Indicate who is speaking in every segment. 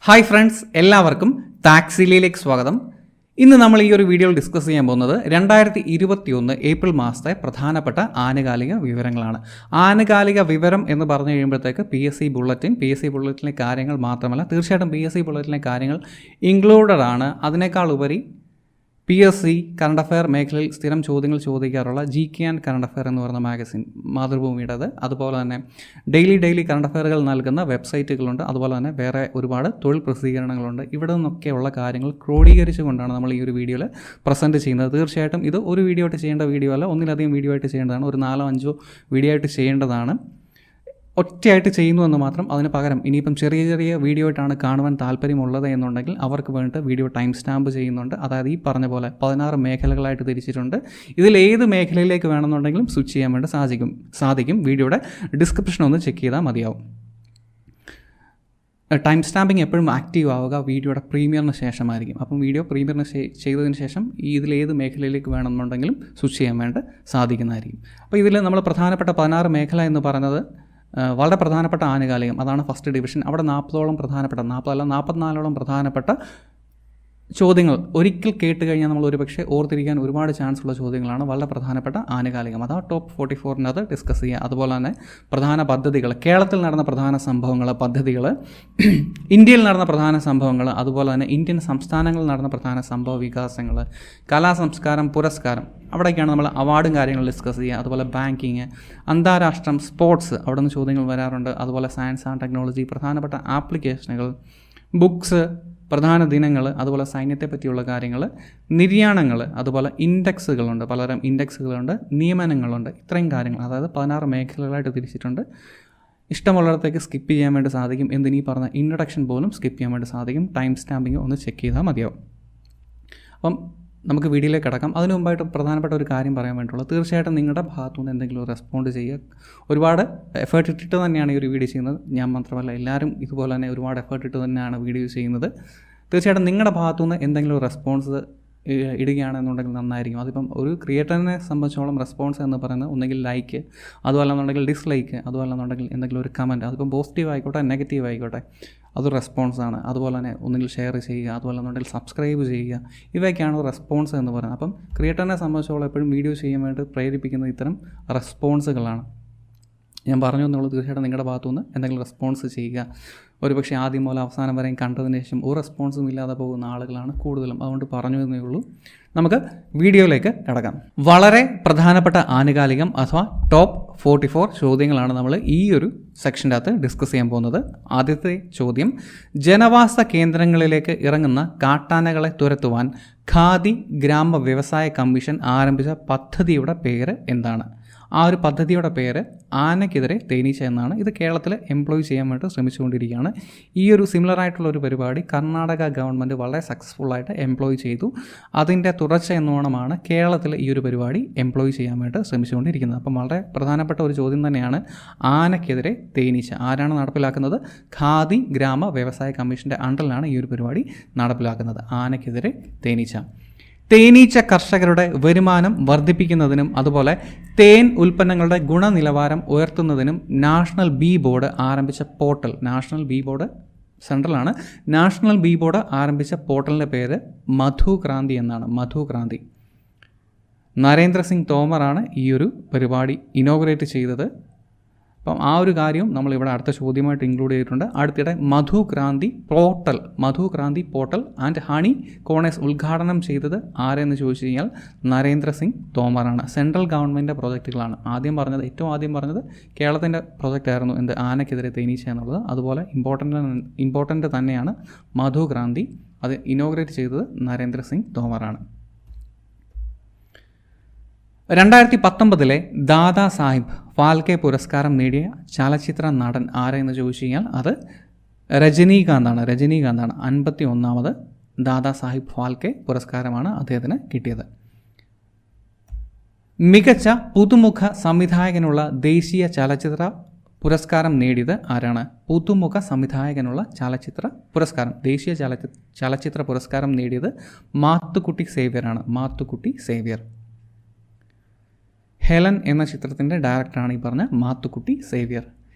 Speaker 1: Hi friends, എല്ലാവർക്കും ടാക്സിലിയിലേക്ക് സ്വാഗതം. ഇന്ന് നമ്മൾ ഈ ഒരു വീഡിയോയിൽ ഡിസ്കസ് ചെയ്യാൻ പോകുന്നത് 2021 ഏപ്രിൽ മാസത്തെ പ്രധാനപ്പെട്ട ആനുകാലിക വിവരങ്ങളാണ്. ആനുകാലിക വിവരം എന്ന് പറഞ്ഞു കഴിയുമ്പോഴത്തേക്ക് പി എസ് സി ബുള്ളറ്റിലെ കാര്യങ്ങൾ മാത്രമല്ല, തീർച്ചയായിട്ടും പി എസ് സി ബുള്ളറ്റിലെ കാര്യങ്ങൾ ഇൻക്ലൂഡഡ് ആണ്. അതിനേക്കാൾ ഉപരി P S C current affair മേഖലയിൽ സ്ഥിരം ചോദ്യങ്ങൾ ചോദിക്കാറുള്ള G K and current affair എന്ന് പറയുന്ന മാഗസിൻ മാതൃഭൂമിയുടേത്, അതുപോലെ തന്നെ ഡെയിലി കറണ്ട് അഫെയറുകൾ നൽകുന്ന വെബ്സൈറ്റുകളുണ്ട്, അതുപോലെ തന്നെ വേറെ ഒരുപാട് തൊഴിൽ പ്രസിദ്ധീകരണങ്ങളുണ്ട്. ഇവിടെ നിന്നൊക്കെയുള്ള കാര്യങ്ങൾ ക്രോഡീകരിച്ചുകൊണ്ടാണ് നമ്മൾ ഈ ഒരു വീഡിയോയിൽ പ്രസൻറ്റ് ചെയ്യുന്നത്. തീർച്ചയായിട്ടും ഇത് ഒരു വീഡിയോ ആയിട്ട് ചെയ്യേണ്ട വീഡിയോ അല്ല, ഒന്നിലധികം വീഡിയോ ആയിട്ട് ചെയ്യേണ്ടതാണ്. ഒരു 4-5 വീഡിയോ ആയിട്ട് ചെയ്യേണ്ടതാണ്. ഒറ്റയായിട്ട് ചെയ്യുന്നു എന്ന് മാത്രം. അതിന് പകരം ഇനിയിപ്പം ചെറിയ വീഡിയോ ആയിട്ടാണ് കാണുവാൻ താല്പര്യമുള്ളത് എന്നുണ്ടെങ്കിൽ അവർക്ക് വേണ്ടിയിട്ട് വീഡിയോ ടൈം സ്റ്റാമ്പ് ചെയ്യുന്നുണ്ട്. അതായത് ഈ പറഞ്ഞ പോലെ 16 മേഖലകളായിട്ട് തിരിച്ചിട്ടുണ്ട്. ഇതിൽ ഏത് മേഖലയിലേക്ക് വേണമെന്നുണ്ടെങ്കിലും സ്വിച്ച് ചെയ്യാൻ വേണ്ടി സാധിക്കും. വീഡിയോയുടെ ഡിസ്ക്രിപ്ഷൻ ഒന്ന് ചെക്ക് ചെയ്താൽ മതിയാവും. ടൈം സ്റ്റാമ്പിങ് എപ്പോഴും ആക്റ്റീവ് ആവുക വീഡിയോയുടെ പ്രീമിയറിന് ശേഷമായിരിക്കും. അപ്പം വീഡിയോ പ്രീമിയറിന് ചെയ്തതിന് ശേഷം ഇതിലേത് മേഖലയിലേക്ക് വേണമെന്നുണ്ടെങ്കിലും സ്വിച്ച് ചെയ്യാൻ വേണ്ടി സാധിക്കുന്നതായിരിക്കും. അപ്പോൾ ഇതിൽ നമ്മൾ പ്രധാനപ്പെട്ട 16 മേഖല എന്ന് പറയുന്നത് വളരെ പ്രധാനപ്പെട്ട ആനുകാലികം, അതാണ് ഫസ്റ്റ് ഡിവിഷൻ. അവിടെ 40ഓളം പ്രധാനപ്പെട്ട 44ഓളം പ്രധാനപ്പെട്ട ചോദ്യങ്ങൾ ഒരിക്കൽ കേട്ട് കഴിഞ്ഞാൽ നമ്മൾ ഒരുപക്ഷെ ഓർത്തിരിക്കാൻ ഒരുപാട് ചാൻസ് ഉള്ള ചോദ്യങ്ങളാണ്. വളരെ പ്രധാനപ്പെട്ട ആനുകാലികം, അതാ ടോപ്പ് 44 ഡിസ്കസ് ചെയ്യുക. അതുപോലെ തന്നെ പ്രധാന പദ്ധതികൾ, കേരളത്തിൽ നടന്ന പ്രധാന സംഭവങ്ങൾ, പദ്ധതികൾ, ഇന്ത്യയിൽ നടന്ന പ്രധാന സംഭവങ്ങൾ, അതുപോലെ തന്നെ ഇന്ത്യൻ സംസ്ഥാനങ്ങളിൽ നടന്ന പ്രധാന സംഭവ വികാസങ്ങൾ, കലാസംസ്കാരം, പുരസ്കാരം, അവിടേക്കാണ് നമ്മൾ അവാർഡും കാര്യങ്ങൾ ഡിസ്കസ് ചെയ്യുക. അതുപോലെ ബാങ്കിങ്, അന്താരാഷ്ട്രം, സ്പോർട്സ്, അവിടെ നിന്ന് ചോദ്യങ്ങൾ വരാറുണ്ട്. അതുപോലെ സയൻസ് ആൻഡ് ടെക്നോളജി, പ്രധാനപ്പെട്ട ആപ്ലിക്കേഷനുകൾ, ബുക്സ്, പ്രധാന ദിനങ്ങൾ, അതുപോലെ സൈന്യത്തെ പറ്റിയുള്ള കാര്യങ്ങൾ, നിര്യാണങ്ങൾ, അതുപോലെ ഇൻഡെക്സുകളുണ്ട്, പലതരം ഇൻഡെക്സുകളുണ്ട്, നിയമനങ്ങളുണ്ട്. ഇത്രയും കാര്യങ്ങൾ, അതായത് 16 മേഖലകളായിട്ട് തിരിച്ചിട്ടുണ്ട്. ഇഷ്ടമുള്ളിടത്തേക്ക് സ്കിപ്പ് ചെയ്യാൻ വേണ്ടി സാധിക്കും. എന്തിനീ പറഞ്ഞ ഇൻട്രൊഡക്ഷൻ പോലും സ്കിപ്പ് ചെയ്യാൻ വേണ്ടി സാധിക്കും. ടൈം സ്റ്റാമ്പിങ് ഒന്ന് ചെക്ക് ചെയ്താൽ മതിയാവും. അപ്പം നമുക്ക് വീഡിയോയിലേക്ക് കിടക്കാം. അതിനു മുമ്പായിട്ട് പ്രധാനപ്പെട്ട ഒരു കാര്യം പറയാൻ വേണ്ടിയുള്ളത്, തീർച്ചയായിട്ടും നിങ്ങളുടെ ഭാഗത്തുനിന്ന് എന്തെങ്കിലും റെസ്പോണ്ട് ചെയ്യുക. ഒരുപാട് എഫേർട്ട് ഇട്ടിട്ട് തന്നെയാണ് ഈ ഒരു വീഡിയോ ചെയ്യുന്നത്. ഞാൻ മാത്രമല്ല, എല്ലാവരും ഇതുപോലെ തന്നെ ഒരുപാട് എഫേർട്ട് ഇട്ട് തന്നെയാണ് വീഡിയോ ചെയ്യുന്നത്. തീർച്ചയായിട്ടും നിങ്ങളുടെ ഭാഗത്തുനിന്ന് എന്തെങ്കിലും റെസ്പോൺസ് ഇടുകയാണെന്നുണ്ടെങ്കിൽ നന്നായിരിക്കും. അതിപ്പം ഒരു ക്രിയേറ്ററിനെ സംബന്ധിച്ചോളം റെസ്പോൺസ് എന്ന് പറയുന്നത് ഒന്നെങ്കിൽ ലൈക്ക്, അതുമല്ലെന്നുണ്ടെങ്കിൽ ഡിസ്ലൈക്ക്, അതുമല്ലെന്നുണ്ടെങ്കിൽ എന്തെങ്കിലും ഒരു കമൻറ്റ്, അതിപ്പം പോസിറ്റീവ് ആയിക്കോട്ടെ നെഗറ്റീവ് ആയിക്കോട്ടെ, അത് റെസ്പോൺസാണ്. അതുപോലെ തന്നെ ഒന്നുകിൽ ഷെയർ ചെയ്യുക, അതുമല്ലെന്നുണ്ടെങ്കിൽ സബ്സ്ക്രൈബ് ചെയ്യുക, ഇവയൊക്കെയാണ് റെസ്പോൺസ് എന്ന് പറയുന്നത്. അപ്പം ക്രിയേറ്ററിനെ സംബന്ധിച്ചോളം എപ്പോഴും വീഡിയോ ചെയ്യാൻ വേണ്ടി പ്രേരിപ്പിക്കുന്ന ഇത്തരം റെസ്പോൺസുകളാണ്. ഞാൻ പറഞ്ഞു എന്നുള്ളത്, തീർച്ചയായിട്ടും നിങ്ങളുടെ ഭാഗത്തുനിന്ന് എന്തെങ്കിലും റെസ്പോൺസ് ചെയ്യുക. ഒരുപക്ഷെ ആദ്യം മുതൽ അവസാനം വരെയും കണ്ടതിന് ശേഷം ഒരു റെസ്പോൺസും ഇല്ലാതെ പോകുന്ന ആളുകളാണ് കൂടുതലും. അതുകൊണ്ട് പറഞ്ഞു എന്നേ ഉള്ളൂ. നമുക്ക് വീഡിയോയിലേക്ക് കിടക്കാം. വളരെ പ്രധാനപ്പെട്ട ആനുകാലികം അഥവാ ടോപ്പ് 44 ചോദ്യങ്ങളാണ് നമ്മൾ ഈ ഒരു സെക്ഷൻ്റെ അകത്ത് ഡിസ്കസ് ചെയ്യാൻ പോകുന്നത്. ആദ്യത്തെ ചോദ്യം, ജനവാസ കേന്ദ്രങ്ങളിലേക്ക് ഇറങ്ങുന്ന കാട്ടാനകളെ തുരത്തുവാൻ ഖാദി ഗ്രാമ വ്യവസായ കമ്മീഷൻ ആരംഭിച്ച പദ്ധതിയുടെ പേര് എന്താണ്? ആ ഒരു പദ്ധതിയുടെ പേര് ആനയ്ക്കെതിരെ തേനീച്ച എന്നാണ്. ഇത് കേരളത്തിൽ എംപ്ലോയ് ചെയ്യാൻ വേണ്ടി ശ്രമിച്ചുകൊണ്ടിരിക്കുകയാണ്. ഈ ഒരു സിമിലർ ആയിട്ടുള്ള ഒരു പരിപാടി കർണാടക ഗവൺമെൻറ് വളരെ സക്സസ്ഫുള്ളായിട്ട് എംപ്ലോയ് ചെയ്തു. അതിൻ്റെ തുടർച്ച എന്നോണമാണ് കേരളത്തിൽ ഈ ഒരു പരിപാടി എംപ്ലോയ് ചെയ്യാൻ വേണ്ടി ശ്രമിച്ചുകൊണ്ടിരിക്കുന്നത്. അപ്പം വളരെ പ്രധാനപ്പെട്ട ഒരു ചോദ്യം തന്നെയാണ് ആനയ്ക്കെതിരെ തേനീച്ച. ആരാണ് നടപ്പിലാക്കുന്നത്? ഖാദി ഗ്രാമ വ്യവസായ കമ്മീഷൻ്റെ അണ്ടറിലാണ് ഈ ഒരു പരിപാടി നടപ്പിലാക്കുന്നത്. ആനയ്ക്കെതിരെ തേനീച്ച. തേനീച്ച കർഷകരുടെ വരുമാനം വർദ്ധിപ്പിക്കുന്നതിനും അതുപോലെ തേൻ ഉൽപ്പന്നങ്ങളുടെ ഗുണനിലവാരം ഉയർത്തുന്നതിനും നാഷണൽ ബീ ബോർഡ് ആരംഭിച്ച പോർട്ടൽ, നാഷണൽ ബീ ബോർഡ് സെൻട്രലാണ്, നാഷണൽ ബീ ബോർഡ് ആരംഭിച്ച പോർട്ടലിൻ്റെ പേര് മധുക്രാന്തി എന്നാണ്. മധുക്രാന്തി. നരേന്ദ്രസിംഗ് തോമറാണ് ഈ ഒരു പരിപാടി ഇനോഗ്രേറ്റ് ചെയ്തത്. അപ്പം ആ ഒരു കാര്യവും നമ്മളിവിടെ അടുത്ത ചോദ്യമായിട്ട് ഇൻക്ലൂഡ് ചെയ്തിട്ടുണ്ട്. അടുത്തിടെ Madhukranti portal and honey corners ഉദ്ഘാടനം ചെയ്തത് ആരെന്ന് ചോദിച്ചു കഴിഞ്ഞാൽ നരേന്ദ്രസിംഗ് തോമറാണ്. സെൻട്രൽ ഗവൺമെൻറ് പ്രോജക്റ്റുകളാണ്. ഏറ്റവും ആദ്യം പറഞ്ഞത് കേരളത്തിൻ്റെ പ്രോജക്റ്റായിരുന്നു എന്ത്, ആനയ്ക്കെതിരെ തേനീച്ച എന്നുള്ളത്. അതുപോലെ ഇമ്പോർട്ടൻ്റ് തന്നെയാണ് മധുക്രാന്തി. അത് ഇനോഗ്രേറ്റ് ചെയ്തത് നരേന്ദ്രസിംഗ് തോമറാണ്. 2019 ദാദാ സാഹിബ് ഫാൽക്കെ പുരസ്കാരം നേടിയ ചലച്ചിത്ര നടൻ ആരെന്ന് ചോദിച്ചു കഴിഞ്ഞാൽ അത് രജനീകാന്താണ്. 51ാമത് ദാദാ സാഹിബ് ഫാൽക്കെ പുരസ്കാരമാണ് അദ്ദേഹത്തിന് കിട്ടിയത്. മികച്ച പുതുമുഖ സംവിധായകനുള്ള ദേശീയ ചലച്ചിത്ര പുരസ്കാരം നേടിയത് ആരാണ്? പുതുമുഖ സംവിധായകനുള്ള ചലച്ചിത്ര പുരസ്കാരം, ദേശീയ ചലച്ചിത്ര പുരസ്കാരം നേടിയത് മാത്തുക്കുട്ടി സേവ്യറാണ്. മാത്തുക്കുട്ടി സേവ്യർ. ഹെലൻ എന്ന ചിത്രത്തിൻ്റെ ഡയറക്ടറാണ് ഈ പറഞ്ഞ മാത്തുക്കുട്ടി സേവ്യർ.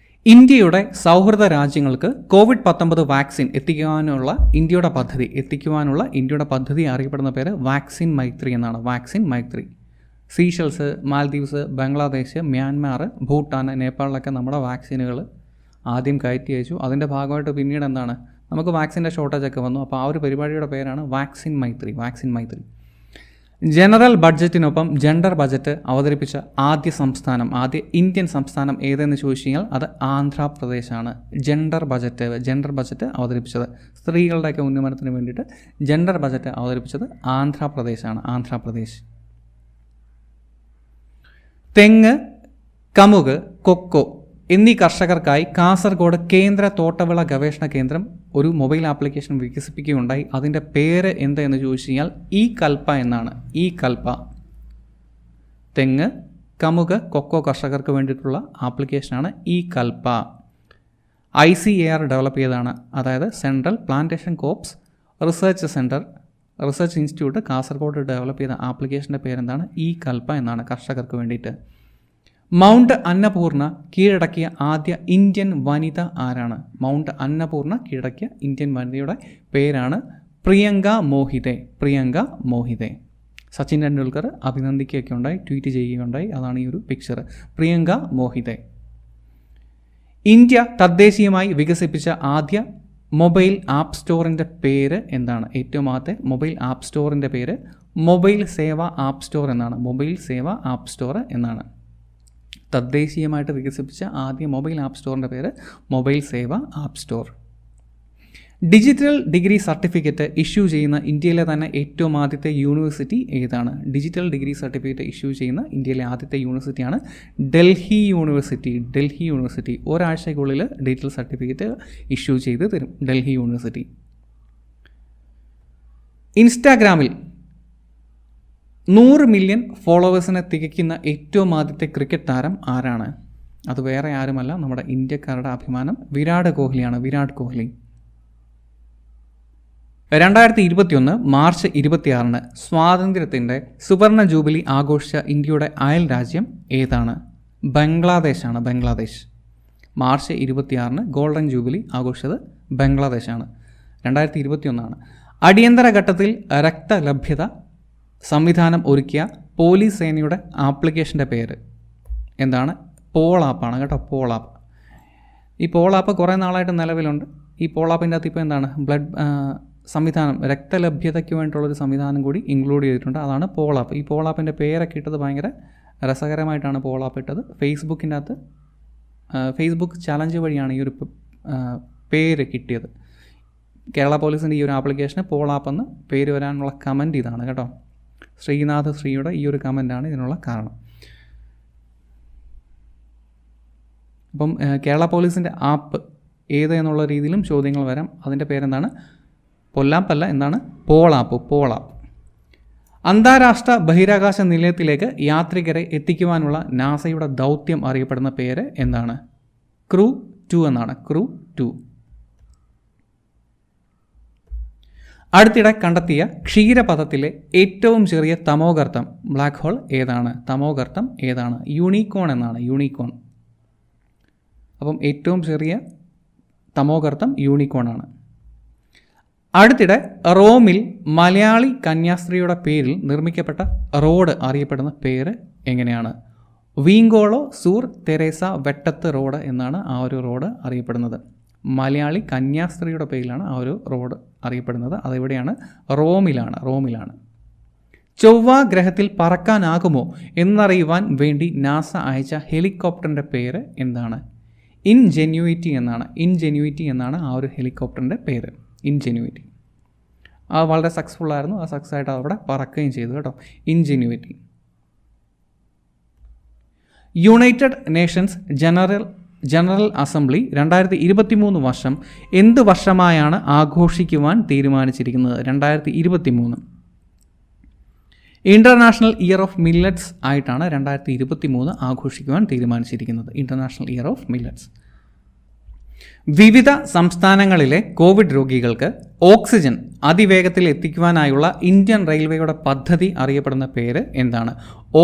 Speaker 1: ഇന്ത്യയുടെ സൗഹൃദ രാജ്യങ്ങൾക്ക് COVID-19 വാക്സിൻ എത്തിക്കുവാനുള്ള ഇന്ത്യയുടെ പദ്ധതി അറിയപ്പെടുന്ന പേര് വാക്സിൻ മൈത്രി എന്നാണ്. വാക്സിൻ മൈത്രി. സീഷെൽസ്, മാൽദീവ്സ്, ബംഗ്ലാദേശ്, മ്യാൻമാർ, ഭൂട്ടാൻ, നേപ്പാളിലൊക്കെ നമ്മുടെ വാക്സിനുകൾ ആദ്യം കയറ്റി അയച്ചു. അതിൻ്റെ ഭാഗമായിട്ട് പിന്നീട് എന്താണ്, നമുക്ക് വാക്സിൻ്റെ ഷോർട്ടേജൊക്കെ വന്നു. അപ്പോൾ ആ ഒരു പരിപാടിയുടെ പേരാണ് വാക്സിൻ മൈത്രി. വാക്സിൻ മൈത്രി. ജനറൽ ബഡ്ജറ്റിനൊപ്പം ജെൻഡർ ബജറ്റ് അവതരിപ്പിച്ച ആദ്യ ഇന്ത്യൻ സംസ്ഥാനം ഏതെന്ന് ചോദിച്ചു കഴിഞ്ഞാൽ അത് ആന്ധ്രാപ്രദേശാണ്. ജെൻഡർ ബജറ്റ് അവതരിപ്പിച്ചത്, സ്ത്രീകളുടെയൊക്കെ ഉന്നമനത്തിന് വേണ്ടിയിട്ട് ജെൻഡർ ബജറ്റ് അവതരിപ്പിച്ചത് ആന്ധ്രാപ്രദേശാണ്. ആന്ധ്രാപ്രദേശ്. തെങ്ങ്, കമുക്, കൊക്കോ എന്നീ കർഷകർക്കായി കാസർഗോഡ് കേന്ദ്ര തോട്ടവിള ഗവേഷണ കേന്ദ്രം ഒരു മൊബൈൽ ആപ്ലിക്കേഷൻ വികസിപ്പിക്കുകയുണ്ടായി. അതിൻ്റെ പേര് എന്താണെന്ന് ചോദിച്ചു കഴിഞ്ഞാൽ ഇ-കൽപ്പ എന്നാണ്. ഇ-കൽപ്പ. തെങ്ങ്, കമുക്, കൊക്കോ കർഷകർക്ക് വേണ്ടിയിട്ടുള്ള ആപ്ലിക്കേഷനാണ് ഇ-കൽപ്പ. ICAR ഡെവലപ്പ് ചെയ്തതാണ്. അതായത് central plantation corps research institute Kasaragod develop ചെയ്ത ആപ്ലിക്കേഷൻ്റെ പേരെന്താണ്? ഇ-കൽപ്പ എന്നാണ്. കർഷകർക്ക് വേണ്ടിയിട്ട്. മൗണ്ട് അന്നപൂർണ കീഴടക്കിയ ആദ്യ ഇന്ത്യൻ വനിത ആരാണ്? മൗണ്ട് അന്നപൂർണ കീഴടക്കിയ ഇന്ത്യൻ വനിതയുടെ പേരാണ് പ്രിയങ്ക മോഹിതെ. സച്ചിൻ ടെണ്ടുൽക്കർ അഭിനന്ദിക്കുകയൊക്കെ ഉണ്ടായി, ട്വീറ്റ് ചെയ്യുകയുണ്ടായി. അതാണ് ഈ ഒരു പിക്ചർ. പ്രിയങ്ക മോഹിതെ. ഇന്ത്യ തദ്ദേശീയമായി വികസിപ്പിച്ച ആദ്യ മൊബൈൽ ആപ്പ് സ്റ്റോറിൻ്റെ പേര് എന്താണ്? ഏറ്റവും ആദ്യത്തെ മൊബൈൽ ആപ്പ് സ്റ്റോറിൻ്റെ പേര് മൊബൈൽ സേവ ആപ്പ് സ്റ്റോർ എന്നാണ്. തദ്ദേശീയമായിട്ട് വികസിപ്പിച്ച ആദ്യ മൊബൈൽ ആപ്പ് സ്റ്റോറിൻ്റെ പേര് mobile Seva app store. Digital degree certificate issue ചെയ്യുന്ന ഇന്ത്യയിലെ തന്നെ ഏറ്റവും ആദ്യത്തെ യൂണിവേഴ്സിറ്റി ഏതാണ്? ഡിജിറ്റൽ ഡിഗ്രി സർട്ടിഫിക്കറ്റ് ഇഷ്യൂ ചെയ്യുന്ന ഇന്ത്യയിലെ ആദ്യത്തെ യൂണിവേഴ്സിറ്റിയാണ് ഡൽഹി യൂണിവേഴ്സിറ്റി. ഒരാഴ്ചയ്ക്കുള്ളിൽ ഡിജിറ്റൽ സർട്ടിഫിക്കറ്റ് ഇഷ്യൂ ചെയ്ത് തരും ഡൽഹി യൂണിവേഴ്സിറ്റി. ഇൻസ്റ്റാഗ്രാമിൽ 100 മില്യൺ ഫോളോവേഴ്സിനെ തികയ്ക്കുന്ന ഏറ്റവും ആദ്യത്തെ ക്രിക്കറ്റ് താരം ആരാണ്? അത് വേറെ ആരുമല്ല, നമ്മുടെ ഇന്ത്യക്കാരുടെ അഭിമാനം വിരാട് കോഹ്ലിയാണ്. 2021 മാർച്ച് 26 സ്വാതന്ത്ര്യത്തിൻ്റെ സുവർണ ജൂബിലി ആഘോഷിച്ച ഇന്ത്യയുടെ അയൽ രാജ്യം ഏതാണ്? ബംഗ്ലാദേശാണ്. മാർച്ച് 26 ഗോൾഡൻ ജൂബിലി ആഘോഷിച്ചത് ബംഗ്ലാദേശാണ്. 2021. അടിയന്തര ഘട്ടത്തിൽ രക്തലഭ്യത സംവിധാനം ഒരുക്കിയ പോലീസ് സേനയുടെ ആപ്ലിക്കേഷൻ്റെ പേര് എന്താണ്? പോളാപ്പാണ് കേട്ടോ. പോളാപ്പ്. ഈ പോളാപ്പ് കുറേ നാളായിട്ട് നിലവിലുണ്ട്. ഈ പോളാപ്പിൻ്റെ അകത്ത് ഇപ്പോൾ എന്താണ്, ബ്ലഡ് സംവിധാനം, രക്തലഭ്യതയ്ക്ക് വേണ്ടിയിട്ടുള്ളൊരു സംവിധാനം കൂടി ഇൻക്ലൂഡ് ചെയ്തിട്ടുണ്ട്. അതാണ് പോളാപ്പ്. ഈ പോളാപ്പിൻ്റെ പേരൊക്കെ ഇട്ടത് ഭയങ്കര രസകരമായിട്ടാണ് പോളാപ്പ് ഇട്ടത്. ഫേസ്ബുക്കിൻ്റെ അകത്ത് ഫേസ്ബുക്ക് ചലഞ്ച് വഴിയാണ് ഈ ഒരു പേര് കിട്ടിയത്. കേരള പോലീസിൻ്റെ ഈ ഒരു ആപ്ലിക്കേഷന് പോളാപ്പ് എന്ന് പേര് വരാനുള്ള കമൻറ്റ് ഇതാണ് കേട്ടോ. ശ്രീനാഥ് ശ്രീയുടെ ഈ ഒരു കമൻറ്റാണ് ഇതിനുള്ള കാരണം. അപ്പം കേരള പോലീസിൻ്റെ ആപ്പ് ഏത് എന്നുള്ള രീതിയിലും ചോദ്യങ്ങൾ വരാം. അതിൻ്റെ പേരെന്താണ്? പൊല്ലാപ്പല്ല, എന്താണ്? പോളാപ്പ്. അന്താരാഷ്ട്ര ബഹിരാകാശ നിലയത്തിലേക്ക് യാത്രികരെ എത്തിക്കുവാനുള്ള നാസയുടെ ദൗത്യം അറിയപ്പെടുന്ന പേര് എന്താണ്? ക്രൂ 2 എന്നാണ്. ക്രൂ 2. അടുത്തിടെ കണ്ടെത്തിയ ക്ഷീരപഥത്തിലെ ഏറ്റവും ചെറിയ തമോഗർത്തം, ബ്ലാക്ക് ഹോൾ ഏതാണ്? യൂണിക്കോൺ എന്നാണ്. യൂണിക്കോൺ. അപ്പം ഏറ്റവും ചെറിയ തമോഗർത്തം യൂണിക്കോൺ ആണ്. അടുത്തിടെ റോമിൽ മലയാളി കന്യാസ്ത്രീയുടെ പേരിൽ നിർമ്മിക്കപ്പെട്ട റോഡ് അറിയപ്പെടുന്ന പേര് എങ്ങനെയാണ്? വീങ്കോളോ സൂർ തെരേസ വെട്ടത്ത് റോഡ് എന്നാണ് ആ ഒരു റോഡ് അറിയപ്പെടുന്നത്. മലയാളി കന്യാസ്ത്രീയുടെ പേരിലാണ് ആ ഒരു റോഡ് അറിയപ്പെടുന്നത്. അതെവിടെയാണ്? റോമിലാണ്. ചൊവ്വ ഗ്രഹത്തിൽ പറക്കാനാകുമോ എന്നറിയുവാൻ വേണ്ടി നാസ അയച്ച ഹെലികോപ്റ്ററിൻ്റെ പേര് എന്താണ്? ഇൻജെന്യൂറ്റി എന്നാണ് ആ ഒരു ഹെലികോപ്റ്ററിൻ്റെ പേര്. ഇൻജെന്യൂറ്റി. അത് വളരെ സക്സസ്ഫുള്ളായിരുന്നു. ആ സക്സസ് ആയിട്ട് അവിടെ പറക്കുകയും ചെയ്തു കേട്ടോ. ഇൻജെന്യൂറ്റി. യുണൈറ്റഡ് നേഷൻസ് ജനറൽ അസംബ്ലി 2023 വർഷം എന്ത് വർഷമായാണ് ആഘോഷിക്കുവാൻ തീരുമാനിച്ചിരിക്കുന്നത്? 2023 ഇൻ്റർനാഷണൽ ഇയർ ഓഫ് മില്ലറ്റ്സ് ആയിട്ടാണ് 2023 ആഘോഷിക്കുവാൻ തീരുമാനിച്ചിരിക്കുന്നത്. International year of millets. വിവിധ സംസ്ഥാനങ്ങളിലെ കോവിഡ് രോഗികൾക്ക് ഓക്സിജൻ അതിവേഗത്തിൽ എത്തിക്കുവാനായുള്ള ഇന്ത്യൻ റെയിൽവേയുടെ പദ്ധതി അറിയപ്പെടുന്ന പേര് എന്താണ്?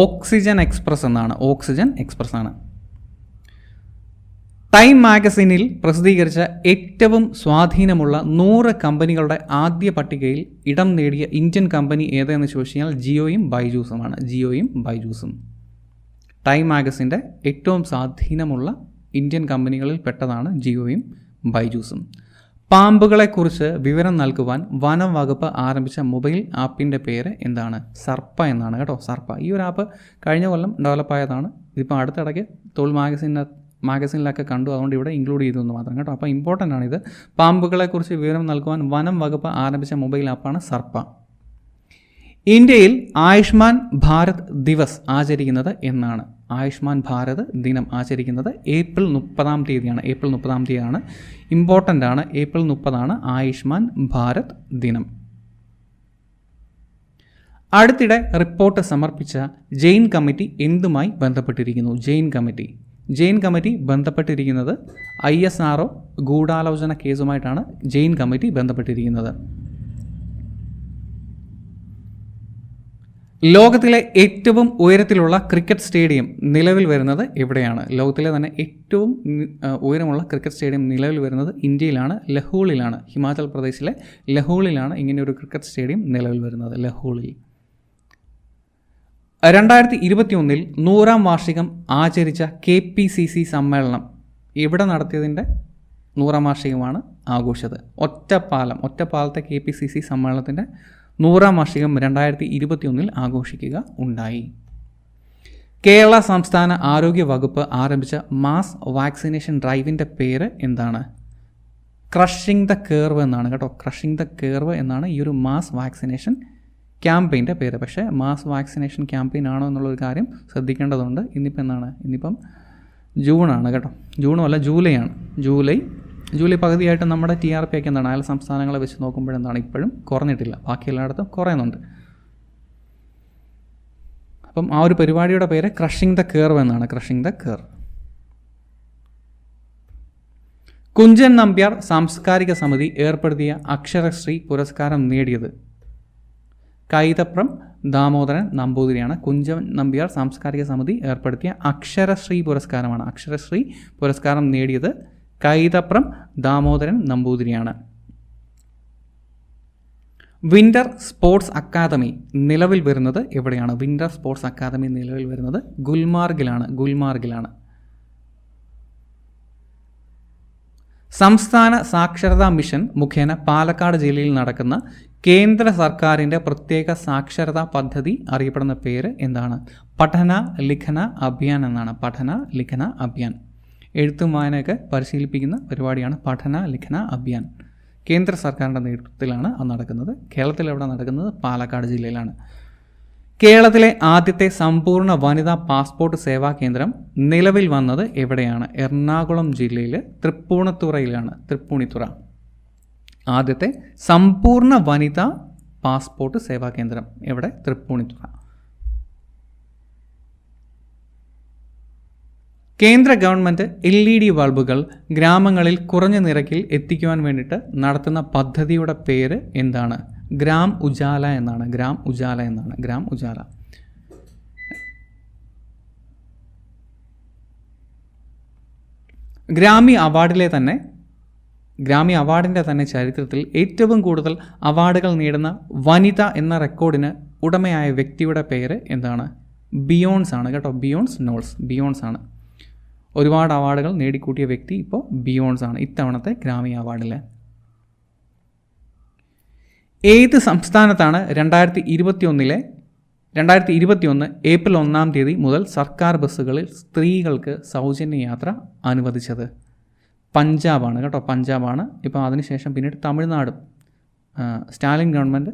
Speaker 1: ഓക്സിജൻ എക്സ്പ്രസ് എന്നാണ്. ഓക്സിജൻ എക്സ്പ്രസ് ആണ്. ടൈം മാഗസിനിൽ പ്രസിദ്ധീകരിച്ച ഏറ്റവും സ്വാധീനമുള്ള 100 കമ്പനികളുടെ ആദ്യ പട്ടികയിൽ ഇടം നേടിയ ഇന്ത്യൻ കമ്പനി ഏതെന്ന് ചോദിച്ചു കഴിഞ്ഞാൽ ജിയോയും ബൈജൂസുമാണ്. ജിയോയും ബൈജൂസും ടൈം മാഗസിൻ്റെ ഏറ്റവും സ്വാധീനമുള്ള ഇന്ത്യൻ കമ്പനികളിൽ പെട്ടതാണ് ജിയോയും ബൈജൂസും. പാമ്പുകളെക്കുറിച്ച് വിവരം നൽകുവാൻ വനം വകുപ്പ് ആരംഭിച്ച മൊബൈൽ ആപ്പിൻ്റെ പേര് എന്താണ്? സർപ്പ എന്നാണ് കേട്ടോ. സർപ്പ ഈ ഒരു ആപ്പ് കഴിഞ്ഞ കൊല്ലം ഡെവലപ്പായതാണ്. ഇതിപ്പോൾ അടുത്തിടയ്ക്ക് തൊഴിൽ മാഗസിനിലൊക്കെ കണ്ടു, അതുകൊണ്ട് ഇവിടെ ഇൻക്ലൂഡ് ചെയ്തെന്ന് മാത്രം കേട്ടോ. അപ്പോൾ ഇമ്പോർട്ടൻ്റ് ആണിത്. പാമ്പുകളെക്കുറിച്ച് വിവരം നൽകുവാൻ വനം വകുപ്പ് ആരംഭിച്ച മൊബൈൽ ആപ്പാണ് സർപ്പ. ഇന്ത്യയിൽ ആയുഷ്മാൻ ഭാരത് ദിവസ് ആചരിക്കുന്നത് എന്നാണ്? ആയുഷ്മാൻ ഭാരത് ദിനം ആചരിക്കുന്നത് ഏപ്രിൽ 30-ാം തീയതിയാണ്. ഏപ്രിൽ 30-ാം തീയതിയാണ്, ഇമ്പോർട്ടൻ്റ് ആണ്. ഏപ്രിൽ 30 ആയുഷ്മാൻ ഭാരത് ദിനം. അടുത്തിടെ റിപ്പോർട്ട് സമർപ്പിച്ച ജെയിൻ കമ്മിറ്റി എന്തുമായി ബന്ധപ്പെട്ടിരിക്കുന്നു? ജെയിൻ കമ്മിറ്റി ബന്ധപ്പെട്ടിരിക്കുന്നത് ISRO ഗൂഢാലോചന കേസുമായിട്ടാണ് ജെയിൻ കമ്മിറ്റി ബന്ധപ്പെട്ടിരിക്കുന്നത്. ലോകത്തിലെ ഏറ്റവും ഉയരത്തിലുള്ള ക്രിക്കറ്റ് സ്റ്റേഡിയം നിലവിൽ വരുന്നത് എവിടെയാണ്? ലോകത്തിലെ തന്നെ ഏറ്റവും ഉയരമുള്ള ക്രിക്കറ്റ് സ്റ്റേഡിയം നിലവിൽ വരുന്നത് ഇന്ത്യയിലാണ്, ലഹോളിലാണ്. ഹിമാചൽ പ്രദേശിലെ ലഹോളിലാണ് ഇങ്ങനെയൊരു ക്രിക്കറ്റ് സ്റ്റേഡിയം നിലവിൽ വരുന്നത്, ലഹോളിൽ. 2021 100-ാം വാർഷികം ആചരിച്ച KPCC സമ്മേളനം ഇവിടെ നടത്തിയതിൻ്റെ 100-ാം വാർഷികമാണ് ആഘോഷിച്ചത്. ഒറ്റപ്പാലത്തെ KPCC സമ്മേളനത്തിൻ്റെ 100-ാം വാർഷികം 2021 ആഘോഷിക്കുക ഉണ്ടായി. കേരള സംസ്ഥാന ആരോഗ്യ വകുപ്പ് ആരംഭിച്ച മാസ് വാക്സിനേഷൻ ഡ്രൈവിൻ്റെ പേര് എന്താണ്? ക്രഷിംഗ് ദ കേർവ് എന്നാണ് കേട്ടോ. ക്രഷിംഗ് ദ കേർവ് എന്നാണ് ഈ ഒരു മാസ് വാക്സിനേഷൻ ക്യാമ്പയിൻ്റെ പേര്. പക്ഷേ മാസ് വാക്സിനേഷൻ ക്യാമ്പയിൻ ആണോ എന്നുള്ളൊരു കാര്യം ശ്രദ്ധിക്കേണ്ടതുണ്ട്. ഇന്നിപ്പം ജൂണാണ് കേട്ടോ. ജൂണുമല്ല, ജൂലൈയാണ്. ജൂലൈ പകുതിയായിട്ട് നമ്മുടെ TRP ഒക്കെ എന്താണ് അയൽ സംസ്ഥാനങ്ങളെ വെച്ച് നോക്കുമ്പോഴെന്താണ് ഇപ്പോഴും കുറഞ്ഞിട്ടില്ല. ബാക്കി എല്ലായിടത്തും കുറയുന്നുണ്ട്. അപ്പം ആ ഒരു പരിപാടിയുടെ പേര് ക്രഷിംഗ് ദ കേർവ് എന്നാണ്. Crushing the curve. Kunchan Nambiar സാംസ്കാരിക സമിതി ഏർപ്പെടുത്തിയ അക്ഷരശ്രീ പുരസ്കാരം നേടിയത് കൈതപ്രം ദാമോദരൻ നമ്പൂതിരിയാണ്. കുഞ്ചൻ നമ്പ്യാർ സാംസ്കാരിക സമിതി ഏർപ്പെടുത്തിയ അക്ഷരശ്രീ പുരസ്കാരമാണ്. അക്ഷരശ്രീ പുരസ്കാരം നേടിയത് കൈതപ്രം ദാമോദരൻ നമ്പൂതിരിയാണ്. വിൻ്റർ സ്പോർട്സ് അക്കാദമി നിലവിൽ വരുന്നത് എവിടെയാണ്? വിൻ്റർ സ്പോർട്സ് അക്കാദമി നിലവിൽ വരുന്നത് ഗുൽമാർഗിലാണ്. സംസ്ഥാന സാക്ഷരതാ മിഷൻ മുഖേന പാലക്കാട് ജില്ലയിൽ നടക്കുന്ന കേന്ദ്ര സർക്കാരിൻ്റെ പ്രത്യേക സാക്ഷരതാ പദ്ധതി അറിയപ്പെടുന്ന പേര് എന്താണ്? പഠന ലിഖന അഭിയാൻ എന്നാണ്. പഠന ലിഖന അഭിയാൻ. എഴുത്തും വായനയൊക്കെ പരിശീലിപ്പിക്കുന്ന പരിപാടിയാണ് പഠന ലിഖന അഭിയാൻ. കേന്ദ്ര സർക്കാരിൻ്റെ നേതൃത്വത്തിലാണ് അത് നടക്കുന്നത്. കേരളത്തിൽ എവിടെ നടക്കുന്നത്? പാലക്കാട് ജില്ലയിലാണ്. കേരളത്തിലെ ആദ്യത്തെ സമ്പൂർണ്ണ വനിതാ പാസ്പോർട്ട് സേവാ കേന്ദ്രം നിലവിൽ വന്നത് എവിടെയാണ്? എറണാകുളം ജില്ലയിൽ തൃപ്പൂണിത്തുറയിലാണ്. ആദ്യത്തെ സമ്പൂർണ്ണ വനിതാ പാസ്പോർട്ട് സേവാ കേന്ദ്രം എവിടെ? തൃപ്പൂണിത്തുറ. കേന്ദ്ര ഗവൺമെൻറ് LED ബൾബുകൾ ഗ്രാമങ്ങളിൽ കുറഞ്ഞ നിരക്കിൽ എത്തിക്കുവാൻ വേണ്ടിയിട്ട് നടത്തുന്ന പദ്ധതിയുടെ പേര് എന്താണ്? ഗ്രാം ഉജാല എന്നാണ്. ഗ്രാം ഉജാല. ഗ്രാമി അവാർഡിൻ്റെ തന്നെ ചരിത്രത്തിൽ ഏറ്റവും കൂടുതൽ അവാർഡുകൾ നേടുന്ന വനിത എന്ന റെക്കോർഡിന് ഉടമയായ വ്യക്തിയുടെ പേര് എന്താണ്? ബിയോൺസ് ആണ് കേട്ടോ. ബിയോൺസ് ആണ്. ഒരുപാട് അവാർഡുകൾ നേടിക്കൂട്ടിയ വ്യക്തി ഇപ്പോൾ ബിയോൺസ് ആണ് ഇത്തവണത്തെ ഗ്രാമി അവാർഡിലെ. ഏത് സംസ്ഥാനത്താണ് 2021 ഏപ്രിൽ 1-ാം തീയതി മുതൽ സർക്കാർ ബസ്സുകളിൽ സ്ത്രീകൾക്ക് സൗജന്യ യാത്ര അനുവദിച്ചത്? പഞ്ചാബാണ് കേട്ടോ. പഞ്ചാബാണ്. ഇപ്പോൾ അതിനുശേഷം പിന്നീട് തമിഴ്നാടും. സ്റ്റാലിൻ ഗവൺമെൻറ്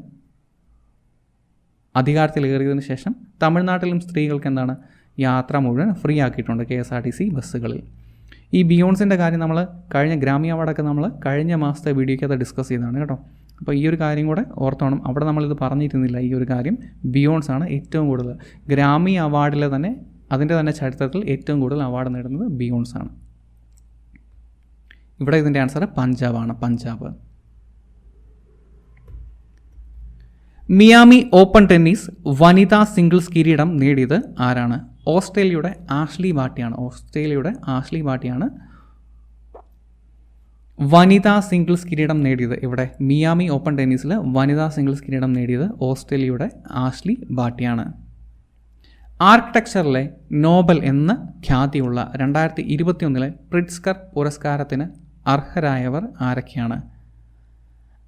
Speaker 1: അധികാരത്തിലേറിയതിനു ശേഷം തമിഴ്നാട്ടിലും സ്ത്രീകൾക്ക് എന്താണ് യാത്ര മുഴുവൻ ഫ്രീ ആക്കിയിട്ടുണ്ട് KSRTC ബസ്സുകളിൽ. ഈ ബിയോൺസിൻ്റെ കാര്യം നമ്മൾ കഴിഞ്ഞ ഗ്രാമി അവാർഡൊക്കെ നമ്മൾ കഴിഞ്ഞ മാസത്തെ വീഡിയോയ്ക്ക് അത് ഡിസ്കസ് ചെയ്തതാണ് കേട്ടോ. അപ്പോൾ ഈ ഒരു കാര്യം കൂടെ ഓർത്തോണം. അവിടെ നമ്മളിത് പറഞ്ഞിരുന്നില്ല ഈ ഒരു കാര്യം. ബിയോൺസ് ആണ് ഏറ്റവും കൂടുതൽ ഗ്രാമി അവാർഡിലെ തന്നെ അതിൻ്റെ തന്നെ ചരിത്രത്തിൽ ഏറ്റവും കൂടുതൽ അവാർഡ് നേടുന്നത് ബിയോൺസ് ആണ്. ഇവിടെ ഇതിൻ്റെ ആൻസർ പഞ്ചാബാണ്. പഞ്ചാബ്. മിയാമി ഓപ്പൺ ടെന്നീസ് വനിതാ സിംഗിൾസ് കിരീടം നേടിയത് ആരാണ്? ഓസ്ട്രേലിയയുടെ ആഷ്ലി ബാർട്ടിയാണ് വനിതാ സിംഗിൾസ് കിരീടം നേടിയത് ഇവിടെ മിയാമി ഓപ്പൺ ടെന്നീസിൽ വനിതാ സിംഗിൾസ് കിരീടം നേടിയത് ഓസ്ട്രേലിയയുടെ ആഷ്ലി ബാട്ടിയാണ്. ആർക്കിടെക്ചറിലെ നോബൽ എന്ന ഖ്യാതിയുള്ള 2021 പ്രിറ്റ്സ്കർ പുരസ്കാരത്തിന് അർഹരായവർ ആരൊക്കെയാണ്?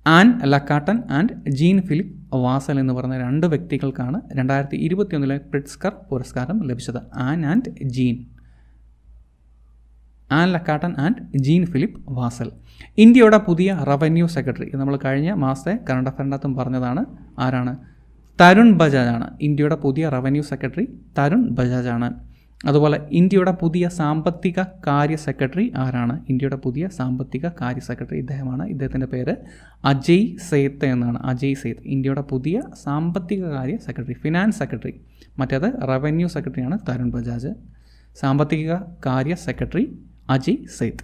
Speaker 1: Anne Lacaton and Jean Philippe Vassal എന്ന് പറഞ്ഞ 2 വ്യക്തികൾക്കാണ് 2021 പ്രിറ്റ്സ്കർ പുരസ്കാരം ലഭിച്ചത്. Anne Lacaton and Jean Philippe Vassal. ഇന്ത്യയുടെ പുതിയ റവന്യൂ സെക്രട്ടറി, നമ്മൾ കഴിഞ്ഞ മാസത്തെ കറണ്ട് അഫയറിനകത്തും പറഞ്ഞതാണ്. ആരാണ്? തരുൺ ബജാജാണ്. ഇന്ത്യയുടെ പുതിയ റവന്യൂ സെക്രട്ടറി തരുൺ ബജാജാണ്. അതുപോലെ ഇന്ത്യയുടെ പുതിയ സാമ്പത്തിക കാര്യ സെക്രട്ടറി ആരാണ്? ഇന്ത്യയുടെ പുതിയ സാമ്പത്തിക കാര്യ സെക്രട്ടറി ഇദ്ദേഹമാണ്. ഇദ്ദേഹത്തിൻ്റെ പേര് അജയ് സേത്ത് എന്നാണ്. അജയ് സേത്ത് ഇന്ത്യയുടെ പുതിയ സാമ്പത്തിക കാര്യ സെക്രട്ടറി, ഫിനാൻസ് സെക്രട്ടറി. മറ്റേത് റവന്യൂ സെക്രട്ടറിയാണ് തരുൺ ബജാജ്. സാമ്പത്തിക കാര്യ സെക്രട്ടറി അജയ് സേത്ത്.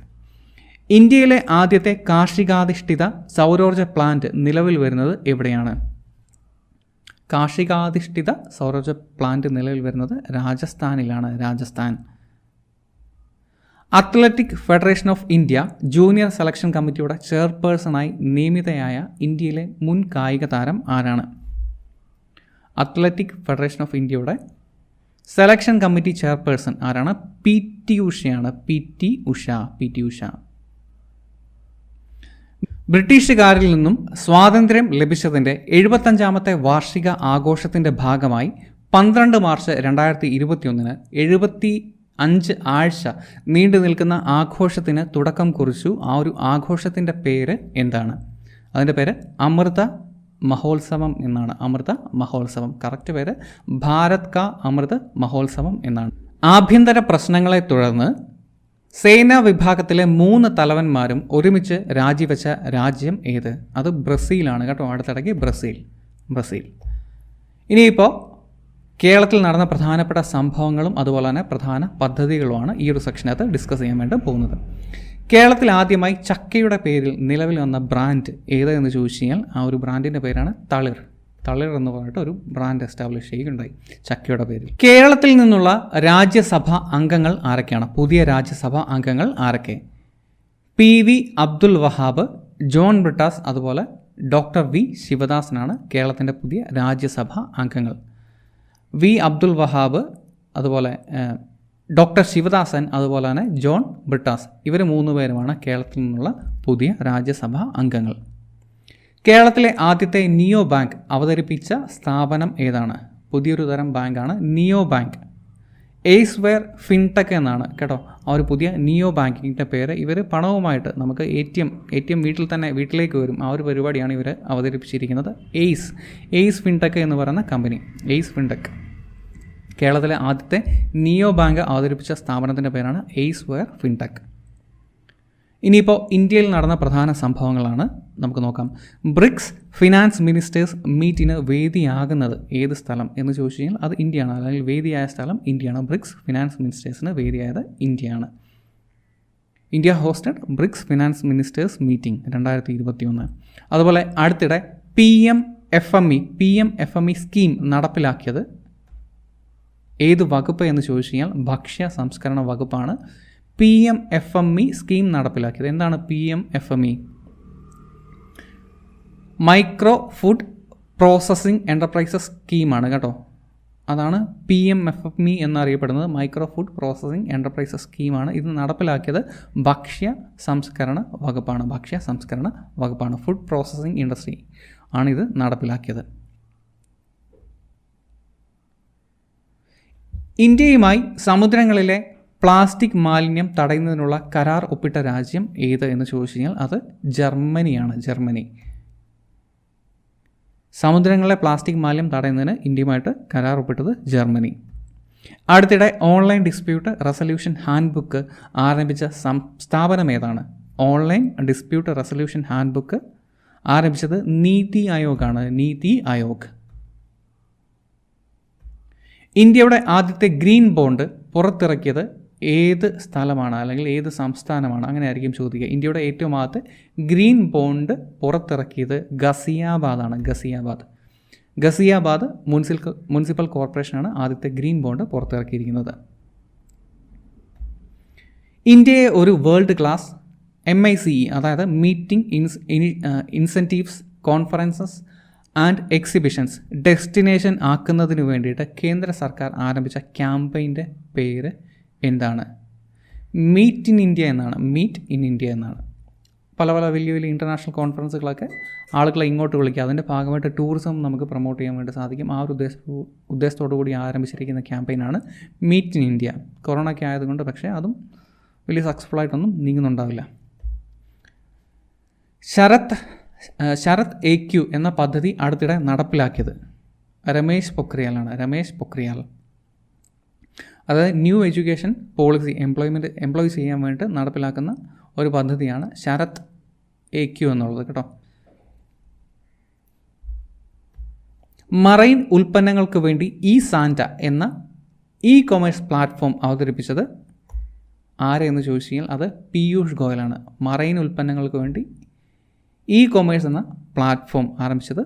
Speaker 1: ഇന്ത്യയിലെ ആദ്യത്തെ കാർഷികാധിഷ്ഠിത സൗരോർജ്ജ പ്ലാന്റ് നിലവിൽ വരുന്നത് എവിടെയാണ്? കാർഷികാധിഷ്ഠിത സൗരോർജ്ജ പ്ലാന്റ് നിലവിൽ വരുന്നത് രാജസ്ഥാനിലാണ്. Rajasthan. Athletic federation of India junior selection കമ്മിറ്റിയുടെ ചെയർപേഴ്സണായി നിയമിതയായ ഇന്ത്യയിലെ മുൻ കായിക താരം ആരാണ്? അത്ലറ്റിക് ഫെഡറേഷൻ ഓഫ് ഇന്ത്യയുടെ സെലക്ഷൻ കമ്മിറ്റി ചെയർപേഴ്സൺ ആരാണ്? PT ഉഷയാണ്. PT ഉഷ. ബ്രിട്ടീഷുകാരിൽ നിന്നും സ്വാതന്ത്ര്യം ലഭിച്ചതിൻ്റെ 75ാമത്തെ വാർഷിക ആഘോഷത്തിൻ്റെ ഭാഗമായി 12 മാർച്ച് 2021 75 ആഴ്ച നീണ്ടു നിൽക്കുന്ന ആഘോഷത്തിന് തുടക്കം കുറിച്ചു. ആ ഒരു ആഘോഷത്തിൻ്റെ പേര് എന്താണ്? അതിൻ്റെ പേര് അമൃത മഹോത്സവം എന്നാണ്. അമൃത മഹോത്സവം. കറക്റ്റ് പേര് ഭാരത് കാ അമൃത് മഹോത്സവം എന്നാണ്. ആഭ്യന്തര പ്രശ്നങ്ങളെ തുടർന്ന് സേനാ വിഭാഗത്തിലെ 3 തലവന്മാരും ഒരുമിച്ച് രാജിവെച്ച രാജ്യം ഏത്? അത് ബ്രസീലാണ് കേട്ടോ. അടുത്തിടയ്ക്ക് ബ്രസീൽ. ഇനിയിപ്പോൾ കേരളത്തിൽ നടന്ന പ്രധാനപ്പെട്ട സംഭവങ്ങളും അതുപോലെ തന്നെ പ്രധാന പദ്ധതികളുമാണ് ഈ ഒരു സെക്ഷനകത്ത് ഡിസ്കസ് ചെയ്യാൻ വേണ്ടി പോകുന്നത്. കേരളത്തിൽ ആദ്യമായി ചക്കയുടെ പേരിൽ നിലവിൽ വന്ന ബ്രാൻഡ് ഏതെന്ന് ചോദിച്ചു കഴിഞ്ഞാൽ ആ ഒരു ബ്രാൻഡിൻ്റെ പേരാണ് തളിർ എന്ന് പറഞ്ഞിട്ട് ഒരു ബ്രാൻഡ് എസ്റ്റാബ്ലിഷ് ചെയ്യുകയുണ്ടായി ചക്കയുടെ പേരിൽ. കേരളത്തിൽ നിന്നുള്ള രാജ്യസഭാ അംഗങ്ങൾ ആരൊക്കെയാണ്? പുതിയ രാജ്യസഭാ അംഗങ്ങൾ ആരൊക്കെ? PV അബ്ദുൽ വഹാബ്, ജോൺ ബ്രിട്ടാസ്, അതുപോലെ ഡോക്ടർ V ശിവദാസനാണ് കേരളത്തിൻ്റെ പുതിയ രാജ്യസഭാ അംഗങ്ങൾ. V അബ്ദുൽ വഹാബ്, അതുപോലെ ഡോക്ടർ ശിവദാസൻ, അതുപോലെ തന്നെ ജോൺ ബ്രിട്ടാസ്. ഇവർ 3 പേരുമാണ് കേരളത്തിൽ നിന്നുള്ള പുതിയ രാജ്യസഭാ അംഗങ്ങൾ. കേരളത്തിലെ ആദ്യത്തെ നിയോ ബാങ്ക് അവതരിപ്പിച്ച സ്ഥാപനം ഏതാണ്? പുതിയൊരു തരം ബാങ്കാണ് നിയോ ബാങ്ക്. എയ്സ്വെയർ ഫിൻടെക് എന്നാണ് കേട്ടോ ആ ഒരു പുതിയ നിയോ ബാങ്കിങ്ങിൻ്റെ പേര്. ഇവർ പണവുമായിട്ട് നമുക്ക് ATM വീട്ടിലേക്ക് വരും. ആ ഒരു പരിപാടിയാണ് ഇവർ അവതരിപ്പിച്ചിരിക്കുന്നത്. എയ്സ് ഫിൻടെക് എന്ന് പറയുന്ന കമ്പനി. എയ്സ് ഫിൻടെക് കേരളത്തിലെ ആദ്യത്തെ നിയോ ബാങ്ക് അവതരിപ്പിച്ച സ്ഥാപനത്തിൻ്റെ പേരാണ് എയ്സ്വെയർ ഫിൻടെക്. ഇനിയിപ്പോൾ ഇന്ത്യയിൽ നടന്ന പ്രധാന സംഭവങ്ങളാണ് നമുക്ക് നോക്കാം. ബ്രിക്സ് ഫിനാൻസ് മിനിസ്റ്റേഴ്സ് മീറ്റിന് വേദിയാകുന്നത് ഏത് സ്ഥലം എന്ന് ചോദിച്ചു കഴിഞ്ഞാൽ അത് ഇന്ത്യയാണ്. അല്ലെങ്കിൽ വേദിയായ സ്ഥലം ഇന്ത്യയാണ്. ബ്രിക്സ് ഫിനാൻസ് മിനിസ്റ്റേഴ്സിന് വേദിയായത് ഇന്ത്യയാണ്. India hosted BRICS finance ministers meeting 2021. അതുപോലെ അടുത്തിടെ PMFME സ്കീം നടപ്പിലാക്കിയത് ഏത് വകുപ്പ് എന്ന് ചോദിച്ചു കഴിഞ്ഞാൽ ഭക്ഷ്യ സംസ്കരണ വകുപ്പാണ് PMFME സ്കീം നടപ്പിലാക്കിയത്. എന്താണ് PMFME? Micro food processing enterprises സ്കീമാണ് കേട്ടോ. അതാണ് PMFME എന്നറിയപ്പെടുന്നത്. മൈക്രോ ഫുഡ് പ്രോസസ്സിംഗ് എൻ്റർപ്രൈസസ് സ്കീമാണ്. ഇത് നടപ്പിലാക്കിയത് ഭക്ഷ്യ സംസ്കരണ വകുപ്പാണ്. ഫുഡ് പ്രോസസ്സിംഗ് ഇൻഡസ്ട്രി ആണ് ഇത് നടപ്പിലാക്കിയത്. ഇന്ത്യയുമായി സമുദ്രങ്ങളിലെ പ്ലാസ്റ്റിക് മാലിന്യം തടയുന്നതിനുള്ള കരാർ ഒപ്പിട്ട രാജ്യം ഏത് എന്ന് ചോദിച്ചു കഴിഞ്ഞാൽ അത് ജർമ്മനിയാണ്. സമുദ്രങ്ങളിലെ പ്ലാസ്റ്റിക് മാലിന്യം തടയുന്നതിന് ഇന്ത്യയുമായിട്ട് കരാർ ഒപ്പിട്ടത് ജർമ്മനി. അടുത്തിടെ online dispute resolution hand book ആരംഭിച്ച സ്ഥാപനം ഏതാണ്? Online dispute resolution hand book ആരംഭിച്ചത് നീതി ആയോഗാണ്. നീതി ആയോഗ്. ഇന്ത്യയുടെ ആദ്യത്തെ ഗ്രീൻ ബോണ്ട് പുറത്തിറക്കിയത് ഏത് സ്ഥലമാണ് അല്ലെങ്കിൽ ഏത് സംസ്ഥാനമാണ്? അങ്ങനെ ആയിരിക്കും ചോദിക്കുക. ഇന്ത്യയുടെ ഏറ്റവും ആദ്യത്തെ ഗ്രീൻ ബോണ്ട് പുറത്തിറക്കിയത് ഗസിയാബാദാണ്. ഗസിയാബാദ് മുനിസിപ്പൽ കോർപ്പറേഷനാണ് ആദ്യത്തെ ഗ്രീൻ ബോണ്ട് പുറത്തിറക്കിയിരിക്കുന്നത്. ഇന്ത്യയെ ഒരു വേൾഡ് ക്ലാസ് MICE, അതായത് meeting incentives conferences and exhibitions destination ആക്കുന്നതിന് വേണ്ടിയിട്ട് കേന്ദ്ര സർക്കാർ ആരംഭിച്ച ക്യാമ്പയിൻ്റെ പേര് എന്താണ്? മീറ്റ് ഇൻ ഇന്ത്യ എന്നാണ്. മീറ്റ് ഇൻ ഇന്ത്യ എന്നാണ്. പല വലിയ വലിയ ഇൻ്റർനാഷണൽ കോൺഫറൻസുകളൊക്കെ ആളുകളെ ഇങ്ങോട്ട് വിളിക്കുക. അതിൻ്റെ ഭാഗമായിട്ട് ടൂറിസം നമുക്ക് പ്രൊമോട്ട് ചെയ്യാൻ വേണ്ടി സാധിക്കും. ആ ഒരു ഉദ്ദേശത്തോടു കൂടി ആരംഭിച്ചിരിക്കുന്ന ക്യാമ്പയിനാണ് മീറ്റ് ഇൻ ഇന്ത്യ. കൊറോണയ്ക്ക് ആയതുകൊണ്ട് പക്ഷേ അതും വലിയ സക്സസ്ഫുള്ളായിട്ടൊന്നും നീങ്ങുന്നുണ്ടാവില്ല. ശരത് AQ എന്ന പദ്ധതി അടുത്തിടെ നടപ്പിലാക്കിയത് രമേശ് പൊക്രിയാൽ. അതായത് ന്യൂ എഡ്യൂക്കേഷൻ പോളിസി എംപ്ലോയീസ് ചെയ്യാൻ വേണ്ടി നടപ്പിലാക്കുന്ന ഒരു പദ്ധതിയാണ് ശരത് AQ എന്നുള്ളത് കേട്ടോ. മറൈൻ ഉൽപ്പന്നങ്ങൾക്ക് വേണ്ടി സാന്റ എന്ന കൊമേഴ്സ് പ്ലാറ്റ്ഫോം അവതരിപ്പിച്ചത് ആരെന്ന് ചോദിച്ചു കഴിഞ്ഞാൽ അത് പീയൂഷ് ഗോയലാണ്. മറൈൻ ഉൽപ്പന്നങ്ങൾക്ക് വേണ്ടി കൊമേഴ്സ് എന്ന പ്ലാറ്റ്ഫോം ആരംഭിച്ചത്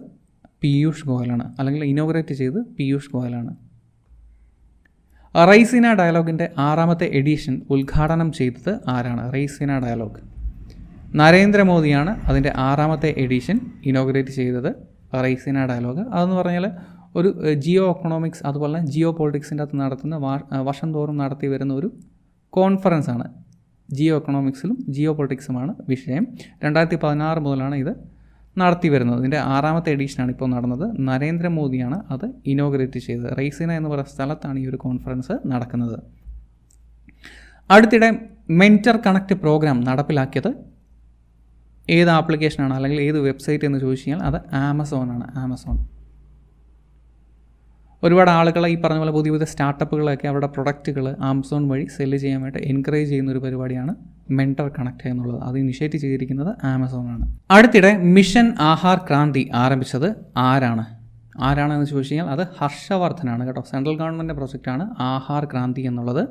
Speaker 1: പീയൂഷ് ഗോയലാണ്, അല്ലെങ്കിൽ ഇനോഗ്രേറ്റ് ചെയ്ത് പീയൂഷ് ഗോയലാണ്. റൈസിന ഡയലോഗിൻ്റെ 6ാമത്തെ എഡിഷൻ ഉദ്ഘാടനം ചെയ്തത് ആരാണ്? റൈസിന ഡയലോഗ് നരേന്ദ്രമോദിയാണ് അതിൻ്റെ 6ാമത്തെ എഡിഷൻ ഇനോഗ്രേറ്റ് ചെയ്തത്. റൈസിന ഡയലോഗ് അതെന്ന് പറഞ്ഞാൽ ഒരു ജിയോ എക്കണോമിക്സ് അതുപോലെ തന്നെ ജിയോ പൊളിറ്റിക്സിൻ്റെ അകത്ത് നടത്തുന്ന വർഷം തോറും നടത്തി വരുന്ന ഒരു കോൺഫറൻസാണ്. ജിയോ എക്കണോമിക്സിലും ജിയോ പൊളിറ്റിക്സുമാണ് വിഷയം. 2016 മുതലാണ് ഇത് നടത്തി വരുന്നത്. ഇതിൻ്റെ 6ാമത്തെ എഡിഷനാണ് ഇപ്പോൾ നടന്നത്. നരേന്ദ്രമോദിയാണ് അത് ഇനോഗ്രേറ്റ് ചെയ്തത്. റൈസിന എന്ന് പറയുന്ന സ്ഥലത്താണ് ഈ ഒരു കോൺഫറൻസ് നടക്കുന്നത്. അടുത്തിടെ മെൻറ്റർ കണക്റ്റ് പ്രോഗ്രാം നടപ്പിലാക്കിയത് ഏത് ആപ്ലിക്കേഷനാണ് അല്ലെങ്കിൽ ഏത് വെബ്സൈറ്റ് എന്ന് ചോദിച്ചു കഴിഞ്ഞാൽ അത് ആമസോണാണ്. ഒരുപാട് ആളുകളെ ഈ പറഞ്ഞ പോലെ പുതിയ സ്റ്റാർട്ടപ്പുകളൊക്കെ അവരുടെ പ്രൊഡക്റ്റുകൾ ആമസോൺ വഴി സെല്ല് ചെയ്യാൻ വേണ്ടി എൻകറേജ് ചെയ്യുന്ന ഒരു പരിപാടിയാണ് മെൻറ്റർ കണക്റ്റ് എന്നുള്ളത്. അത് ഇനിഷ്യേറ്റ് ചെയ്തിരിക്കുന്നത് ആമസോണാണ്. അടുത്തിടെ മിഷൻ ആഹാർ ക്രാന്തി ആരംഭിച്ചത് ആരാണെന്ന് ചോദിച്ചു കഴിഞ്ഞാൽ അത് ഹർഷവർദ്ധനാണ് കേട്ടോ. സെൻട്രൽ ഗവൺമെൻറ് പ്രോജക്റ്റാണ് ആഹാർ ക്രാന്തി എന്നുള്ളത്.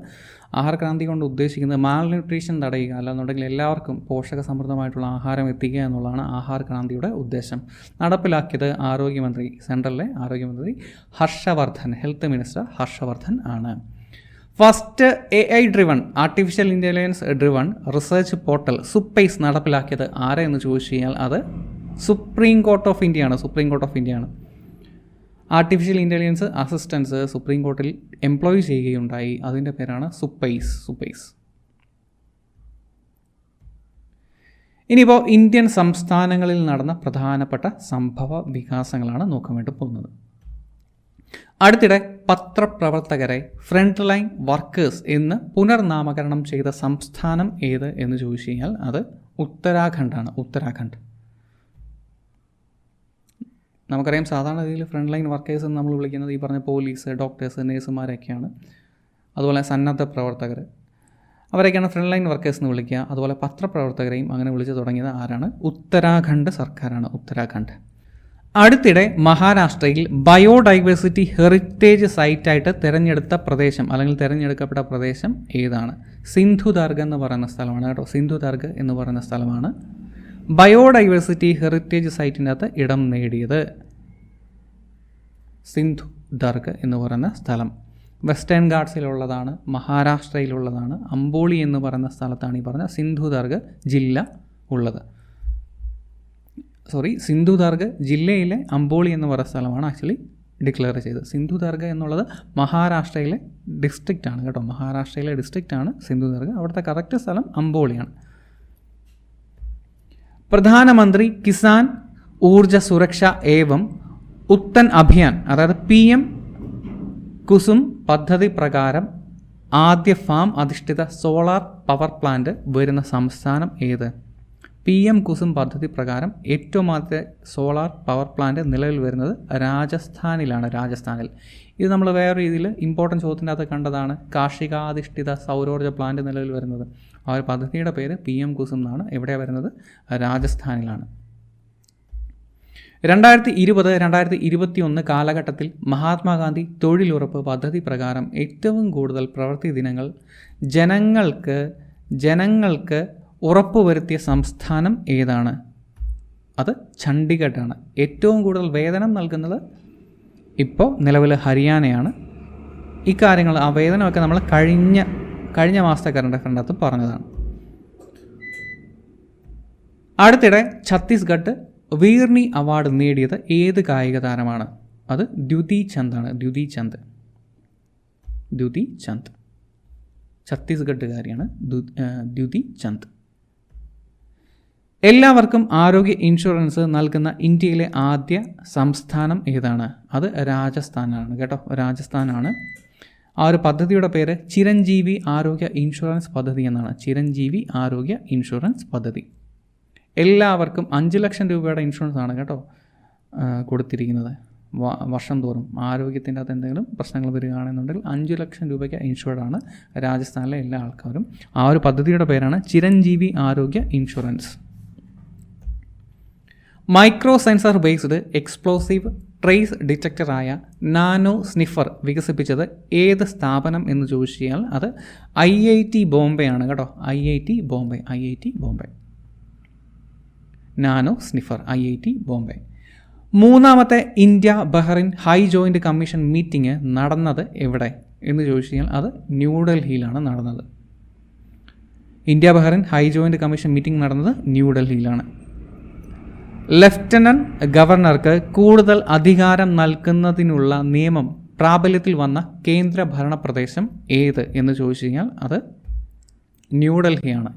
Speaker 1: ആഹാർ ക്രാന്തി കൊണ്ട് ഉദ്ദേശിക്കുന്നത് മാൽന്യൂട്രീഷൻ തടയുക, അല്ലാന്നുണ്ടെങ്കിൽ എല്ലാവർക്കും പോഷക സമൃദ്ധമായിട്ടുള്ള ആഹാരം എത്തിക്കുക എന്നുള്ളതാണ് ആഹാർ ക്രാന്തിയുടെ ഉദ്ദേശം. നടപ്പിലാക്കിയത് സെൻട്രലിലെ ആരോഗ്യമന്ത്രി ഹർഷവർദ്ധൻ, ഹെൽത്ത് മിനിസ്റ്റർ ഹർഷവർദ്ധൻ ആണ്. First AI driven artificial intelligence driven research portal SUPACE നടപ്പിലാക്കിയത് ആരെന്ന് ചോദിച്ചു കഴിഞ്ഞാൽ അത് സുപ്രീം കോർട്ട് ഓഫ് ഇന്ത്യയാണ്. ആർട്ടിഫിഷ്യൽ ഇൻ്റലിജൻസ് അസിസ്റ്റൻസ് സുപ്രീം കോർട്ടിൽ എംപ്ലോയ് ചെയ്യുകയുണ്ടായി. അതിൻ്റെ പേരാണ് സുപ്പൈസ്. ഇനിയിപ്പോൾ ഇന്ത്യൻ സംസ്ഥാനങ്ങളിൽ നടന്ന പ്രധാനപ്പെട്ട സംഭവ വികാസങ്ങളാണ് നോക്കാൻ വേണ്ടി പോകുന്നത്. അടുത്തിടെ പത്രപ്രവർത്തകരെ ഫ്രണ്ട് ലൈൻ വർക്കേഴ്സ് എന്ന് പുനർനാമകരണം ചെയ്ത സംസ്ഥാനം ഏത് എന്ന് ചോദിച്ചു കഴിഞ്ഞാൽ അത് ഉത്തരാഖണ്ഡാണ്. നമുക്കറിയാം സാധാരണ രീതിയിൽ ഫ്രണ്ട് ലൈൻ വർക്കേഴ്സ് എന്ന് നമ്മൾ വിളിക്കുന്നത് ഈ പറഞ്ഞ പോലീസ്, ഡോക്ടേഴ്സ്, നേഴ്സുമാരൊക്കെയാണ്. അതുപോലെ സന്നദ്ധ പ്രവർത്തകർ, അവരൊക്കെയാണ് ഫ്രണ്ട് ലൈൻ വർക്കേഴ്സ് എന്ന് വിളിക്കുക. അതുപോലെ പത്രപ്രവർത്തകരെയും അങ്ങനെ വിളിച്ചു തുടങ്ങിയത് ആരാണ്? ഉത്തരാഖണ്ഡ് സർക്കാരാണ്. അടുത്തിടെ മഹാരാഷ്ട്രയിൽ ബയോഡൈവേഴ്സിറ്റി ഹെറിറ്റേജ് സൈറ്റായിട്ട് തിരഞ്ഞെടുക്കപ്പെട്ട പ്രദേശം ഏതാണ്? സിന്ധുദർഗ് എന്ന് പറയുന്ന സ്ഥലമാണ് കേട്ടോ. സിന്ധുദർഗ് എന്ന് പറയുന്ന സ്ഥലമാണ് ബയോഡൈവേഴ്സിറ്റി ഹെറിറ്റേജ് സൈറ്റിൻ്റെ അകത്ത് ഇടം നേടിയത്. സിന്ധുദർഗ് എന്ന് പറയുന്ന സ്ഥലം വെസ്റ്റേൺ ഘാട്സിലുള്ളതാണ്, മഹാരാഷ്ട്രയിലുള്ളതാണ്. അംബോളി എന്ന് പറയുന്ന സ്ഥലത്താണ് ഈ പറഞ്ഞ സിന്ധുദർഗ് ജില്ല ഉള്ളത്. സിന്ധുദർഗ് ജില്ലയിലെ അംബോളി എന്ന് പറയുന്ന സ്ഥലമാണ് ആക്ച്വലി ഡിക്ലെയർ ചെയ്തത്. സിന്ധുദർഗ് എന്നുള്ളത് മഹാരാഷ്ട്രയിലെ ഡിസ്ട്രിക്റ്റാണ് കേട്ടോ. മഹാരാഷ്ട്രയിലെ ഡിസ്ട്രിക്റ്റാണ് സിന്ധുദർഗ്. അവിടുത്തെ കറക്റ്റ് സ്ഥലം അംബോളിയാണ്. പ്രധാനമന്ത്രി കിസാൻ ഊർജ സുരക്ഷ ഏവം ഉത്തൻ അഭിയാൻ, അതായത് PM കുസും പദ്ധതി പ്രകാരം ആദ്യ ഫാം അധിഷ്ഠിത സോളാർ പവർ പ്ലാന്റ് വരുന്ന സംസ്ഥാനം ഏത്? PM കുസും പദ്ധതി പ്രകാരം ഏറ്റവും ആദ്യത്തെ സോളാർ പവർ പ്ലാന്റ് നിലവിൽ വരുന്നത് രാജസ്ഥാനിൽ. ഇത് നമ്മൾ വേറെ രീതിയിൽ ഇമ്പോർട്ടൻറ്റ് ചോദ്യത്തിൻ്റെ അകത്ത് കണ്ടതാണ്. കാർഷികാധിഷ്ഠിത സൗരോർജ്ജ പ്ലാന്റ് നിലവിൽ വരുന്നത്. ആ ഒരു പദ്ധതിയുടെ പേര് PM കുസും എന്നാണ്. എവിടെയാണ് വരുന്നത്? രാജസ്ഥാനിലാണ്. 2020-2021 കാലഘട്ടത്തിൽ മഹാത്മാഗാന്ധി തൊഴിലുറപ്പ് പദ്ധതി പ്രകാരം ഏറ്റവും കൂടുതൽ പ്രവൃത്തി ദിനങ്ങൾ ജനങ്ങൾക്ക് ഉറപ്പുവരുത്തിയ സംസ്ഥാനം ഏതാണ്? അത് ചണ്ഡീഗഡാണ്. ഏറ്റവും കൂടുതൽ വേതനം നൽകുന്നത് ഇപ്പോൾ നിലവിൽ ഹരിയാനയാണ്. ഇക്കാര്യങ്ങൾ ആ വേതനമൊക്കെ നമ്മൾ കഴിഞ്ഞ മാസത്തെ കറണ്ട് അഫയറിനകത്ത് പറഞ്ഞതാണ്. അടുത്തിടെ ഛത്തീസ്ഗഡ് വീർണി അവാർഡ് നേടിയത് ഏത് കായിക താരമാണ്? അത് ദ്യുതി ചന്ദാണ്. ദ്യുതി ചന്ദ് ഛത്തീസ്ഗഡുകാരിയാണ് ദ്യുതി ചന്ദ്. എല്ലാവർക്കും ആരോഗ്യ ഇൻഷുറൻസ് നൽകുന്ന ഇന്ത്യയിലെ ആദ്യ സംസ്ഥാനം ഏതാണ്? അത് രാജസ്ഥാനാണ് കേട്ടോ, രാജസ്ഥാനാണ്. ആ ഒരു പദ്ധതിയുടെ പേര് ചിരഞ്ജീവി ആരോഗ്യ ഇൻഷുറൻസ് പദ്ധതി എന്നാണ്. ചിരഞ്ജീവി ആരോഗ്യ ഇൻഷുറൻസ് പദ്ധതി. എല്ലാവർക്കും 5 ലക്ഷം രൂപയുടെ ഇൻഷുറൻസ് ആണ് കേട്ടോ കൊടുത്തിരിക്കുന്നത്. വർഷം തോറും ആരോഗ്യത്തിൻ്റെ അകത്ത് എന്തെങ്കിലും പ്രശ്നങ്ങൾ വരികയാണെന്നുണ്ടെങ്കിൽ 5 ലക്ഷം രൂപയ്ക്ക് ഇൻഷുർഡാണ് രാജസ്ഥാനിലെ എല്ലാ ആൾക്കാരും. ആ ഒരു പദ്ധതിയുടെ പേരാണ് Chiranjeevi Arogya insurance. Micro sensor based explosive trace ഡിറ്റക്ടറായ നാനോ സ്നിഫർ വികസിപ്പിച്ചത് ഏത് സ്ഥാപനം എന്ന് ചോദിച്ചു കഴിഞ്ഞാൽ അത് IIT ബോംബെ ആണ് കേട്ടോ. IIT Bombay. Nano sniffer IIT Bombay. മൂന്നാമത്തെ India Bahrain high joint commission meeting നടന്നത് എവിടെ എന്ന് ചോദിച്ചു കഴിഞ്ഞാൽ അത് ന്യൂഡൽഹിയിലാണ് നടന്നത്. India Bahrain high joint commission meeting നടന്നത് ന്യൂഡൽഹിയിലാണ്. ലഫ്റ്റനൻറ്റ് ഗവർണർക്ക് കൂടുതൽ അധികാരം നൽകുന്നതിനുള്ള നിയമം പ്രാബല്യത്തിൽ വന്ന കേന്ദ്ര ഭരണ പ്രദേശം ഏത് എന്ന് ചോദിച്ചു കഴിഞ്ഞാൽ അത് ന്യൂഡൽഹിയാണ്.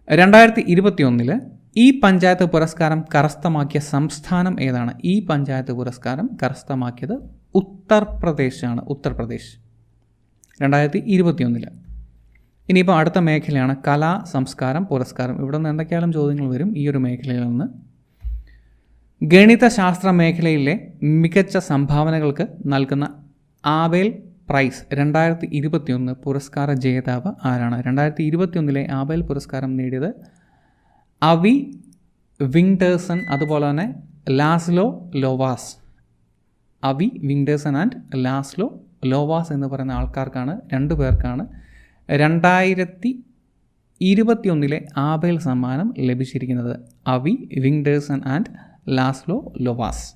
Speaker 1: 2021 ഈ പഞ്ചായത്ത് പുരസ്കാരം കരസ്ഥമാക്കിയ സംസ്ഥാനം ഏതാണ്? ഈ പഞ്ചായത്ത് പുരസ്കാരം കരസ്ഥമാക്കിയത് ഉത്തർപ്രദേശാണ്. 2021. ഇനിയിപ്പോൾ അടുത്ത മേഖലയാണ് കലാ സംസ്കാരം പുരസ്കാരം. ഇവിടെ നിന്ന് എന്തൊക്കെയാലും ചോദ്യങ്ങൾ വരും ഈ ഒരു മേഖലയിൽ നിന്ന്. ഗണിതശാസ്ത്ര മേഖലയിലെ മികച്ച സംഭാവനകൾക്ക് നൽകുന്ന ആബേൽ പ്രൈസ് 2021 പുരസ്കാര ജേതാവ് ആരാണ്? 2021 ആബേൽ പുരസ്കാരം നേടിയത് അവി വിങ്ഡേഴ്സൺ അതുപോലെ തന്നെ ലാസ്ലോ ലോവാസ്. അവി വിങ്ഡേഴ്സൺ ആൻഡ് ലാസ്ലോ ലോവാസ് എന്ന് പറയുന്ന ആൾക്കാർക്കാണ്, 2 പേർക്കാണ് 2021 ആബേൽ സമ്മാനം ലഭിച്ചിരിക്കുന്നത്. അവി വിങ്ഡേഴ്സൺ ആൻഡ് ലാസ്ലോ ലോവാസ്.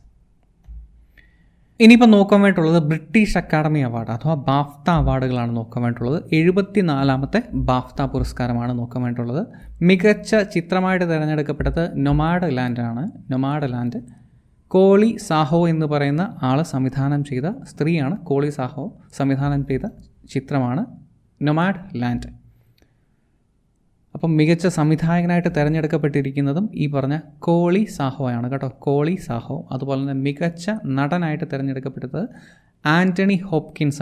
Speaker 1: ഇനിയിപ്പോൾ നോക്കാൻ വേണ്ടിയിട്ടുള്ളത് ബ്രിട്ടീഷ് അക്കാഡമി അവാർഡ് അഥവാ ബാഫ്ത അവാർഡുകളാണ് നോക്കാൻ വേണ്ടിയിട്ടുള്ളത്. 74ാമത്തെ ബാഫ്ത പുരസ്കാരമാണ് നോക്കാൻ വേണ്ടിയിട്ടുള്ളത്. മികച്ച ചിത്രമായിട്ട് തിരഞ്ഞെടുക്കപ്പെട്ടത് നൊമാഡ് ലാൻഡ്. കോളി സാഹോ എന്ന് പറയുന്ന ആൾ സംവിധാനം ചെയ്ത സ്ത്രീയാണ്. കോളി സാഹോ സംവിധാനം ചെയ്ത ചിത്രമാണ് നൊമാഡ് ലാൻഡ്. അപ്പം മികച്ച സംവിധായകനായിട്ട് തിരഞ്ഞെടുക്കപ്പെട്ടിരിക്കുന്നതും ഈ പറഞ്ഞ കോളി സാഹോയാണ് കേട്ടോ, കോളി സാഹോ. അതുപോലെ തന്നെ മികച്ച നടനായിട്ട് തിരഞ്ഞെടുക്കപ്പെട്ടത് ആൻ്റണി ഹോപ്കിൻസ്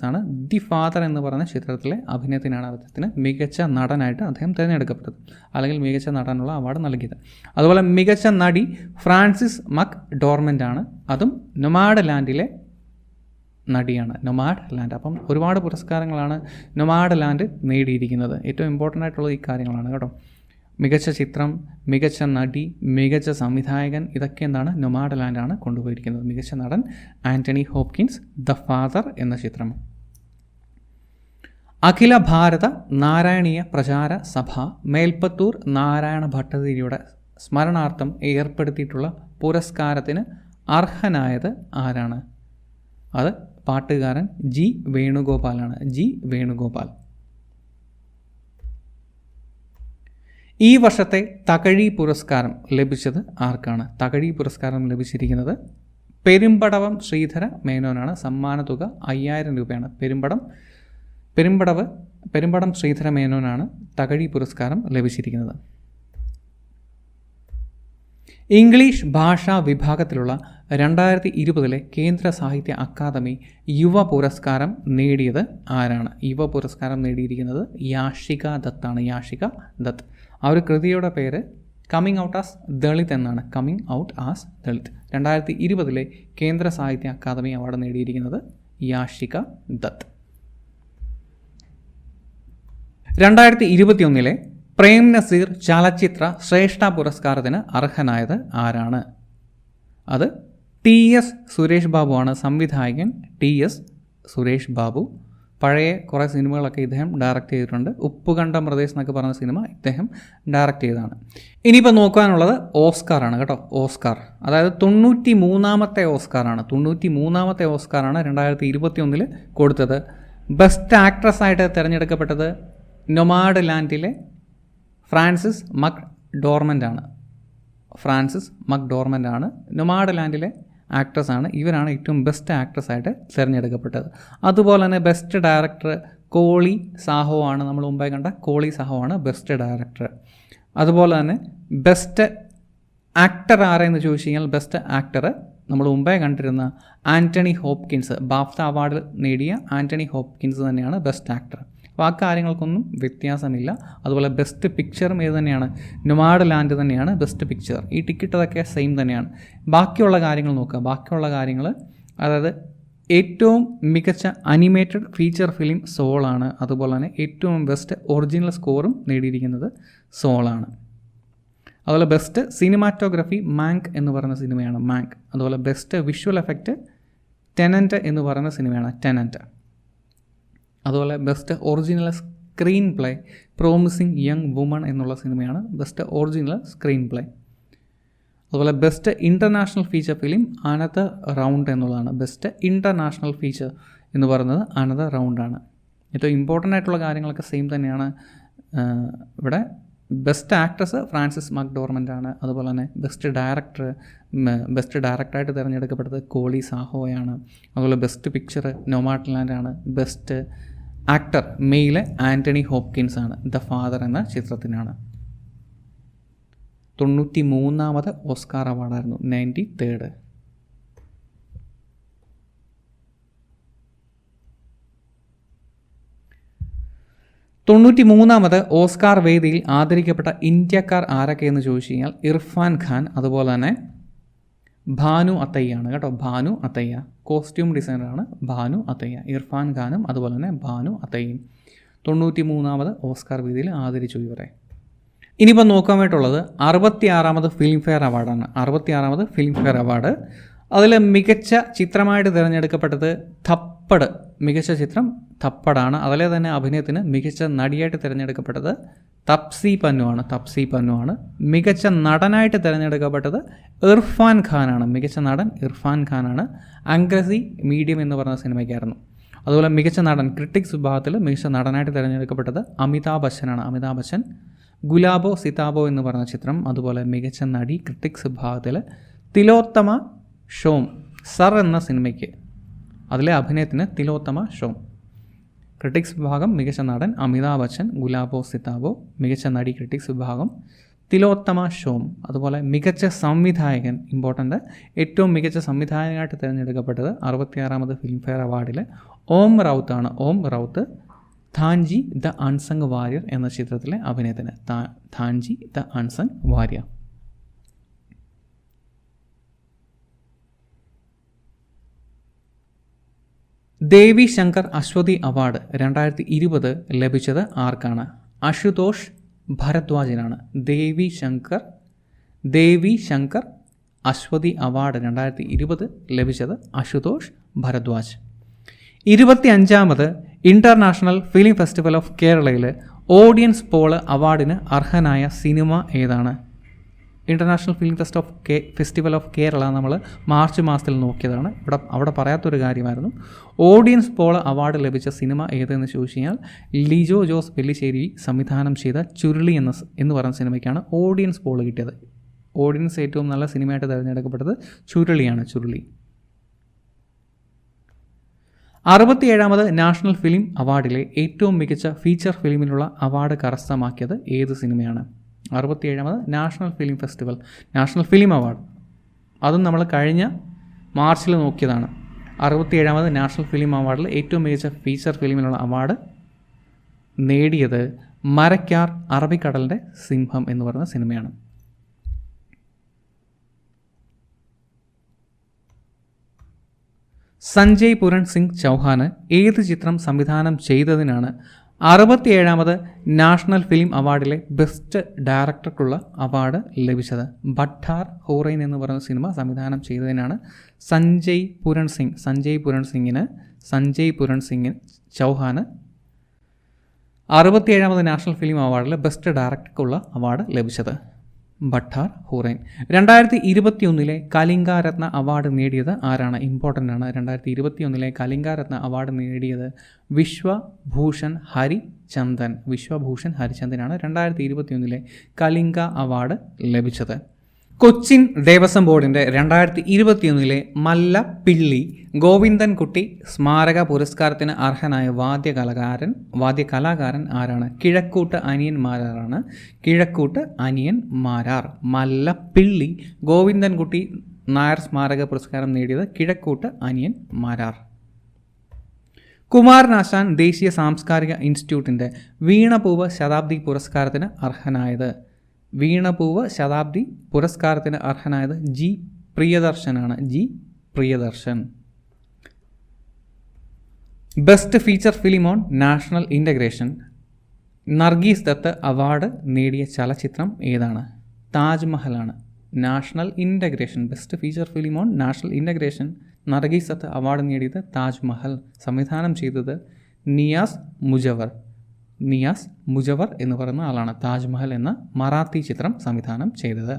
Speaker 1: ആണ്. ദി ഫാദർ എന്ന് പറയുന്ന ചിത്രത്തിലെ അഭിനയത്തിനാണ് അദ്ദേഹത്തിന് മികച്ച നടനായിട്ട് അദ്ദേഹം തിരഞ്ഞെടുക്കപ്പെട്ടത്, അല്ലെങ്കിൽ മികച്ച നടനുള്ള അവാർഡ് നൽകിയത്. അതുപോലെ മികച്ച നടി ഫ്രാൻസിസ് മക് ഡോർമൻ്റ് ആണ്. അതും നൊമാഡ് ലാൻഡിലെ നടിയാണ്, നൊമാഡ് ലാൻഡ്. അപ്പം ഒരുപാട് പുരസ്കാരങ്ങളാണ് നൊമാഡ് ലാൻഡ് നേടിയിരിക്കുന്നത്. ഏറ്റവും ഇമ്പോർട്ടൻ്റ് ആയിട്ടുള്ളത് ഈ കാര്യങ്ങളാണ് കേട്ടോ. മികച്ച ചിത്രം, മികച്ച നടി, മികച്ച സംവിധായകൻ, ഇതൊക്കെ എന്താണ് നൊമാഡ് ലാൻഡാണ് കൊണ്ടുപോയിരിക്കുന്നത്. മികച്ച നടൻ ആൻ്റണി ഹോപ്കിൻസ്, ദ ഫാദർ എന്ന ചിത്രം. അഖില ഭാരത നാരായണീയ പ്രചാര സഭ മേൽപ്പത്തൂർ നാരായണ ഭട്ടതിരിയുടെ സ്മരണാർത്ഥം ഏർപ്പെടുത്തിയിട്ടുള്ള പുരസ്കാരത്തിന് അർഹനായത് ആരാണ്? അത് പാട്ടുകാരൻ ജി വേണുഗോപാലാണ്. ഈ വർഷത്തെ തകഴി പുരസ്കാരം ലഭിച്ചത് ആർക്കാണ്? തകഴി പുരസ്കാരം ലഭിച്ചിരിക്കുന്നത് പെരുമ്പടവം ശ്രീധര മേനോനാണ്. സമ്മാനതുക 5000 രൂപയാണ്. പെരുമ്പടം ശ്രീധര മേനോനാണ് തകഴി പുരസ്കാരം ലഭിച്ചിരിക്കുന്നത്. ഇംഗ്ലീഷ് ഭാഷാ വിഭാഗത്തിലുള്ള 2020 കേന്ദ്ര സാഹിത്യ അക്കാദമി യുവ പുരസ്കാരം നേടിയത് ആരാണ്? യുവ പുരസ്കാരം നേടിയിരിക്കുന്നത് യാഷിക ദത്താണ്. ആ ഒരു കൃതിയുടെ പേര് കമ്മിങ് ഔട്ട് ആസ് ദളിത് എന്നാണ്. 2020 കേന്ദ്ര സാഹിത്യ അക്കാദമി അവാർഡ് നേടിയിരിക്കുന്നത് യാഷിക ദത്ത്. 2021 പ്രേം നസീർ ചലച്ചിത്ര ശ്രേഷ്ഠ പുരസ്കാരത്തിന് അർഹനായത് ആരാണ്? അത് TS സുരേഷ് ബാബു ആണ്. സംവിധായകൻ TS സുരേഷ് ബാബു. പഴയ കുറേ സിനിമകളൊക്കെ ഇദ്ദേഹം ഡയറക്റ്റ് ചെയ്തിട്ടുണ്ട്. ഉപ്പുകണ്ട പ്രദേശ് എന്നൊക്കെ പറഞ്ഞ സിനിമ ഇദ്ദേഹം ഡയറക്റ്റ് ചെയ്തതാണ്. ഇനിയിപ്പോൾ നോക്കാനുള്ളത് ഓസ്കാറാണ് കേട്ടോ. ഓസ്കാർ അതായത് 93ാമത്തെ ഓസ്കാറാണ്. 93ാമത്തെ ഓസ്കാറാണ് 2021 കൊടുത്തത്. ബെസ്റ്റ് ആക്ട്രസ് ആയിട്ട് തിരഞ്ഞെടുക്കപ്പെട്ടത് നൊമാഡ് ലാൻഡിലെ ഫ്രാൻസിസ് മക് ഡോർമൻ്റ് ആണ്. ഫ്രാൻസിസ് മക് ഡോർമൻ്റ് ആണ് നൊമാഡ് ലാൻഡിലെ ആക്ട്രസ് ആണ്. ഇവരാണ് ഏറ്റവും ബെസ്റ്റ് ആക്ട്രസ് ആയിട്ട് തിരഞ്ഞെടുക്കപ്പെട്ടത്. അതുപോലെ തന്നെ ബെസ്റ്റ് ഡയറക്ടർ കോളി സാഹോ ആണ്. നമ്മൾ മുമ്പേ കണ്ട കോളി സാഹോ ആണ് ബെസ്റ്റ് ഡയറക്ടർ. അതുപോലെ തന്നെ ബെസ്റ്റ് ആക്ടർ ആരെന്ന് ചോദിച്ചു കഴിഞ്ഞാൽ ബെസ്റ്റ് ആക്ടർ നമ്മൾ മുമ്പേ കണ്ടിരുന്ന ആൻ്റണി ഹോപ്കിൻസ്, ബാഫ്ത അവാർഡ് നേടിയ ആൻ്റണി ഹോപ്കിൻസ് തന്നെയാണ് ബെസ്റ്റ് ആക്ടർ. അപ്പോൾ ആ കാര്യങ്ങൾക്കൊന്നും വ്യത്യാസമില്ല. അതുപോലെ ബെസ്റ്റ് പിക്ചറും ഏത് തന്നെയാണ്, നൊമാഡ് ലാൻഡ് തന്നെയാണ് ബെസ്റ്റ് പിക്ചർ. ഈ ടിക്കറ്റതൊക്കെ സെയിം തന്നെയാണ്. ബാക്കിയുള്ള കാര്യങ്ങൾ നോക്കുക. ബാക്കിയുള്ള കാര്യങ്ങൾ അതായത് ഏറ്റവും മികച്ച അനിമേറ്റഡ് ഫീച്ചർ ഫിലിം സോളാണ്. അതുപോലെ തന്നെ ഏറ്റവും ബെസ്റ്റ് ഒറിജിനൽ സ്കോറും നേടിയിരിക്കുന്നത് സോളാണ്. അതുപോലെ ബെസ്റ്റ് സിനിമാറ്റോഗ്രഫി മാങ്ക് എന്ന് പറയുന്ന സിനിമയാണ് മാങ്ക്. അതുപോലെ ബെസ്റ്റ് വിഷ്വൽ എഫക്റ്റ് ടെനൻറ്റ് എന്ന് പറയുന്ന സിനിമയാണ് ടെനൻറ്റ്. അതുപോലെ best original screen play promising young woman എന്നുള്ള സിനിമയാണ് ബെസ്റ്റ് ഒറിജിനൽ സ്ക്രീൻ പ്ലേ. അതുപോലെ best international feature film another round എന്നുള്ളതാണ്. ബെസ്റ്റ് ഇൻ്റർനാഷണൽ ഫീച്ചർ എന്ന് പറയുന്നത് അനദർ റൗണ്ടാണ്. ഏറ്റവും ഇമ്പോർട്ടൻ്റ് ആയിട്ടുള്ള കാര്യങ്ങളൊക്കെ സെയിം തന്നെയാണ്. ഇവിടെ ബെസ്റ്റ് ആക്ട്രസ് ഫ്രാൻസിസ് മക് ഡോർമൻ്റ് ആണ്. അതുപോലെ തന്നെ ബെസ്റ്റ് ഡയറക്ടറായിട്ട് തിരഞ്ഞെടുക്കപ്പെട്ടത് കോളി സാഹോയാണ്. അതുപോലെ ബെസ്റ്റ് പിക്ചർ നൊമാഡ് ലാൻഡ് ആണ്. Best actor mail Antony Hopkins ആണ്. ദ ഫാദർ എന്ന ചിത്രത്തിനാണ്. 93ാമത് ഓസ്കാർ അവാർഡായിരുന്നു. 93rd. തൊണ്ണൂറ്റിമൂന്നാമത് ഓസ്കാർ വേദിയിൽ ആദരിക്കപ്പെട്ട ഇന്ത്യക്കാർ ആരൊക്കെയെന്ന് ചോദിച്ചു കഴിഞ്ഞാൽ ഇർഫാൻ ഖാൻ, അതുപോലെ തന്നെ ഭാനു അത്തയ്യാണ് കേട്ടോ. ഭാനു അത്തയ്യ കോസ്റ്റ്യൂം ഡിസൈനറാണ് ഭാനു അത്തയ്യ. ഇർഫാൻ ഖാനും അതുപോലെ തന്നെ ഭാനു അത്തയ്യയും 93ാമത് ഓസ്കാർ വേദിയിൽ ആദരിച്ചു ഇവരെ. ഇനിയിപ്പോൾ നോക്കാൻ വേണ്ടിയിട്ടുള്ളത് 66ാമത് ഫിലിം ഫെയർ അവാർഡാണ്. 66ാമത് ഫിലിം ഫെയർ അവാർഡ്. അതിൽ മികച്ച ചിത്രമായിട്ട് തിരഞ്ഞെടുക്കപ്പെട്ടത് തപ്പട്, മികച്ച ചിത്രം തപ്പടാണ്. അതിലെ തന്നെ അഭിനയത്തിന് മികച്ച നടിയായിട്ട് തിരഞ്ഞെടുക്കപ്പെട്ടത് തപ്സി പന്നു ആണ്. മികച്ച നടനായിട്ട് തിരഞ്ഞെടുക്കപ്പെട്ടത് ഇർഫാൻ ഖാനാണ്. മികച്ച നടൻ ഇർഫാൻ ഖാനാണ്. അംഗ്രസി മീഡിയം എന്ന് പറഞ്ഞ സിനിമയ്ക്കായിരുന്നു. അതുപോലെ മികച്ച നടൻ ക്രിട്ടിക്സ് വിഭാഗത്തിൽ മികച്ച നടനായിട്ട് തിരഞ്ഞെടുക്കപ്പെട്ടത് അമിതാഭ് ബച്ചനാണ്. അമിതാഭ് ബച്ചൻ ഗുലാബോ സിതാബോ എന്ന് പറഞ്ഞ ചിത്രം. അതുപോലെ മികച്ച നടി ക്രിട്ടിക്സ് വിഭാഗത്തിൽ തിലോത്തമ ഷോം സർ എന്ന സിനിമയ്ക്ക് അതിലെ അഭിനയത്തിന് തിലോത്തമ ഷോം. ക്രിട്ടിക്സ് വിഭാഗം മികച്ച നടൻ അമിതാഭ് ബച്ചൻ ഗുലാബോ സിതാബോ. മികച്ച നടി ക്രിട്ടിക്സ് വിഭാഗം തിലോത്തമ ഷോം. അതുപോലെ മികച്ച സംവിധായകൻ ഇമ്പോർട്ടൻ്റ്, ഏറ്റവും മികച്ച സംവിധായകനായിട്ട് തിരഞ്ഞെടുക്കപ്പെട്ടത് 66ാമത് ഫിലിം ഫെയർ അവാർഡിൽ ഓം റൗത്താണ്. Om Raut Tanhaji the unsung warrior എന്ന ചിത്രത്തിലെ അഭിനയത്തിന്. Tanhaji the unsung warrior. Devi Shankar Awasthi award 2020 ലഭിച്ചത് ആർക്കാണ്? അശുതോഷ് ഭരദ്വാജിനാണ്. ദേവി ശങ്കർ അശ്വതി അവാർഡ് 2020 ലഭിച്ചത് അശുതോഷ് ഭരദ്വാജ്. 25ാമത് ഇൻ്റർനാഷണൽ ഫിലിം ഫെസ്റ്റിവൽ ഓഫ് കേരളയിൽ ഓഡിയൻസ് പോള് അവാർഡിന് അർഹനായ സിനിമ ഏതാണ്? International film festival of Kerala നമ്മൾ മാർച്ച് മാസത്തിൽ നോക്കിയതാണ്. അവിടെ പറയാത്തൊരു കാര്യമായിരുന്നു. ഓഡിയൻസ് പോൾ അവാർഡ് ലഭിച്ച സിനിമ ഏതെന്ന് ചോദിച്ചു കഴിഞ്ഞാൽ ലിജോ ജോസ് പെല്ലിശ്ശേരി സംവിധാനം ചെയ്ത ചുരുളി എന്ന് പറയുന്ന സിനിമയ്ക്കാണ് ഓഡിയൻസ് പോൾ കിട്ടിയത്. ഓഡിയൻസ് ഏറ്റവും നല്ല സിനിമയായിട്ട് തിരഞ്ഞെടുക്കപ്പെട്ടത് ചുരുളിയാണ്. ചുരുളി. 67ാമത് നാഷണൽ ഫിലിം അവാർഡിലെ ഏറ്റവും മികച്ച ഫീച്ചർ ഫിലിമിനുള്ള അവാർഡ് കരസ്ഥമാക്കിയത് ഏത് സിനിമയാണ്? 67ാമത് നാഷണൽ ഫിലിം അവാർഡ്. അതും നമ്മൾ കഴിഞ്ഞ മാർച്ചിൽ നോക്കിയതാണ്. 67ാമത് നാഷണൽ ഫിലിം അവാർഡിൽ ഏറ്റവും മികച്ച ഫീച്ചർ ഫിലിമിനുള്ള അവാർഡ് നേടിയത് മരക്കാർ അറബിക്കടലിൻ്റെ സിംഹം എന്ന് പറയുന്ന സിനിമയാണ്. സഞ്ജയ് പുരൺ സിംഗ് ചൗഹാന് ഏത് ചിത്രം സംവിധാനം ചെയ്തതിനാണ് 67ാമത് നാഷണൽ ഫിലിം അവാർഡിലെ ബെസ്റ്റ് ഡയറക്ടർക്കുള്ള അവാർഡ് ലഭിച്ചത്? ബട്ടാർ ഹോറൈൻ എന്ന് പറയുന്ന സിനിമ സംവിധാനം ചെയ്തതിനാണ് സഞ്ജയ് പുരൺ സിംഗ് ചൗഹാന് 67ാമത് നാഷണൽ ഫിലിം അവാർഡിൽ ബെസ്റ്റ് ഡയറക്ടർക്കുള്ള അവാർഡ് ലഭിച്ചത്. ബട്ടാർ ഹുറൈൻ. 2021 കലിംഗരത്ന അവാർഡ് നേടിയത് ആരാണ്? ഇമ്പോർട്ടൻ്റ് ആണ്. 2021 കലിംഗരത്ന അവാർഡ് നേടിയത് വിശ്വഭൂഷൺ ഹരിചന്ദൻ. വിശ്വഭൂഷൺ ഹരിചന്ദനാണ് 2021 കലിംഗ അവാർഡ് ലഭിച്ചത്. കൊച്ചിൻ ദേവസ്വം ബോർഡിൻ്റെ 2021 മല്ലപ്പിള്ളി ഗോവിന്ദൻകുട്ടി സ്മാരക പുരസ്കാരത്തിന് അർഹനായ വാദ്യകലാകാരൻ ആരാണ്? കിഴക്കൂട്ട് അനിയൻ മാരാറാണ്. കിഴക്കൂട്ട് അനിയൻ മാരാർ. മല്ലപ്പിള്ളി ഗോവിന്ദൻകുട്ടി നായർ സ്മാരക പുരസ്കാരം നേടിയത് കിഴക്കൂട്ട് അനിയൻ മാരാർ. കുമാരനാശാൻ ദേശീയ സാംസ്കാരിക ഇൻസ്റ്റിറ്റ്യൂട്ടിൻ്റെ വീണപൂവ് ശതാബ്ദി പുരസ്കാരത്തിന് അർഹനായത് ജി പ്രിയദർശനാണ്. G Priyadarshan. Best feature film on national integration Nargis Dutt award നേടിയ ചലച്ചിത്രം ഏതാണ്? താജ്മഹലാണ്. National integration best feature film on national integration Nargis Dutt award നേടിയത് താജ്മഹൽ. സംവിധാനം ചെയ്തത് നിയാസ് മുജവർ എന്ന് പറയുന്ന ആളാണ് താജ്മഹൽ എന്ന മറാത്തി ചിത്രം സംവിധാനം ചെയ്തത്.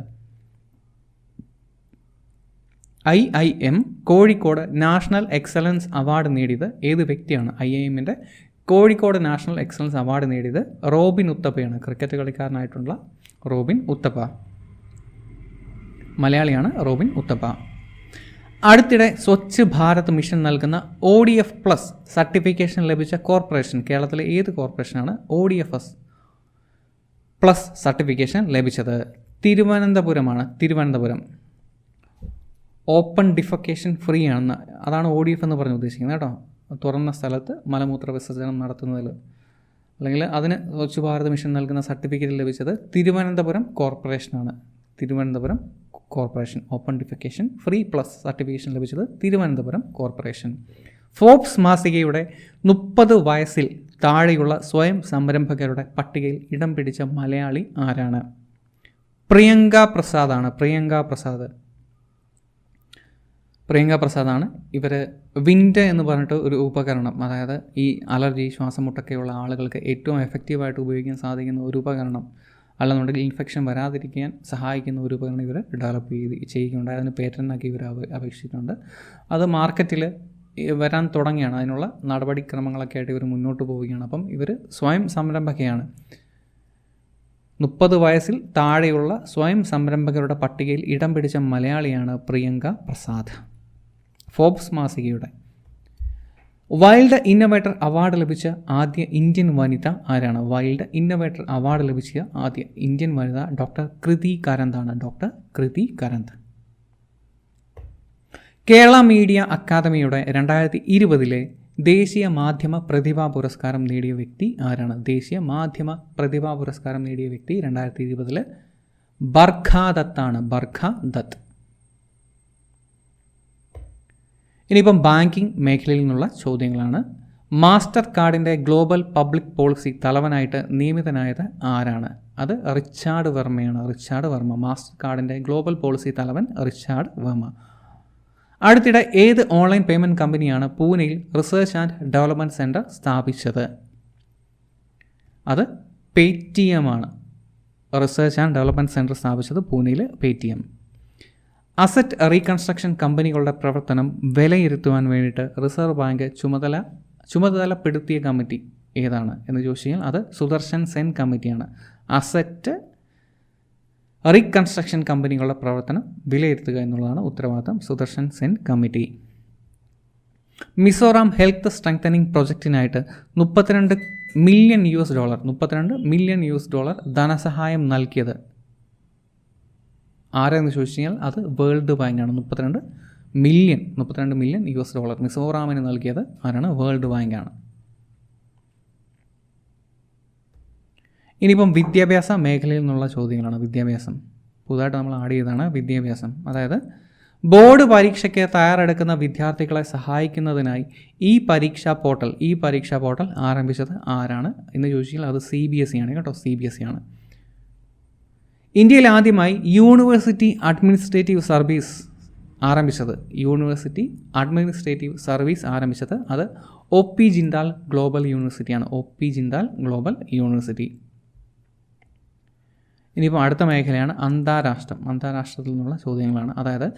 Speaker 1: IIM Kozhikode national excellence award നേടിയത് ഏത് വ്യക്തിയാണ്? IIMൻ്റെ കോഴിക്കോട് നാഷണൽ എക്സലൻസ് അവാർഡ് നേടിയത് റോബിൻ ഉത്തപ്പയാണ്. ക്രിക്കറ്റ് കളിക്കാരനായിട്ടുള്ള റോബിൻ ഉത്തപ്പ. മലയാളിയാണ് റോബിൻ ഉത്തപ്പ. അടുത്തിടെ സ്വച്ഛ് ഭാരത് മിഷൻ നൽകുന്ന ODF+ സർട്ടിഫിക്കേഷൻ ലഭിച്ച കോർപ്പറേഷൻ കേരളത്തിലെ ഏത് കോർപ്പറേഷനാണ് ODF+ സർട്ടിഫിക്കേഷൻ ലഭിച്ചത്? തിരുവനന്തപുരമാണ്. തിരുവനന്തപുരം. ഓപ്പൺ ഡിഫക്കേഷൻ ഫ്രീ ആണെന്ന് അതാണ് ODF എന്ന് പറഞ്ഞ് ഉദ്ദേശിക്കുന്നത് കേട്ടോ. തുറന്ന സ്ഥലത്ത് മലമൂത്ര വിസർജനം നടത്തുന്നതിൽ അല്ലെങ്കിൽ അതിന് സ്വച്ഛ് ഭാരത് മിഷൻ നൽകുന്ന സർട്ടിഫിക്കറ്റ് ലഭിച്ചത് തിരുവനന്തപുരം കോർപ്പറേഷനാണ്. Thiruvananthapuram corporation. Open defecation free plus certification ലഭിച്ചത് തിരുവനന്തപുരം കോർപ്പറേഷൻ. ഫോബ്സ് മാസികയുടെ 30 വയസ്സിൽ താഴെയുള്ള സ്വയം സംരംഭകരുടെ പട്ടികയിൽ ഇടം പിടിച്ച മലയാളി ആരാണ്? പ്രിയങ്ക പ്രസാദാണ്. ഇവർ വിൻഡ് എന്ന് പറഞ്ഞിട്ട് ഒരു ഉപകരണം, അതായത് ഈ അലർജി ശ്വാസം മുട്ടൊക്കെയുള്ള ആളുകൾക്ക് ഏറ്റവും എഫക്റ്റീവായിട്ട് ഉപയോഗിക്കാൻ സാധിക്കുന്ന ഒരു ഉപകരണം, അല്ലെന്നുണ്ടെങ്കിൽ ഇൻഫെക്ഷൻ വരാതിരിക്കാൻ സഹായിക്കുന്ന ഒരു ഉപകരണം ഇവർ ഡെവലപ്പ് ചെയ്യുകയുണ്ടായി. അതിന് പേറ്റൻ്റാക്കി ഇവർ അപേക്ഷിച്ചിട്ടുണ്ട്. അത് മാർക്കറ്റിൽ വരാൻ തുടങ്ങിയാണ്. അതിനുള്ള നടപടിക്രമങ്ങളൊക്കെ ആയിട്ട് ഇവർ മുന്നോട്ട് പോവുകയാണ്. അപ്പം ഇവർ സ്വയം സംരംഭകയാണ്. 30 വയസ്സിൽ താഴെയുള്ള സ്വയം സംരംഭകരുടെ പട്ടികയിൽ ഇടം പിടിച്ച മലയാളിയാണ് പ്രിയങ്ക പ്രസാദ്. ഫോബ്സ് മാസികയുടെ വൈൽഡ് ഇന്നോവേറ്റർ അവാർഡ് ലഭിച്ച ആദ്യ ഇന്ത്യൻ വനിത ആരാണ്? വൈൽഡ് ഇന്നോവേറ്റർ അവാർഡ് ലഭിച്ച ആദ്യ ഇന്ത്യൻ വനിത ഡോക്ടർ കൃതി കരന്താണ്. ഡോക്ടർ കൃതി കരന്ത്. കേരള മീഡിയ അക്കാദമിയുടെ 2020 ദേശീയ മാധ്യമ പ്രതിഭാ പുരസ്കാരം നേടിയ വ്യക്തി ആരാണ്? ദേശീയ മാധ്യമ പ്രതിഭാ പുരസ്കാരം നേടിയ വ്യക്തി 2020 ബർഖ ദത്താണ്. ബർഖ ദത്ത്. ഇനിയിപ്പം ബാങ്കിങ് മേഖലയിൽ നിന്നുള്ള ചോദ്യങ്ങളാണ്. മാസ്റ്റർ കാർഡിൻ്റെ ഗ്ലോബൽ പബ്ലിക് പോളിസി തലവനായിട്ട് നിയമിതനായത് ആരാണ്? അത് റിച്ചാർഡ് വർമ്മയാണ്. റിച്ചാർഡ് വർമ്മ. മാസ്റ്റർ കാർഡിൻ്റെ ഗ്ലോബൽ പോളിസി തലവൻ റിച്ചാർഡ് വർമ്മ. അടുത്തിടെ ഏത് ഓൺലൈൻ പേയ്മെൻറ്റ് കമ്പനിയാണ് പൂനെയിൽ റിസർച്ച് ആൻഡ് ഡെവലപ്മെൻറ്റ് സെൻറ്റർ സ്ഥാപിച്ചത്? അത് പേടിഎം ആണ്. റിസർച്ച് ആൻഡ് ഡെവലപ്മെൻറ്റ് സെൻറ്റർ സ്ഥാപിച്ചത് പൂനെയിൽ പേടിഎം. അസറ്റ് റീകൺസ്ട്രക്ഷൻ കമ്പനികളുടെ പ്രവർത്തനം വിലയിരുത്തുവാൻ വേണ്ടിയിട്ട് റിസർവ് ബാങ്ക് ചുമതലപ്പെടുത്തിയ കമ്മിറ്റി ഏതാണ് എന്ന് ചോദിച്ചു കഴിഞ്ഞാൽ അത് സുദർശൻ സെൻ കമ്മിറ്റിയാണ്. അസറ്റ് റീകൺസ്ട്രക്ഷൻ കമ്പനികളുടെ പ്രവർത്തനം വിലയിരുത്തുക എന്നുള്ളതാണ് ഉത്തരവാദിത്തം Sudarshan Sen committee. Mizoram health strengthening പ്രൊജക്റ്റിനായിട്ട് $32 മില്യൺ ധനസഹായം നൽകിയത് ആരെന്ന് ചോദിച്ചു കഴിഞ്ഞാൽ അത് വേൾഡ് ബാങ്കാണ്. $32 മില്യൺ മിസോറാമിന് നൽകിയത് ആരാണ്? വേൾഡ് ബാങ്കാണ്. ഇനിയിപ്പം വിദ്യാഭ്യാസ മേഖലയിൽ നിന്നുള്ള ചോദ്യങ്ങളാണ്. വിദ്യാഭ്യാസം പുതുതായിട്ട് നമ്മൾ ആഡ് ചെയ്തതാണ് വിദ്യാഭ്യാസം. അതായത് ബോർഡ് പരീക്ഷയ്ക്ക് തയ്യാറെടുക്കുന്ന വിദ്യാർത്ഥികളെ സഹായിക്കുന്നതിനായി ഈ പരീക്ഷാ പോർട്ടൽ ആരംഭിച്ചത് ആരാണ് എന്ന് ചോദിച്ചാൽ അത് CBSE ആണ് കേട്ടോ. CBSE ആണ്. ഇന്ത്യയിൽ ആദ്യമായി യൂണിവേഴ്സിറ്റി അഡ്മിനിസ്ട്രേറ്റീവ് സർവീസ് ആരംഭിച്ചത് അത് OP ജിൻഡാൽ ഗ്ലോബൽ യൂണിവേഴ്സിറ്റിയാണ്. OP Jindal global university. ഇനിയിപ്പോൾ അടുത്ത മേഖലയാണ് അന്താരാഷ്ട്രം. അന്താരാഷ്ട്രത്തിൽ നിന്നുള്ള ചോദ്യങ്ങളാണ്. അതായത്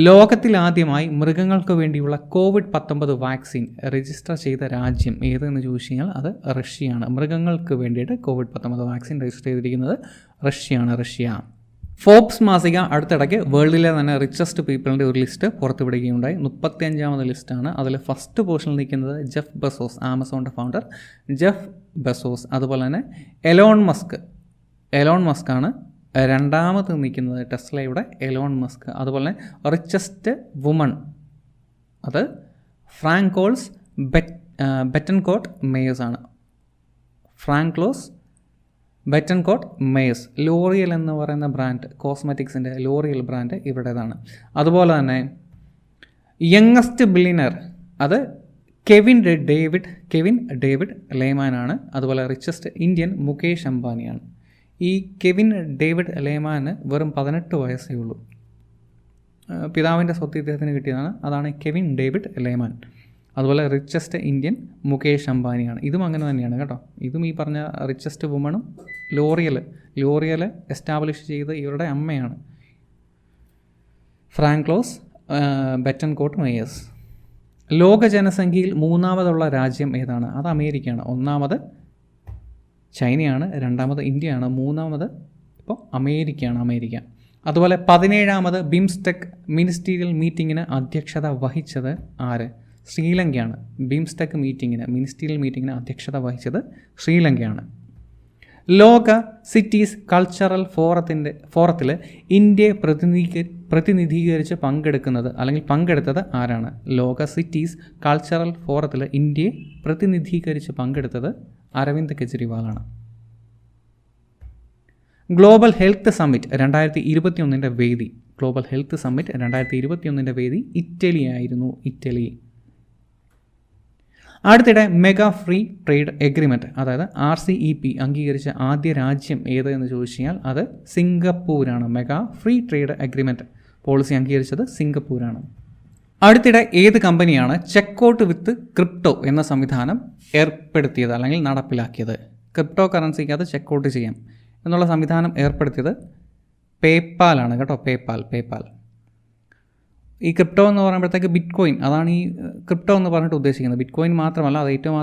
Speaker 1: ലോകത്തിലാദ്യമായി മൃഗങ്ങൾക്ക് വേണ്ടിയുള്ള COVID-19 വാക്സിൻ രജിസ്റ്റർ ചെയ്ത രാജ്യം ഏതെന്ന് ചോദിച്ചു കഴിഞ്ഞാൽ അത് റഷ്യയാണ്. മൃഗങ്ങൾക്ക് വേണ്ടിയിട്ട് COVID-19 വാക്സിൻ രജിസ്റ്റർ ചെയ്തിരിക്കുന്നത് റഷ്യയാണ്. റഷ്യ. ഫോബ്സ് മാസിക അടുത്തിടയ്ക്ക് വേൾഡിലെ തന്നെ റിച്ചസ്റ്റ് പീപ്പിളിൻ്റെ ഒരു ലിസ്റ്റ് പുറത്തുവിടുകയുണ്ടായി. 35ാമത് ലിസ്റ്റാണ്. അതിൽ ഫസ്റ്റ് പൊസിഷനിൽ നിൽക്കുന്നത് ജെഫ് ബെസോസ്, ആമസോണിൻ്റെ ഫൗണ്ടർ ജെഫ് ബെസോസ്. അതുപോലെ തന്നെ എലോൺ മസ്ക് ആണ് രണ്ടാമത് നിൽക്കുന്നത്, ടെസ്ലയുടെ എലോൺ മസ്ക്. അതുപോലെ റിച്ചസ്റ്റ് വുമൺ അത് ഫ്രാങ്കോൾസ് ബെറ്റൻകോട്ട് മേയേഴ്സ് ആണ്. ഫ്രാങ്ക്ലോസ് ബെറ്റൻകോട്ട് മേയേഴ്സ്. ലോറിയൽ എന്ന് പറയുന്ന ബ്രാൻഡ്, കോസ്മെറ്റിക്സിൻ്റെ ലോറിയൽ ബ്രാൻഡ് ഇവരുടേതാണ്. അതുപോലെ തന്നെ യങ്ങസ്റ്റ് ബില്യനർ അത് കെവിൻ ഡേവിഡ് ലേമാനാണ്. അതുപോലെ റിച്ചസ്റ്റ് ഇന്ത്യൻ മുകേഷ് അംബാനിയാണ്. ഈ കെവിൻ ഡേവിഡ് ലേമാന് വെറും 18 വയസ്സേ ഉള്ളൂ. പിതാവിൻ്റെ സ്വത്ത് ഇദ്ദേഹത്തിന് കിട്ടിയതാണ്. അതാണ് കെവിൻ ഡേവിഡ് ലേമാൻ. അതുപോലെ റിച്ചസ്റ്റ് ഇന്ത്യൻ മുകേഷ് അംബാനിയാണ്. ഇതും അങ്ങനെ തന്നെയാണ് കേട്ടോ. ഇതും ഈ പറഞ്ഞ റിച്ചസ്റ്റ് വുമണും ലോറിയൽ എസ്റ്റാബ്ലിഷ് ചെയ്ത് ഇവരുടെ അമ്മയാണ് ഫ്രാങ്ക്ലോസ് ബെറ്റൻകോട്ട് മേയേഴ്സ്. ലോക ജനസംഖ്യയിൽ 3ാമതുള്ള രാജ്യം ഏതാണ്? അത് അമേരിക്കയാണ്. 1ാമത് ചൈനയാണ്, 2ാമത് ഇന്ത്യയാണ്, 3ാമത് ഇപ്പോൾ അമേരിക്ക. അതുപോലെ 17ാമത് ബിംസ്റ്റെക് മിനിസ്റ്റീരിയൽ മീറ്റിങ്ങിന് അധ്യക്ഷത വഹിച്ചത് ആര്? ശ്രീലങ്കയാണ്. ബിംസ്റ്റെക് മിനിസ്റ്റീരിയൽ മീറ്റിങ്ങിന് അധ്യക്ഷത വഹിച്ചത് ശ്രീലങ്കയാണ്. ലോക സിറ്റീസ് കൾച്ചറൽ ഫോറത്തിൽ ഇന്ത്യയെ പ്രതിനിധീകരിച്ച് പങ്കെടുത്തത് ആരാണ്? ലോക സിറ്റീസ് കൾച്ചറൽ ഫോറത്തിൽ ഇന്ത്യയെ പ്രതിനിധീകരിച്ച് പങ്കെടുത്തത് അരവിന്ദ് കെജ്രിവാളാണ്. ഗ്ലോബൽ ഹെൽത്ത് സമ്മിറ്റ് 2021 വേദി. ഗ്ലോബൽ ഹെൽത്ത് സമ്മിറ്റ് 2021 വേദി ഇറ്റലി. അടുത്തിടെ മെഗാ ഫ്രീ ട്രേഡ് എഗ്രിമെൻറ്റ് അതായത് RCEP അംഗീകരിച്ച ആദ്യ രാജ്യം ഏത് എന്ന് ചോദിച്ചു കഴിഞ്ഞാൽ അത് സിംഗപ്പൂരാണ്. Mega free trade agreement policy അംഗീകരിച്ചത് സിംഗപ്പൂരാണ്. അടുത്തിടെ ഏത് കമ്പനിയാണ് ചെക്കൗട്ട് വിത്ത് ക്രിപ്റ്റോ എന്ന സംവിധാനം ഏർപ്പെടുത്തിയത് അല്ലെങ്കിൽ നടപ്പിലാക്കിയത്? ക്രിപ്റ്റോ കറൻസിക്കകത്ത് ചെക്കൗട്ട് ചെയ്യാം എന്നുള്ള സംവിധാനം ഏർപ്പെടുത്തിയത് പേപ്പാലാണ് കേട്ടോ. പേപ്പാൽ. ഈ ക്രിപ്റ്റോ എന്ന് പറയുമ്പോഴത്തേക്ക് ബിറ്റ് കോയിൻ, അതാണ് ഈ ക്രിപ്റ്റോ എന്ന് പറഞ്ഞിട്ട് ഉദ്ദേശിക്കുന്നത്. ബിറ്റ് കോയിൻ മാത്രമല്ല, അത് ഏറ്റവും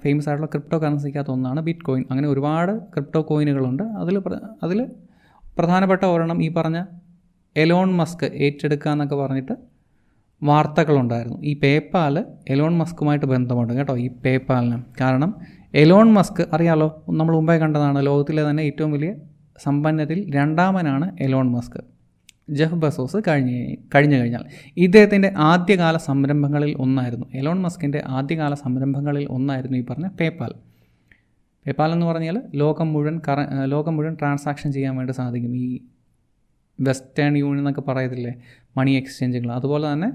Speaker 1: ഫേമസ് ആയിട്ടുള്ള ക്രിപ്റ്റോ കറൻസിക്കകത്ത് ഒന്നാണ് ബിറ്റ് കോയിൻ. അങ്ങനെ ഒരുപാട് ക്രിപ്റ്റോ കോയിനുകളുണ്ട്. അതിൽ പ്രധാനപ്പെട്ട ഒരെണ്ണം ഈ പറഞ്ഞ എലോൺ മസ്ക് ഏറ്റെടുക്കുക എന്നൊക്കെ പറഞ്ഞിട്ട് വാർത്തകളുണ്ടായിരുന്നു. ഈ പേപ്പാൽ എലോൺ മസ്കുമായിട്ട് ബന്ധമുണ്ട് കേട്ടോ, ഈ പേപ്പാലിന്. കാരണം എലോൺ മസ്ക് അറിയാലോ, നമ്മൾ മുമ്പേ കണ്ടതാണ്, ലോകത്തിലെ തന്നെ ഏറ്റവും വലിയ സമ്പന്നരിൽ 2ാമനാണ് എലോൺ മസ്ക്. ജെഫ് ബെസോസ് കഴിഞ്ഞാൽ ഇദ്ദേഹത്തിൻ്റെ ആദ്യകാല സംരംഭങ്ങളിൽ ഒന്നായിരുന്നു, എലോൺ മസ്കിൻ്റെ ആദ്യകാല സംരംഭങ്ങളിൽ ഒന്നായിരുന്നു ഈ പറഞ്ഞ പേപ്പാൽ എന്ന് പറഞ്ഞാൽ ലോകം മുഴുവൻ ട്രാൻസാക്ഷൻ ചെയ്യാൻ വേണ്ടി സാധിക്കും. ഈ വെസ്റ്റേൺ യൂണിയൻ എന്നൊക്കെ പറയത്തില്ലേ, മണി എക്സ്ചേഞ്ചുകൾ, അതുപോലെ തന്നെ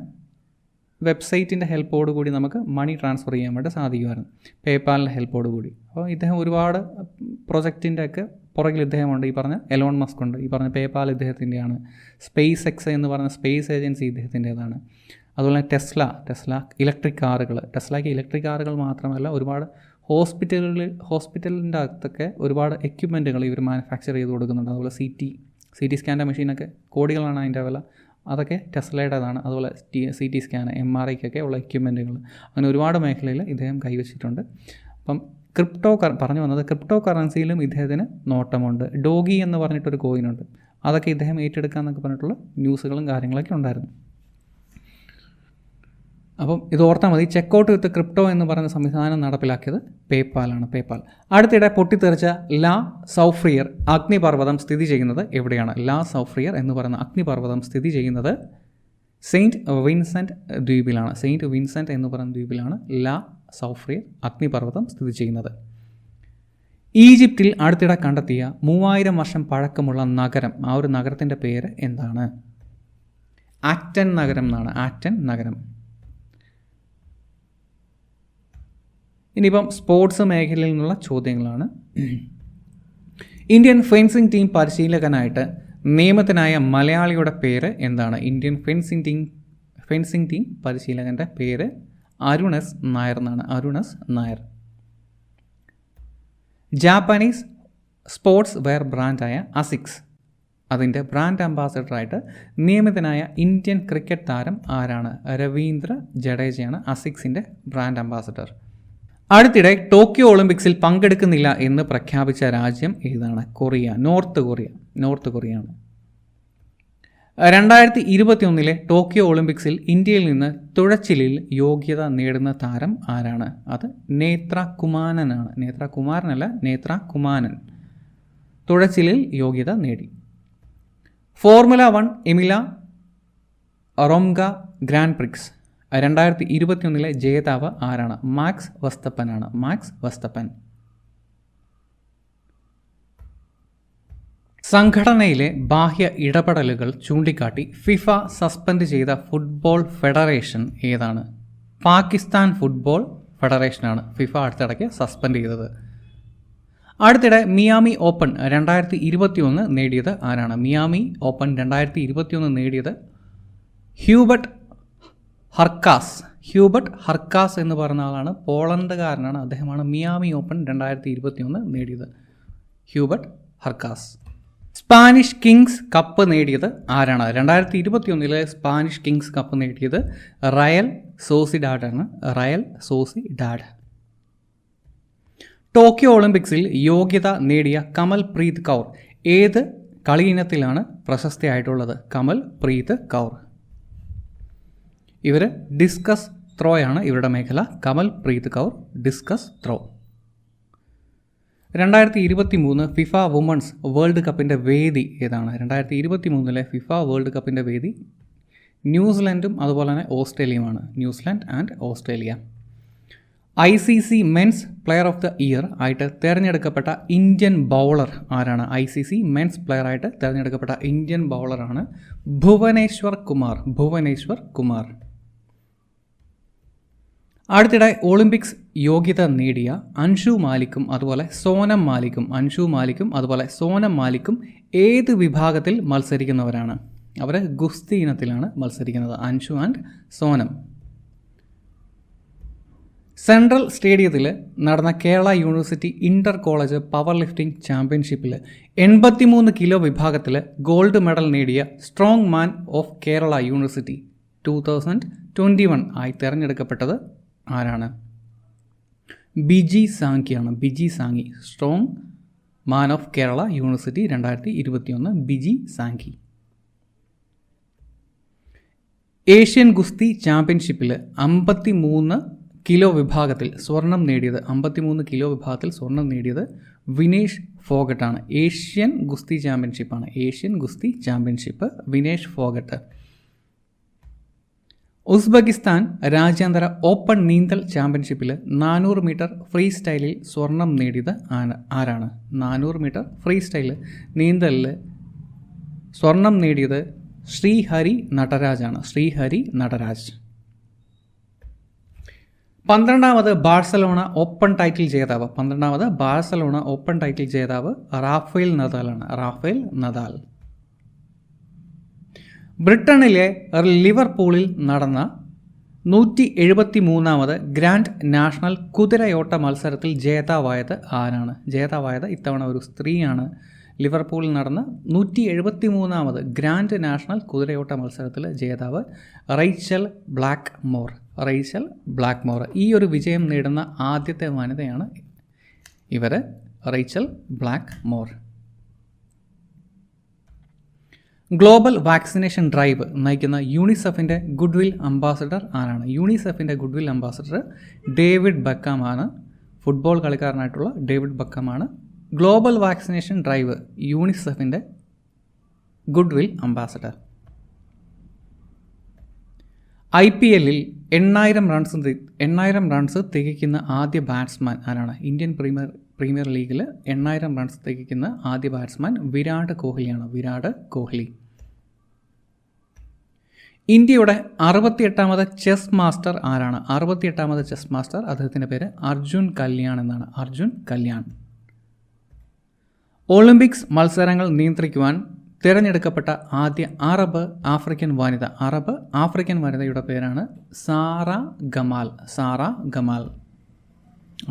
Speaker 1: വെബ്സൈറ്റിൻ്റെ ഹെൽപ്പോട് കൂടി നമുക്ക് മണി ട്രാൻസ്ഫർ ചെയ്യാൻ വേണ്ടി സാധിക്കുമായിരുന്നു പേപ്പാലിൻ്റെ ഹെൽപ്പോട് കൂടി. അപ്പോൾ ഇദ്ദേഹം ഒരുപാട് പ്രൊജക്റ്റിൻ്റെ ഒക്കെ പുറകിൽ ഇദ്ദേഹമുണ്ട്. ഈ പറഞ്ഞ എലോൺ മസ്ക് ഉണ്ട്. ഈ പറഞ്ഞ പേപ്പാൽ ഇദ്ദേഹത്തിൻ്റെയാണ്. സ്പേസ് എക്സ് എന്ന് പറഞ്ഞ സ്പേസ് ഏജൻസി ഇദ്ദേഹത്തിൻ്റേതാണ്. അതുപോലെ ടെസ്ല ടെസ്ലയ്ക്ക് ഇലക്ട്രിക് കാറുകൾ മാത്രമല്ല, ഒരുപാട് ഹോസ്പിറ്റലിൻ്റെ അകത്തൊക്കെ ഒരുപാട് എക്യുപ്മെൻറ്റുകൾ ഇവർ മാനുഫാക്ചർ ചെയ്ത് കൊടുക്കുന്നുണ്ട്. അതുപോലെ CT സ്കാൻ്റെ മെഷീനൊക്കെ കോടികളാണ് അതിൻ്റെ വില, അതൊക്കെ ടെസ്ലയുടേതാണ്. അതുപോലെ CT സ്കാൻ, MRIക്കൊക്കെ ഉള്ള എക്യുപ്മെൻറ്റുകൾ, അങ്ങനെ ഒരുപാട് മേഖലയിൽ ഇദ്ദേഹം കൈവച്ചിട്ടുണ്ട്. അപ്പം പറഞ്ഞു വന്നത് ക്രിപ്റ്റോ കറൻസിയിലും ഇദ്ദേഹത്തിന് നോട്ടമുണ്ട്. ഡോഗി എന്ന് പറഞ്ഞിട്ടൊരു കോയിനുണ്ട്, അതൊക്കെ ഇദ്ദേഹം ഏറ്റെടുക്കാമെന്നൊക്കെ പറഞ്ഞിട്ടുള്ള ന്യൂസുകളും കാര്യങ്ങളൊക്കെ ഉണ്ടായിരുന്നു. അപ്പം ഇത് ഓർത്താൽ മതി. ചെക്കൗട്ട് വിത്ത് ക്രിപ്റ്റോ എന്ന് പറയുന്ന സംവിധാനം നടപ്പിലാക്കിയത് പേപ്പാലാണ്. അടുത്തിടെ പൊട്ടിത്തെറിച്ച ലാ സൗഫ്രിയർ അഗ്നിപർവ്വതം സ്ഥിതി ചെയ്യുന്നത് എവിടെയാണ്? ലാ സൗഫ്രിയർ എന്ന് പറയുന്ന അഗ്നിപർവ്വതം സ്ഥിതി ചെയ്യുന്നത് സെയിൻറ്റ് വിൻസെൻറ്റ് എന്ന് പറയുന്ന ദ്വീപിലാണ് ലാ സൗഫ്രിയർ അഗ്നിപർവ്വതം സ്ഥിതി ചെയ്യുന്നത്. ഈജിപ്തിൽ അടുത്തിടെ കണ്ടെത്തിയ 3000 വർഷം പഴക്കമുള്ള നഗരം, ആ ഒരു നഗരത്തിൻ്റെ പേര് എന്താണ്? ആക്ടൻ നഗരം എന്നാണ്. ആക്ടൻ നഗരം. ഇനിയിപ്പം സ്പോർട്സ് മേഖലയിൽ നിന്നുള്ള ചോദ്യങ്ങളാണ്. ഇന്ത്യൻ ഫെൻസിംഗ് ടീം പരിശീലകനായിട്ട് നിയമത്തിനായ മലയാളിയുടെ പേര് എന്താണ്? ഇന്ത്യൻ ഫെൻസിംഗ് ടീം പരിശീലകൻ്റെ പേര് അരുൺ എസ് നായർ എന്നാണ്. ജാപ്പനീസ് സ്പോർട്സ് വെയർ ബ്രാൻഡായ അസിക്സ് അതിൻ്റെ ബ്രാൻഡ് അംബാസഡറായിട്ട് നിയമിതനായ ഇന്ത്യൻ ക്രിക്കറ്റ് താരം ആരാണ്? രവീന്ദ്ര ജഡേജയാണ് അസിക്സിൻ്റെ ബ്രാൻഡ് അംബാസഡർ. അടുത്തിടെ ടോക്കിയോ ഒളിമ്പിക്സിൽ പങ്കെടുക്കുന്നില്ല എന്ന് പ്രഖ്യാപിച്ച രാജ്യം ഏതാണ്? കൊറിയ. നോർത്ത് കൊറിയയാണ്. 2021 ടോക്കിയോ ഒളിമ്പിക്സിൽ ഇന്ത്യയിൽ നിന്ന് തുഴച്ചിലിൽ യോഗ്യത നേടുന്ന താരം ആരാണ്? അത് നേത്ര കുമാരനാണ്. നേത്ര കുമാരൻ തുഴച്ചിലിൽ യോഗ്യത നേടി. ഫോർമുല 1 എമില റോംഗ ഗ്രാൻഡ് പ്രിക്സ് 2021 ജേതാവ് ആരാണ്? മാക്സ് വസ്തപ്പൻ. സംഘടനയിലെ ബാഹ്യ ഇടപെടലുകൾ ചൂണ്ടിക്കാട്ടി ഫിഫ സസ്പെൻഡ് ചെയ്ത ഫുട്ബോൾ ഫെഡറേഷൻ ഏതാണ്? പാകിസ്ഥാൻ ഫുട്ബോൾ ഫെഡറേഷനാണ് ഫിഫ അടുത്തിടയ്ക്ക് സസ്പെൻഡ് ചെയ്തത്. അടുത്തിടെ മിയാമി ഓപ്പൺ 2021 നേടിയത് ആരാണ്? മിയാമി ഓപ്പൺ 2021 നേടിയത് ഹ്യൂബർട്ട് ഹർക്കാസ് എന്ന് പറഞ്ഞ ആളാണ്. പോളണ്ടുകാരനാണ്. അദ്ദേഹമാണ് മിയാമി ഓപ്പൺ 2021 നേടിയത്. ഹ്യൂബർട്ട് ഹർക്കാസ്. സ്പാനിഷ് കിങ്സ് കപ്പ് നേടിയത് ആരാണ്? 2021 സ്പാനിഷ് കിങ്സ് കപ്പ് നേടിയത് റയൽ സോസിഡാഡ്. ടോക്കിയോ ഒളിമ്പിക്സിൽ യോഗ്യത നേടിയ കമൽപ്രീത് കൗർ ഏത് കളിയിനത്തിലാണ് പ്രശസ്തിയായിട്ടുള്ളത്? കമൽപ്രീത് കൗർ. ഇവർ ഡിസ്കസ് ത്രോയാണ് ഇവരുടെ മേഖല. Kamalpreet Kaur discus throw. 2023 FIFA women's world കപ്പിൻ്റെ വേദി ഏതാണ്? 2023 ഫിഫ വേൾഡ് കപ്പിൻ്റെ വേദി ന്യൂസിലൻഡും അതുപോലെ തന്നെ ഓസ്ട്രേലിയയുമാണ്. New Zealand and Australia. ICC men's player of the year ആയിട്ട് തിരഞ്ഞെടുക്കപ്പെട്ട ഇന്ത്യൻ ബൗളർ ആരാണ്? ICC മെൻസ് പ്ലെയർ ആയിട്ട് തിരഞ്ഞെടുക്കപ്പെട്ട ഇന്ത്യൻ ബൗളറാണ് ഭുവനേശ്വർ കുമാർ. അടുത്തിടെ ഒളിമ്പിക്സ് യോഗ്യത നേടിയ അൻഷു മാലിക്കും അതുപോലെ സോനം മാലിക്കും ഏത് വിഭാഗത്തിൽ മത്സരിക്കുന്നവരാണ്? അവർ ഗുസ്തി ഇനത്തിലാണ് മത്സരിക്കുന്നത്. അൻഷു ആൻഡ് സോനം. സെൻട്രൽ സ്റ്റേഡിയത്തിൽ നടന്ന Kerala university inter college power lifting ചാമ്പ്യൻഷിപ്പിൽ 83 കിലോ വിഭാഗത്തിൽ ഗോൾഡ് മെഡൽ നേടിയ strong man of Kerala university 2021 ആയി തിരഞ്ഞെടുക്കപ്പെട്ടത് ആരാണ്? Biji Sanki. Strong man of Kerala university 2021 Biji Sanki. Asian ഗുസ്തി ചാമ്പ്യൻഷിപ്പിൽ 53 കിലോ വിഭാഗത്തിൽ സ്വർണം നേടിയത് വിനേഷ് ഫോഗട്ടാണ്. ഏഷ്യൻ ഗുസ്തി ചാമ്പ്യൻഷിപ്പ് വിനേഷ് ഫോഗട്ട്. ഉസ്ബെക്കിസ്ഥാൻ രാജ്യാന്തര ഓപ്പൺ നീന്തൽ ചാമ്പ്യൻഷിപ്പിൽ 400 മീറ്റർ ഫ്രീ സ്റ്റൈലിൽ സ്വർണം നേടിയത് ആരാണ്? 400 മീറ്റർ ഫ്രീ സ്റ്റൈൽ നീന്തലിൽ സ്വർണം നേടിയത് ശ്രീഹരി നടരാജ്. 12ാമത് ബാഴ്സലോണ ഓപ്പൺ ടൈറ്റിൽ ജേതാവ് റാഫേൽ നദാൽ. ബ്രിട്ടനിലെ ലിവർപൂളിൽ നടന്ന 173ാമത് ഗ്രാൻഡ് നാഷണൽ കുതിരയോട്ട മത്സരത്തിൽ ജേതാവായത് ആരാണ്? ഇത്തവണ ഒരു സ്ത്രീയാണ്. ലിവർപൂളിൽ നടന്ന 173ാമത് ഗ്രാൻഡ് നാഷണൽ കുതിരയോട്ട മത്സരത്തിൽ ജേതാവ് റേച്ചൽ ബ്ലാക്ക്മോർ. ഈ ഒരു വിജയം നേടുന്ന ആദ്യത്തെ വനിതയാണ് ഇവർ, Rachael Blackmore. Global vaccination drive നയിക്കുന്ന യൂണിസെഫിൻ്റെ ഗുഡ്വിൽ അംബാസഡർ ആരാണ്? ഡേവിഡ് ബക്കാമാണ്. ഫുട്ബോൾ കളിക്കാരനായിട്ടുള്ള ഡേവിഡ് ബക്കമാണ് ഗ്ലോബൽ വാക്സിനേഷൻ ഡ്രൈവ് യൂണിസെഫിൻ്റെ ഗുഡ്വിൽ അംബാസഡർ. IPL 8,000 റൺസ് തികയ്ക്കുന്ന ആദ്യ ബാറ്റ്സ്മാൻ ആരാണ്? ഇന്ത്യൻ പ്രീമിയർ ലീഗിൽ 8,000 റൺസ് തികയ്ക്കുന്ന ആദ്യ ബാറ്റ്സ്മാൻ വിരാട് കോഹ്ലി. ഇന്ത്യയുടെ 68ാമത് ചെസ് മാസ്റ്റർ ആരാണ്? അദ്ദേഹത്തിൻ്റെ പേര് അർജുൻ കല്യാൺ. ഒളിമ്പിക്സ് മത്സരങ്ങൾ നിയന്ത്രിക്കുവാൻ തിരഞ്ഞെടുക്കപ്പെട്ട ആദ്യ ആഫ്രിക്കൻ വനിതയുടെ പേരാണ് സാറ ഗമാൽ.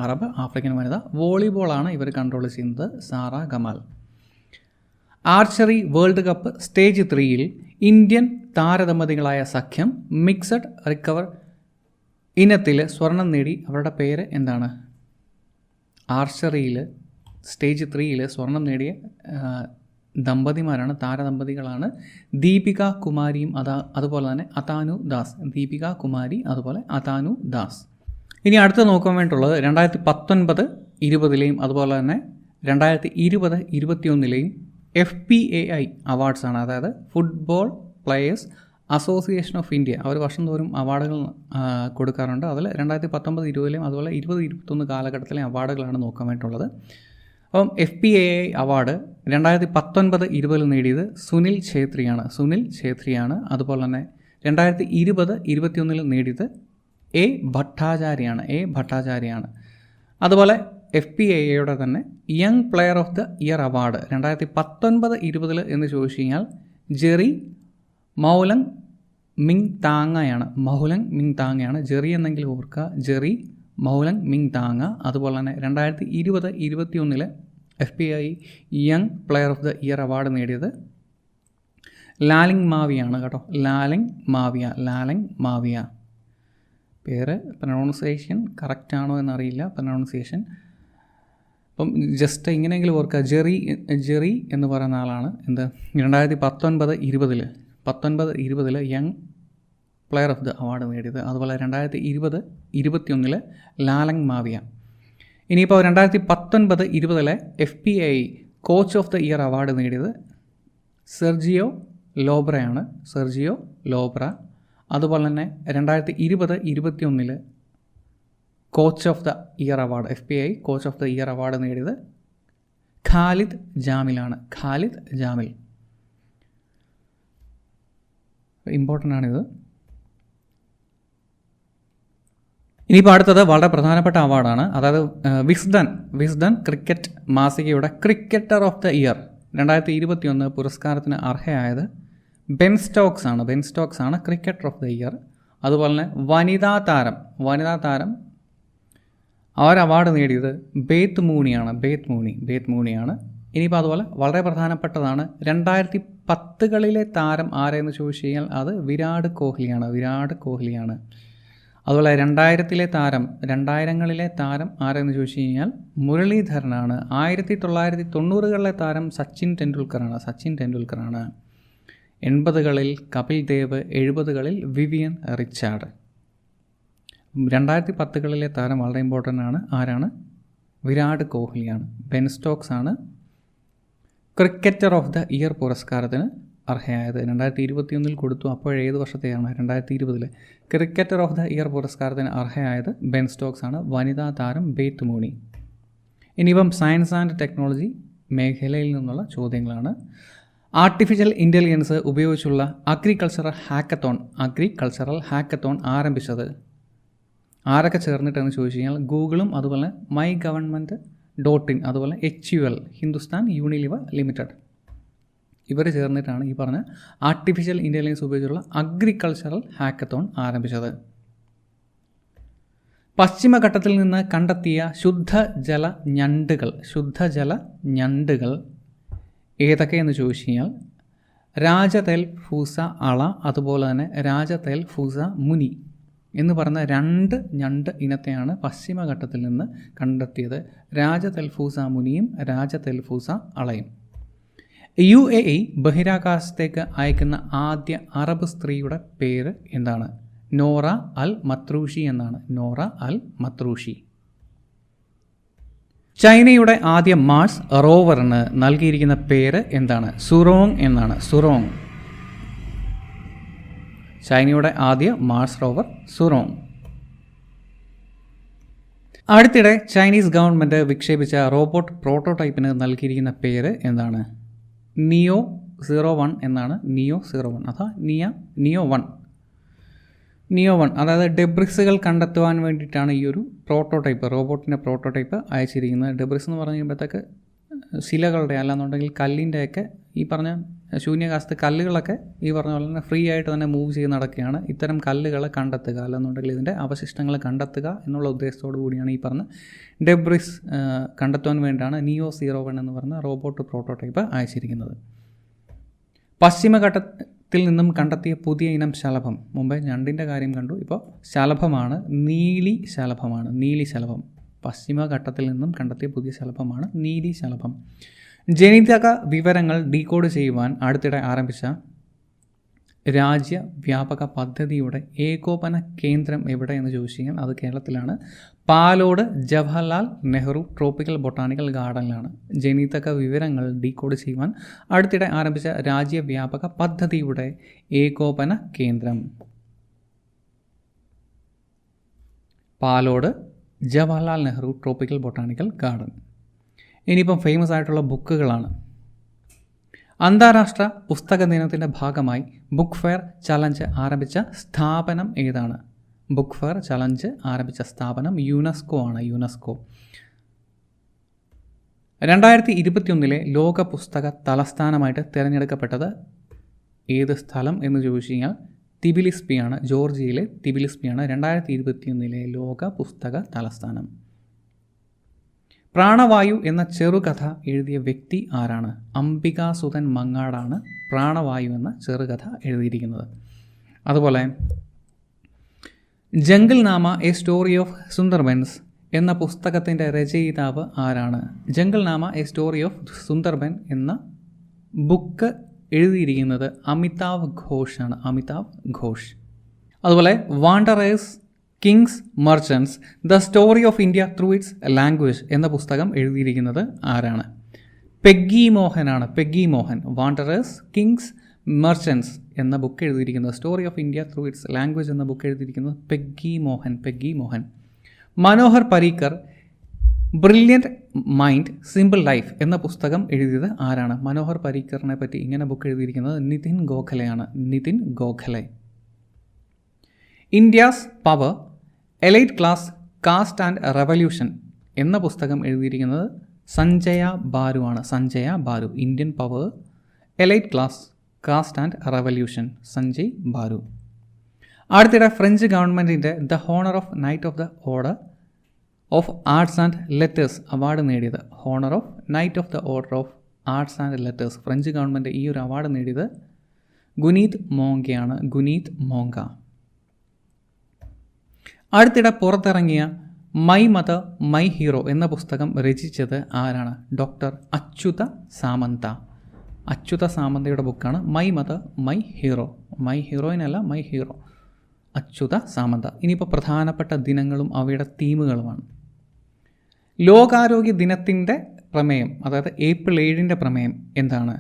Speaker 1: അറബ് ആഫ്രിക്കൻ വനിത. വോളിബോളാണ് ഇവർ കൺട്രോൾ ചെയ്യുന്നത്, Sara Gamal. Archery world cup stage 3-ൽ ഇന്ത്യൻ താരദമ്പതികളായ സഖ്യം മിക്സഡ് റിക്കവർ ഇനത്തിൽ സ്വർണം നേടി. അവരുടെ പേര് എന്താണ്? ആർച്ചറിയിൽ സ്റ്റേജ് 3-ൽ സ്വർണം നേടിയ ദമ്പതിമാരാണ്, താരദമ്പതികളാണ് ദീപിക കുമാരിയും അതുപോലെ തന്നെ അതാനു ദാസ്. ദീപിക കുമാരി അതുപോലെ അതാനു ദാസ്. ഇനി അടുത്ത് നോക്കാൻ വേണ്ടിയിട്ടുള്ളത് 2019-20 അതുപോലെ തന്നെ 2020-21 FPAI അവാർഡ്സാണ്. അതായത് football players association of India. അവർ വർഷം തോറും അവാർഡുകൾ കൊടുക്കാറുണ്ട്. അതിൽ 2019-20 അതുപോലെ 2020-21 കാലഘട്ടത്തിലെ അവാർഡുകളാണ് നോക്കാൻ വേണ്ടിയിട്ടുള്ളത്. അപ്പം FPAI അവാർഡ് 2019-20 നേടിയത് സുനിൽ ഛേത്രിയാണ്. അതുപോലെ തന്നെ 2020-21 നേടിയത് എ ഭട്ടാചാര്യാണ്. അതുപോലെ FPAIയുടെ തന്നെ young player of the year award 2019-20 എന്ന് ചോദിച്ചു കഴിഞ്ഞാൽ ജെറി മൗലങ് മിങ് താങ്ങയാണ്. ജെറി എന്നെങ്കിലും ഓർക്കുക, ജെറി മൗലങ് മിങ് താങ്ങ. അതുപോലെ തന്നെ 2020-21 FPAI young player of the year award നേടിയത് ലാലിംഗ് മാവിയാണ് കേട്ടോ. ലാലിംഗ് മാവിയ. പേര് പ്രൊണൗൺസിയേഷൻ കറക്റ്റാണോ എന്നറിയില്ല, പ്രൊണൗൺസിയേഷൻ. അപ്പം ജസ്റ്റ് ഇങ്ങനെയെങ്കിലും ഓർക്കുക, ജെറി എന്ന് പറയുന്ന ആളാണ് 2019-20 young player of the award നേടിയത്. അതുപോലെ 2020-21 ലാലങ് മാവിയ. ഇനിയിപ്പോൾ 2019-20 FPAI coach of the year award നേടിയത് സെർജിയോ ലോബ്ര. അതുപോലെ തന്നെ 2020-21 coach of the year award FPAI coach of the year award നേടിയത് ഖാലിദ് ജാമിൽ. ഇമ്പോർട്ടൻ്റ് ആണിത്. ഇനിയിപ്പോൾ അടുത്തത് വളരെ പ്രധാനപ്പെട്ട അവാർഡാണ്. അതായത് വിസ്ഡൻ ക്രിക്കറ്റ് മാസികയുടെ ക്രിക്കറ്റർ ഓഫ് ദ ഇയർ 2021 പുരസ്കാരത്തിന് അർഹയായത് ബെൻ സ്റ്റോക്സ് ആണ് ക്രിക്കറ്റർ ഓഫ് ദ ഇയർ. അതുപോലെ തന്നെ വനിതാ താരം അവർ അവാർഡ് നേടിയത് ബേത്ത് മൂണിയാണ്. ഇനിയിപ്പോൾ അതുപോലെ വളരെ പ്രധാനപ്പെട്ടതാണ് 2010-കളിലെ താരം ആരെന്ന് ചോദിച്ചു കഴിഞ്ഞാൽ അത് വിരാട് കോഹ്ലിയാണ്. അതുപോലെ 2000-ങ്ങളിലെ താരം ആരെന്ന് ചോദിച്ചു കഴിഞ്ഞാൽ മുരളീധരനാണ്. 1990-കളിലെ താരം സച്ചിൻ ടെണ്ടുൽക്കറാണ്. 80-കളിൽ കപിൽ ദേവ്, 70-കളിൽ വിവിയൻ റിച്ചാർഡ്. 2010-കളിലെ താരം വളരെ ഇമ്പോർട്ടൻ്റ് ആണ്. ആരാണ്? വിരാട് കോഹ്ലിയാണ്. ബെൻ സ്റ്റോക്സ് ആണ് ക്രിക്കറ്റർ ഓഫ് ദ ഇയർ പുരസ്കാരത്തിന് അർഹയായത്. 2021 കൊടുത്തു. അപ്പോൾ ഏത് വർഷത്തെയാണ്? 2020 ക്രിക്കറ്റർ ഓഫ് ദ ഇയർ പുരസ്കാരത്തിന് അർഹയായത് ബെൻ സ്റ്റോക്സ് ആണ്. വനിതാ താരം ബേത്ത് മൂണി. ഇനിയിപ്പം സയൻസ് ആൻഡ് ടെക്നോളജി മേഖലയിൽ നിന്നുള്ള ചോദ്യങ്ങളാണ്. ആർട്ടിഫിഷ്യൽ ഇൻ്റലിജൻസ് ഉപയോഗിച്ചുള്ള അഗ്രികൾച്ചറൽ ഹാക്കത്തോൺ ആരംഭിച്ചത് ആരൊക്കെ ചേർന്നിട്ടെന്ന് ചോദിച്ചു കഴിഞ്ഞാൽ ഗൂഗിളും അതുപോലെ MyGovernment.in അതുപോലെ HUL ഹിന്ദുസ്ഥാൻ യൂണിലിവർ ലിമിറ്റഡ് ഇവർ ചേർന്നിട്ടാണ് ഈ പറഞ്ഞ ആർട്ടിഫിഷ്യൽ ഇൻ്റലിജൻസ് ഉപയോഗിച്ചുള്ള അഗ്രികൾച്ചറൽ ഹാക്കത്തോൺ ആരംഭിച്ചത്. പശ്ചിമഘട്ടത്തിൽ നിന്ന് കണ്ടെത്തിയ ശുദ്ധജല ഞണ്ടുകൾ ഏതൊക്കെയെന്ന് ചോദിച്ചു കഴിഞ്ഞാൽ രാജതെൽഫൂസ അള അതുപോലെ തന്നെ രാജതെൽഫൂസ മുനി എന്ന് പറഞ്ഞ 2 ഞണ്ട് ഇനത്തെയാണ് പശ്ചിമഘട്ടത്തിൽ നിന്ന് കണ്ടെത്തിയത്. രാജതെൽഫൂസ മുനിയും രാജതെൽഫൂസ അളയും. UAE ബഹിരാകാശത്തേക്ക് അയക്കുന്ന ആദ്യ അറബ് സ്ത്രീയുടെ പേര് എന്താണ്? നോറ അൽ മത്രൂഷി എന്നാണ്. നോറ അൽ മത്രൂഷി. ചൈനയുടെ ആദ്യ മാർസ് റോവറിന് നൽകിയിരിക്കുന്ന പേര് എന്താണ്? സുറോങ് എന്നാണ്. സുറോങ്. ചൈനയുടെ ആദ്യ മാർസ് റോവർ സുറോങ്. അടുത്തിടെ ചൈനീസ് ഗവൺമെൻറ് വിക്ഷേപിച്ച റോബോട്ട് പ്രോട്ടോടൈപ്പിന് നൽകിയിരിക്കുന്ന പേര് എന്താണ്? നിയോ 01 എന്നാണ്. നിയോ 01 അഥവാ നിയോ 1 അതായത് ഡെബ്രിസുകൾ കണ്ടെത്തുവാൻ വേണ്ടിയിട്ടാണ് ഈ ഒരു റോബോട്ടിൻ്റെ പ്രോട്ടോടൈപ്പ് അയച്ചിരിക്കുന്നത്. ഡെബ്രിസ് എന്ന് പറഞ്ഞു കഴിയുമ്പോഴത്തേക്ക് ശിലകളുടെ അല്ലാന്നുണ്ടെങ്കിൽ കല്ലിൻ്റെയൊക്കെ ഈ പറഞ്ഞ ശൂന്യാകാശത്ത് കല്ലുകളൊക്കെ ഈ പറഞ്ഞ പോലെ തന്നെ ഫ്രീ ആയിട്ട് തന്നെ മൂവ് ചെയ്ത് നടക്കുകയാണ്. ഇത്തരം കല്ലുകളെ കണ്ടെത്തുക, അല്ലെന്നുണ്ടെങ്കിൽ ഇതിൻ്റെ അവശിഷ്ടങ്ങൾ കണ്ടെത്തുക എന്നുള്ള ഉദ്ദേശത്തോടു കൂടിയാണ് ഈ പറഞ്ഞ ഡെബ്രിസ് കണ്ടെത്താൻ വേണ്ടിയാണ് NEO-01 എന്ന് പറഞ്ഞ റോബോട്ട് പ്രോട്ടോടൈപ്പ് അയച്ചിരിക്കുന്നത്. പശ്ചിമഘട്ടത്തിൽ നിന്നും കണ്ടെത്തിയ പുതിയ ഇനം ശലഭം, മുമ്പേ ഞണ്ടിൻ്റെ കാര്യം കണ്ടു, ഇപ്പോൾ ശലഭമാണ്, നീലി ശലഭം. പശ്ചിമഘട്ടത്തിൽ നിന്നും കണ്ടെത്തിയ പുതിയ ശലഭമാണ് നീലി ശലഭം. ജനിതക വിവരങ്ങൾ ഡീകോഡ് ചെയ്യുവാൻ അടുത്തിടെ ആരംഭിച്ച രാജ്യവ്യാപക പദ്ധതിയുടെ ഏകോപന കേന്ദ്രം എവിടെ എന്ന് ചോദിച്ചു കഴിഞ്ഞാൽ അത് കേരളത്തിലാണ്. പാലോട് ജവഹർലാൽ നെഹ്റു ട്രോപ്പിക്കൽ ബൊട്ടാണിക്കൽ ഗാർഡനിലാണ്. ജനിതക വിവരങ്ങൾ ഡീകോഡ് ചെയ്യുവാൻ അടുത്തിടെ ആരംഭിച്ച രാജ്യവ്യാപക പദ്ധതിയുടെ ഏകോപന കേന്ദ്രം Palode Jawaharlal Nehru tropical botanical garden. ഇനിയിപ്പം ഫേമസ് ആയിട്ടുള്ള ബുക്കുകളാണ്. അന്താരാഷ്ട്ര പുസ്തക ദിനത്തിൻ്റെ ഭാഗമായി ബുക്ക് ഫെയർ ചലഞ്ച് ആരംഭിച്ച സ്ഥാപനം ഏതാണ്? ബുക്ക് ഫെയർ ചലഞ്ച് ആരംഭിച്ച സ്ഥാപനം യുനെസ്കോ ആണ്. യുനെസ്കോ. 2021 ലോക പുസ്തക തലസ്ഥാനമായിട്ട് തിരഞ്ഞെടുക്കപ്പെട്ടത് ഏത് സ്ഥലം എന്ന് ചോദിച്ചു കഴിഞ്ഞാൽ തിബിലിസ്പിയാണ്. ജോർജിയയിലെ തിബിലിസ്പിയാണ് 2021 ലോക പുസ്തക തലസ്ഥാനം. പ്രാണവായു എന്ന ചെറുകഥ എഴുതിയ വ്യക്തി ആരാണ്? അംബികാസുധൻ മങ്ങാടാണ് പ്രാണവായു എന്ന ചെറുകഥ എഴുതിയിരിക്കുന്നത്. അതുപോലെ ജംഗിൾ നാമ എ സ്റ്റോറി ഓഫ് സുന്ദർബൻസ് എന്ന പുസ്തകത്തിൻ്റെ രചയിതാവ് ആരാണ്? ജംഗിൾ നാമ എ സ്റ്റോറി ഓഫ് സുന്ദർബൻ എന്ന ബുക്ക് എഴുതിയിരിക്കുന്നത് അമിതാവ് ഘോഷാണ്. അമിതാവ് ഘോഷ്. അതുപോലെ wanderers, kings, merchants, the story of India through its language എന്ന പുസ്തകം എഴുതിയിരിക്കുന്നത് ആരാണ്? പെഗ്ഗി മോഹനാണ്. Peggy Mohan. Wanderers, kings, merchants എന്ന ബുക്ക് എഴുതിയിരിക്കുന്നത്, story of India through its language എന്ന ബുക്ക് എഴുതിയിരിക്കുന്നത് Peggy Mohan. Peggy Mohan. Manohar Parrikar brilliant mind simple life എന്ന പുസ്തകം എഴുതിയത് ആരാണ്? മനോഹർ പരീക്കറിനെ പറ്റി ഇങ്ങനെ ബുക്ക് എഴുതിയിരിക്കുന്നത് നിതിൻ ഗോഖലെയാണ്. Nitin Gokhale. India's power elite class caste and revolution എന്ന പുസ്തകം എഴുതിയിരിക്കുന്നത് സഞ്ജയ ബാരു ആണ്. Sanjaya Baru. Indian power elite class caste and revolution, Sanjay Baru. അടുത്തിടെ ഫ്രഞ്ച് ഗവൺമെൻറ്റിൻ്റെ the honour of knight of the order of arts and letters award നേടിയത്, honour of knight of the order of arts and letters, French government ഈ ഒരു award നേടിയത് ഗുനീത് മോങ്കയാണ്. ഗുനീത് മോങ്ക. അടുത്തിടെ പുറത്തിറങ്ങിയ my mother my hero എന്ന പുസ്തകം രചിച്ചത് ആരാണ്? ഡോക്ടർ അച്യുത സാമന്ത. അച്യുത സാമന്തയുടെ ബുക്കാണ് my mother my hero. My ഹീറോയിനല്ല, മൈ ഹീറോ. അച്യുത സാമന്ത. ഇനിയിപ്പോൾ പ്രധാനപ്പെട്ട ദിനങ്ങളും അവയുടെ തീമുകളുമാണ്. ലോകാരോഗ്യ ദിനത്തിൻ്റെ പ്രമേയം, അതായത് ഏപ്രിൽ 7 പ്രമേയം എന്താണ്?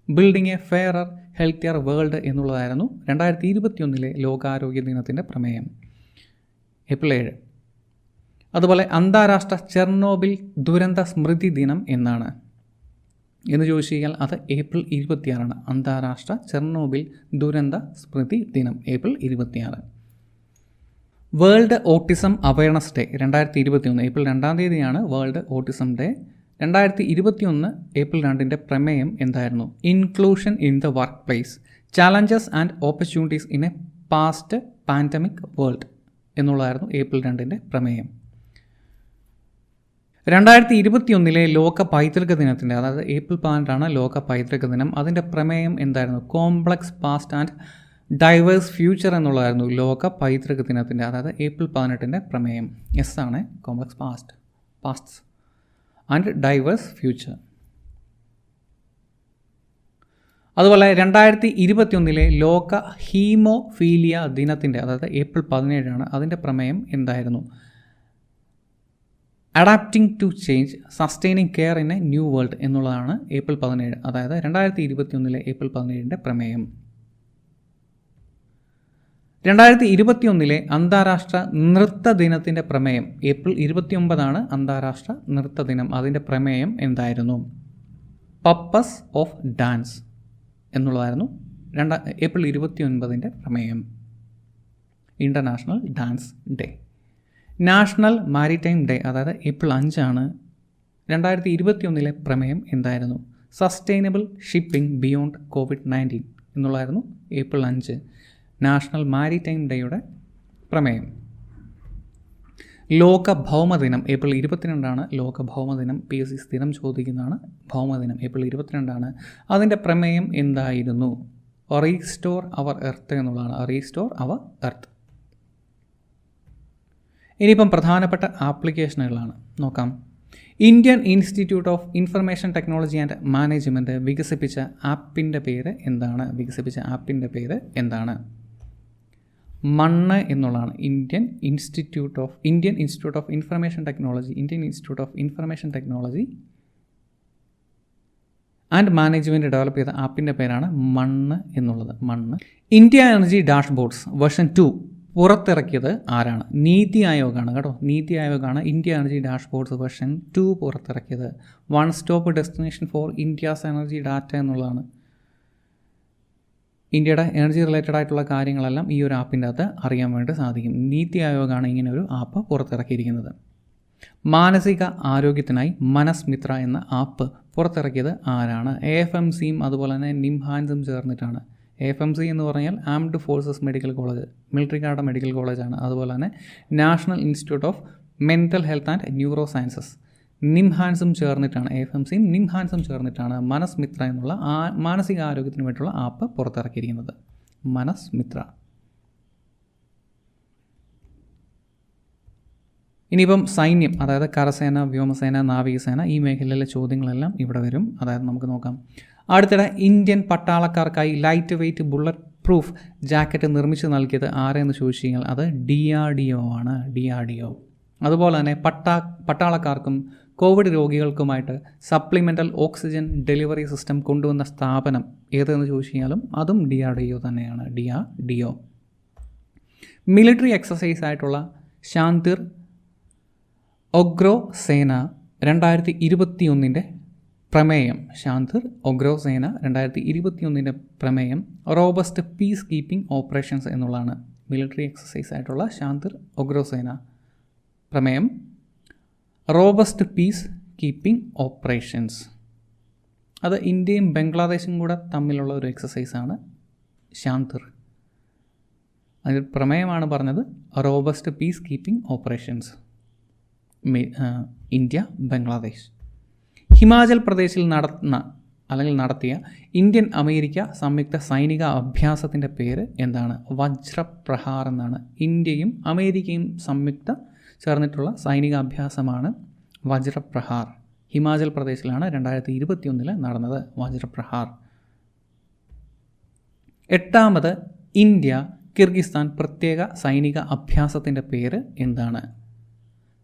Speaker 1: ബിൽഡിംഗ് എ ഫെയറർ ഹെൽത്തിയർ വേൾഡ് എന്നുള്ളതായിരുന്നു 2021 ലോകാരോഗ്യ ദിനത്തിൻ്റെ പ്രമേയം, ഏപ്രിൽ 7. അതുപോലെ അന്താരാഷ്ട്ര ചെർണോബിൽ ദുരന്ത സ്മൃതി ദിനം എന്നാണ് എന്ന് ചോദിച്ചു കഴിഞ്ഞാൽ അത് ഏപ്രിൽ 26. അന്താരാഷ്ട്ര ചെർണോബിൽ ദുരന്ത സ്മൃതി ദിനം April 26. World autism awareness day 2021 April 2 world autism day. 2021 April 2 പ്രമേയം എന്തായിരുന്നു? Inclusion in the work place, challenges and opportunities in A past pandemic world എന്നുള്ളതായിരുന്നു ഏപ്രിൽ 2 പ്രമേയം. 2021 ലോക പൈതൃക ദിനത്തിൻ്റെ, അതായത് ഏപ്രിൽ 12 ലോക പൈതൃക ദിനം, അതിൻ്റെ പ്രമേയം എന്തായിരുന്നു? Complex past and diverse future എന്നുള്ളതായിരുന്നു ലോക പൈതൃക ദിനത്തിൻ്റെ, അതായത് ഏപ്രിൽ 18 പ്രമേയം. എസ് ആണ്, complex past and diverse future. അതുപോലെ 2021 ലോക ഹീമോഫീലിയ ദിനത്തിൻ്റെ, അതായത് ഏപ്രിൽ 17 അതിൻ്റെ പ്രമേയം എന്തായിരുന്നു? Adapting to change, sustaining care in a new world എന്നുള്ളതാണ് ഏപ്രിൽ 17, അതായത് 2021 ഏപ്രിൽ 17 പ്രമേയം. 2021 അന്താരാഷ്ട്ര നൃത്ത ദിനത്തിൻ്റെ പ്രമേയം ഏപ്രിൽ 29 അന്താരാഷ്ട്ര നൃത്ത ദിനം. അതിൻ്റെ പ്രമേയം എന്തായിരുന്നു? പർപ്പസ് ഓഫ് ഡാൻസ് എന്നുള്ളതായിരുന്നു ഏപ്രിൽ 29 പ്രമേയം. International dance day. National maritime day, അതായത് ഏപ്രിൽ 5 2021 പ്രമേയം എന്തായിരുന്നു? സസ്റ്റൈനബിൾ ഷിപ്പിംഗ് ബിയോണ്ട് COVID-19 എന്നുള്ളതായിരുന്നു ഏപ്രിൽ 5 നാഷണൽ മാരിടൈം ഡേയുടെ പ്രമേയം. ലോക ഭൗമദിനം ഏപ്രിൽ 22 ലോക ഭൗമദിനം. PSC സ്ഥിരം ചോദിക്കുന്നതാണ്. ഭൗമദിനം ഏപ്രിൽ 22. അതിൻ്റെ പ്രമേയം എന്തായിരുന്നു? റീസ്റ്റോർ അവർ എർത്ത് എന്നുള്ളതാണ്. Restore our earth. ഇനിയിപ്പം പ്രധാനപ്പെട്ട ആപ്ലിക്കേഷനുകളാണ് നോക്കാം. Indian institute of information technology and management വികസിപ്പിച്ച ആപ്പിൻ്റെ പേര് എന്താണ്? മണ്ണ് എന്നുള്ളതാണ്. Indian institute of information technology and management develop ചെയ്ത ആപ്പിൻ്റെ പേരാണ് മണ്ണ് എന്നുള്ളത്. ഇന്ത്യ എനർജി ഡാഷ്ബോർഡ്സ് വേർഷൻ 2 പുറത്തിറക്കിയത് ആരാണ്? നീതി ആയോഗാണ് കേട്ടോ. നീതി ആയോഗാണ് ഇന്ത്യ എനർജി ഡാഷ്ബോർഡ്സ് വേർഷൻ 2 പുറത്തിറക്കിയത്. One stop destination four India's energy data എന്നുള്ളതാണ്. ഇന്ത്യയുടെ എനർജി റിലേറ്റഡ് ആയിട്ടുള്ള കാര്യങ്ങളെല്ലാം ഈ ഒരു ആപ്പിൻ്റെ അകത്ത് അറിയാൻ വേണ്ടി സാധിക്കും. നീതി ആയോഗാണ് ഇങ്ങനെ ഒരു ആപ്പ് പുറത്തിറക്കിയിരിക്കുന്നത്. മാനസിക ആരോഗ്യത്തിനായി മനസ് മിത്ര എന്ന ആപ്പ് പുറത്തിറക്കിയത് ആരാണ്? AFMCയും അതുപോലെ തന്നെ നിംഹാൻസും ചേർന്നിട്ടാണ്. AFMC എന്ന് പറഞ്ഞാൽ ആംഡ് ഫോഴ്സസ് മെഡിക്കൽ കോളേജ്, മിലിറ്ററിക്കാരുടെ മെഡിക്കൽ കോളേജാണ്. അതുപോലെ തന്നെ national institute of mental health and neuro sciences, നിംഹാൻസും ചേർന്നിട്ടാണ്. AFMCയും നിംഹാൻസും ചേർന്നിട്ടാണ് മനസ് മിത്ര എന്നുള്ള മാനസിക ആരോഗ്യത്തിന് വേണ്ടിയിട്ടുള്ള ആപ്പ് പുറത്തിറക്കിയിരിക്കുന്നത്. മനസ് മിത്ര. ഇനിയിപ്പം സൈന്യം, അതായത് കരസേന, വ്യോമസേന, നാവികസേന, ഈ മേഖലയിലെ ചോദ്യങ്ങളെല്ലാം ഇവിടെ വരും. അതായത് നമുക്ക് നോക്കാം. അടുത്തിടെ ഇന്ത്യൻ പട്ടാളക്കാർക്കായി light weight bullet proof jacket നിർമ്മിച്ച് നൽകിയത് ആരെന്ന് ചോദിച്ചു കഴിഞ്ഞാൽ അത് DRDO ആണ്. DRDO. അതുപോലെ തന്നെ പട്ടാളക്കാർക്കും കോവിഡ് രോഗികൾക്കുമായിട്ട് സപ്ലിമെൻ്റൽ ഓക്സിജൻ ഡെലിവറി സിസ്റ്റം കൊണ്ടുവന്ന സ്ഥാപനം ഏതെന്ന് ചോദിച്ചു കഴിഞ്ഞാലും അതും DRDO തന്നെയാണ്. DRDO. മിലിറ്ററി എക്സസൈസ് ആയിട്ടുള്ള ശാന്തിർ ഒഗ്രോ സേന 2021 പ്രമേയം. ശാന്തിർ ഒഗ്രോ സേന 2021 പ്രമേയം റോബസ്റ്റ് പീസ് കീപ്പിംഗ് ഓപ്പറേഷൻസ് എന്നുള്ളതാണ്. മിലിറ്ററി എക്സസൈസ് ആയിട്ടുള്ള ശാന്തിർ ഒഗ്രോ സേന പ്രമേയം റോബസ്റ്റ് പീസ് കീപ്പിംഗ് ഓപ്പറേഷൻസ്. അത് ഇന്ത്യയും ബംഗ്ലാദേശും കൂടെ തമ്മിലുള്ള ഒരു എക്സസൈസാണ് ശാന്തിർ. അതിൽ പ്രമേയമാണ് പറഞ്ഞത് robust peace keeping operations India Bangladesh. Himachal പ്രദേശിൽ നടത്തിയ ഇന്ത്യൻ അമേരിക്ക സംയുക്ത സൈനിക അഭ്യാസത്തിൻ്റെ പേര് എന്താണ്? വജ്രപ്രഹാർ എന്നാണ്. ഇന്ത്യയും അമേരിക്കയും സംയുക്ത ചേർന്നിട്ടുള്ള സൈനിക അഭ്യാസമാണ് വജ്രപ്രഹാർ. ഹിമാചൽ പ്രദേശിലാണ് 2021 നടന്നത് വജ്രപ്രഹാർ. 8ാമത് ഇന്ത്യ കിർഗിസ്ഥാൻ പ്രത്യേക സൈനിക അഭ്യാസത്തിൻ്റെ പേര് എന്താണ്?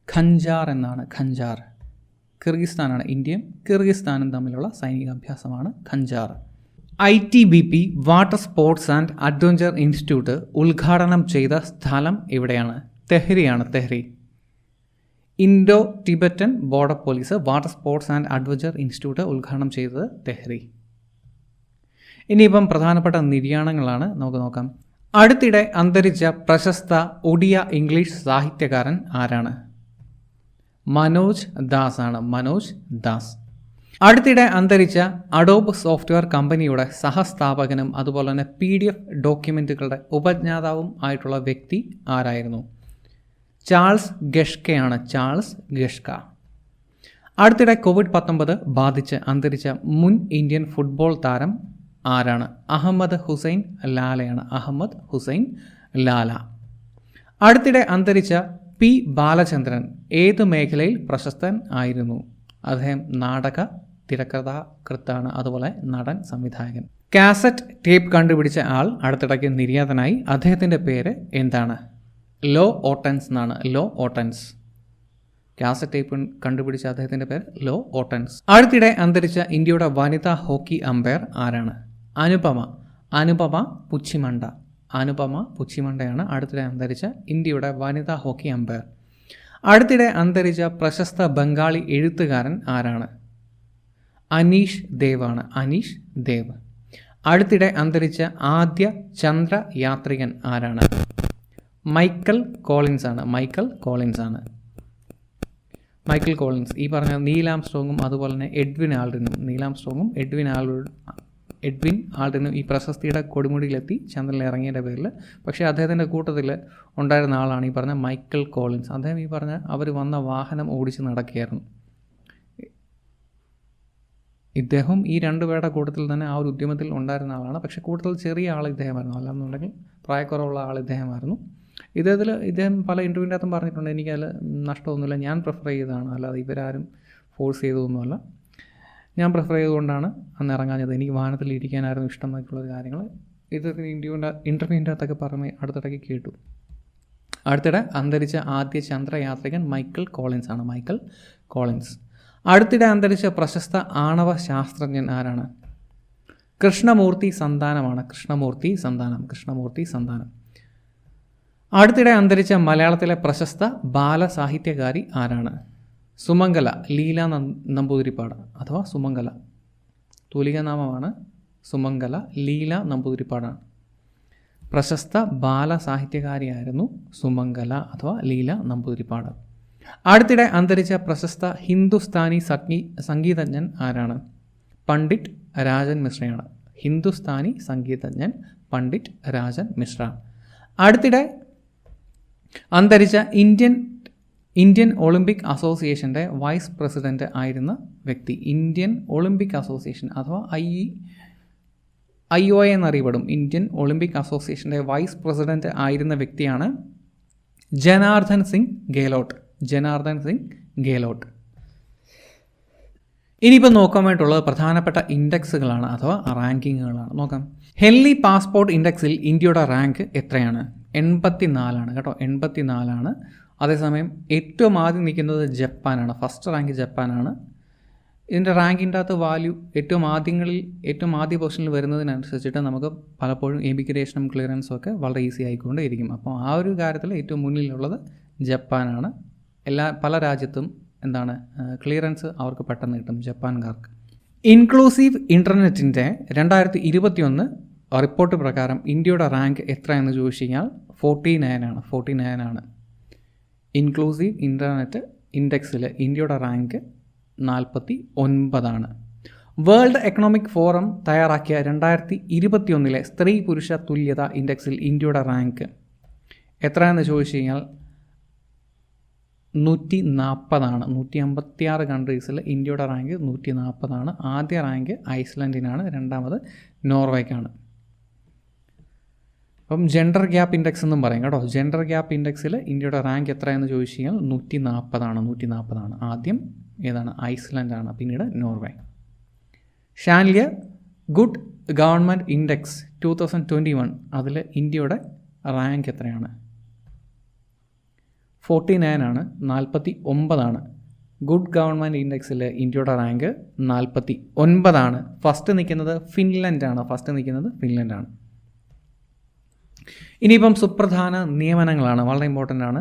Speaker 1: ഖഞ്ചാർ എന്നാണ്. ഖഞ്ചാർ. കിർഗിസ്ഥാനാണ്. ഇന്ത്യയും കിർഗിസ്ഥാനും തമ്മിലുള്ള സൈനിക അഭ്യാസമാണ് Khanjar. ITBP water sports and adventure institute ഉദ്ഘാടനം ചെയ്ത സ്ഥലം എവിടെയാണ്? തെഹ്രിയാണ്. Tehri. Indo Tibetan border police water sports and adventure institute ഉദ്ഘാടനം ചെയ്തത് തെഹ്രി. ഇനിയിപ്പം പ്രധാനപ്പെട്ട നിര്യാണങ്ങളാണ് നമുക്ക് നോക്കാം. അടുത്തിടെ അന്തരിച്ച പ്രശസ്ത ഒഡിയ ഇംഗ്ലീഷ് സാഹിത്യകാരൻ ആരാണ്? മനോജ് ദാസ് ആണ്. മനോജ് ദാസ്. അടുത്തിടെ അന്തരിച്ച അഡോബ് സോഫ്റ്റ്വെയർ കമ്പനിയുടെ സഹസ്ഥാപകനും അതുപോലെ തന്നെ PDF ഡോക്യുമെൻറ്റുകളുടെ ഉപജ്ഞാതാവും ആയിട്ടുള്ള വ്യക്തി ആരായിരുന്നു? ചാൾസ് ഗഷ്കയാണ്. ചാൾസ് ഗഷ്ക. അടുത്തിടെ COVID-19 ബാധിച്ച് അന്തരിച്ച മുൻ ഇന്ത്യൻ ഫുട്ബോൾ താരം ആരാണ്? അഹമ്മദ് ഹുസൈൻ ലാലയാണ്. അഹമ്മദ് ഹുസൈൻ ലാല. അടുത്തിടെ അന്തരിച്ച P. ബാലചന്ദ്രൻ ഏത് മേഖലയിൽ പ്രശസ്തൻ ആയിരുന്നു? അദ്ദേഹം നാടക തിരക്കഥാകൃത്താണ്, അതുപോലെ നടൻ, സംവിധായകൻ. കാസറ്റ് ടേപ്പ് കണ്ടുപിടിച്ച ആൾ അടുത്തിടയ്ക്ക് നിര്യാതനായി. അദ്ദേഹത്തിൻ്റെ പേര് എന്താണ്? ലോ ഓട്ടൻസ് എന്നാണ്. ലോ ഓട്ടൻസ്. കാസറ്റ് ടേപ്പ് കണ്ടുപിടിച്ച അദ്ദേഹത്തിൻ്റെ പേര് ലോ ഓട്ടൻസ്. അടുത്തിടെ അന്തരിച്ച ഇന്ത്യയുടെ വനിതാ ഹോക്കി അമ്പയർ ആരാണ്? അനുപമ. അനുപമ പുച്ചിമണ്ട. അനുപമ പുച്ചിമണ്ടയാണ് അടുത്തിടെ അന്തരിച്ച ഇന്ത്യയുടെ വനിതാ ഹോക്കി അമ്പയർ. അടുത്തിടെ അന്തരിച്ച പ്രശസ്ത ബംഗാളി എഴുത്തുകാരൻ ആരാണ്? അനീഷ് ദേവ് ആണ്. അനീഷ് ദേവ്. അടുത്തിടെ അന്തരിച്ച ആദ്യ ചന്ദ്രയാത്രികൻ ആരാണ്? മൈക്കൽ കോളിൻസ് ആണ്. മൈക്കൽ കോളിൻസ് ആണ്. മൈക്കിൾ കോളിൻസ്, ഈ പറഞ്ഞ നീൽ ആംസ്ട്രോങ്ങും അതുപോലെ തന്നെ എഡ്വിൻ ആൾഡ്രിനും എഡ്വിൻ ആൾഡ്രിനും ഈ പ്രശസ്തിയുടെ കൊടുമുടിയിലെത്തി ചന്ദ്രനിൽ ഇറങ്ങിയതിൻ്റെ പേരിൽ. പക്ഷേ അദ്ദേഹത്തിൻ്റെ കൂട്ടത്തിൽ ഉണ്ടായിരുന്ന ആളാണ് ഈ പറഞ്ഞ മൈക്കിൾ കോളിൻസ്. അദ്ദേഹം ഈ പറഞ്ഞ അവർ വന്ന വാഹനം ഓടിച്ച് നടക്കുകയായിരുന്നു. ഇദ്ദേഹം ഈ രണ്ടുപേരുടെ കൂട്ടത്തിൽ തന്നെ ആ ഒരു ഉദ്യമത്തിൽ ഉണ്ടായിരുന്ന ആളാണ്. പക്ഷേ കൂട്ടത്തിൽ ചെറിയ ആൾ ഇദ്ദേഹമായിരുന്നു, അല്ലാന്നുണ്ടെങ്കിൽ പ്രായക്കുറവുള്ള ആൾ ഇദ്ദേഹമായിരുന്നു. ഇദ്ദേഹം പല ഇൻ്റർവ്യൂവിൻ്റെ അകത്തും പറഞ്ഞിട്ടുണ്ട്, എനിക്കതിൽ നഷ്ടമൊന്നുമില്ല, ഞാൻ പ്രിഫർ ചെയ്തതാണ്, അല്ലാതെ ഇവരാരും ഫോഴ്സ് ചെയ്തതൊന്നുമല്ല, ഞാൻ പ്രിഫർ ചെയ്തുകൊണ്ടാണ് അന്ന് ഇറങ്ങാഞ്ഞത്, എനിക്ക് വാഹനത്തിൽ ഇരിക്കാനായിരുന്നു ഇഷ്ടം എന്നൊക്കെയുള്ളൊരു കാര്യങ്ങൾ ഇദ്ദേഹത്തിന് ഇൻ്റർവ്യൂവിൻ്റെ അകത്തൊക്കെ പറഞ്ഞ് അടുത്തിടയ്ക്ക് കേട്ടു. അടുത്തിടെ അന്തരിച്ച ആദ്യ ചന്ദ്രയാത്രികൻ മൈക്കിൾ കോളിൻസ് ആണ്, മൈക്കിൾ കോളിൻസ്. അടുത്തിടെ അന്തരിച്ച പ്രശസ്ത ആണവ ശാസ്ത്രജ്ഞൻ ആരാണ്? കൃഷ്ണമൂർത്തി സന്താനമാണ്, കൃഷ്ണമൂർത്തി സന്താനം. അടുത്തിടെ അന്തരിച്ച മലയാളത്തിലെ പ്രശസ്ത ബാലസാഹിത്യകാരി ആരാണ്? സുമംഗല ലീല നമ്പൂതിരിപ്പാട് അഥവാ സുമംഗല, തൂലികാനാമമാണ് സുമംഗല ലീല നമ്പൂതിരിപ്പാടാണ്. പ്രശസ്ത ബാലസാഹിത്യകാരിയായിരുന്നു സുമംഗല അഥവാ ലീല നമ്പൂതിരിപ്പാട്. അടുത്തിടെ അന്തരിച്ച പ്രശസ്ത ഹിന്ദുസ്ഥാനി സംഗീതജ്ഞൻ ആരാണ്? പണ്ഡിറ്റ് രാജൻ മിശ്രയാണ്. ഹിന്ദുസ്ഥാനി സംഗീതജ്ഞൻ പണ്ഡിറ്റ് രാജൻ മിശ്ര. അടുത്തിടെ അന്തരിച്ച ഇന്ത്യൻ ഒളിമ്പിക് അസോസിയേഷൻ്റെ വൈസ് പ്രസിഡന്റ് ആയിരുന്ന വ്യക്തി, ഇന്ത്യൻ ഒളിമ്പിക് അസോസിയേഷൻ അഥവാ IOA എന്നറിയപ്പെടും, ഇന്ത്യൻ ഒളിമ്പിക് അസോസിയേഷൻ്റെ വൈസ് പ്രസിഡന്റ് ആയിരുന്ന വ്യക്തിയാണ് ജനാർദ്ദൻ സിംഗ് ഗെഹ്ലോട്ട്. ഇനിയിപ്പോൾ നോക്കാൻ വേണ്ടിയിട്ടുള്ളത് പ്രധാനപ്പെട്ട ഇൻഡെക്സുകളാണ് അഥവാ റാങ്കിങ്ങുകളാണ്. നോക്കാം. ഹെൻലി പാസ്പോർട്ട് ഇൻഡെക്സിൽ ഇന്ത്യയുടെ റാങ്ക് എത്രയാണ്? 84 കേട്ടോ, 84. അതേസമയം ഏറ്റവും ആദ്യം നിൽക്കുന്നത് ജപ്പാനാണ്, ഫസ്റ്റ് റാങ്ക് ജപ്പാനാണ്. ഇതിൻ്റെ റാങ്കിൻ്റെ അകത്ത് വാല്യൂ ഏറ്റവും ആദ്യ പൊസിഷനിൽ വരുന്നതിനനുസരിച്ചിട്ട് നമുക്ക് പലപ്പോഴും എമിഗ്രേഷനും ക്ലിയറൻസും ഒക്കെ വളരെ ഈസി ആയിക്കൊണ്ടേയിരിക്കും. അപ്പോൾ ആ ഒരു കാര്യത്തിൽ ഏറ്റവും മുന്നിലുള്ളത് ജപ്പാനാണ്. പല രാജ്യത്തും ക്ലിയറൻസ് അവർക്ക് പെട്ടെന്ന് കിട്ടും ജപ്പാൻകാർക്ക്. ഇൻക്ലൂസീവ് ഇൻ്റർനെറ്റിൻ്റെ 2021 റിപ്പോർട്ട് പ്രകാരം ഇന്ത്യയുടെ റാങ്ക് എത്രയെന്ന് ചോദിച്ചു കഴിഞ്ഞാൽ 49 ആണ്. ഇൻക്ലൂസീവ് ഇൻ്റർനെറ്റ് ഇൻഡെക്സിൽ ഇന്ത്യയുടെ റാങ്ക് 49. വേൾഡ് എക്കണോമിക് ഫോറം തയ്യാറാക്കിയ 2021 സ്ത്രീ പുരുഷ തുല്യത ഇൻഡെക്സിൽ ഇന്ത്യയുടെ റാങ്ക് എത്രയെന്ന് ചോദിച്ചു കഴിഞ്ഞാൽ 140. 156 കൺട്രീസിൽ ഇന്ത്യയുടെ റാങ്ക് 140. ആദ്യ റാങ്ക് ഐസ്ലൻഡിനാണ്, രണ്ടാമത് നോർവേക്കാണ്. അപ്പം ജെൻഡർ ഗ്യാപ്പ് ഇൻഡെക്സ് എന്നും പറയും കേട്ടോ. ജെൻഡർ ഗ്യാപ്പ് ഇൻഡെക്സിൽ ഇന്ത്യയുടെ റാങ്ക് എത്രയെന്ന് ചോദിച്ചു കഴിഞ്ഞാൽ 140. ആദ്യം ഏതാണ്? ഐസ്ലൻഡാണ്, പിന്നീട് നോർവേ. ഷാൻലിയ ഗുഡ് ഗവൺമെൻറ് ഇൻഡെക്സ് 2021 അതിൽ ഇന്ത്യയുടെ റാങ്ക് എത്രയാണ്? 49 ആണ്, 49. ഗുഡ് ഗവൺമെൻറ് ഇൻഡെക്സിൽ ഇന്ത്യയുടെ റാങ്ക് 49. ഫസ്റ്റ് നിൽക്കുന്നത് ഫിൻലൻഡാണ്. ഇനിയിപ്പം സുപ്രധാന നിയമനങ്ങളാണ്, വളരെ ഇമ്പോർട്ടൻ്റ് ആണ്.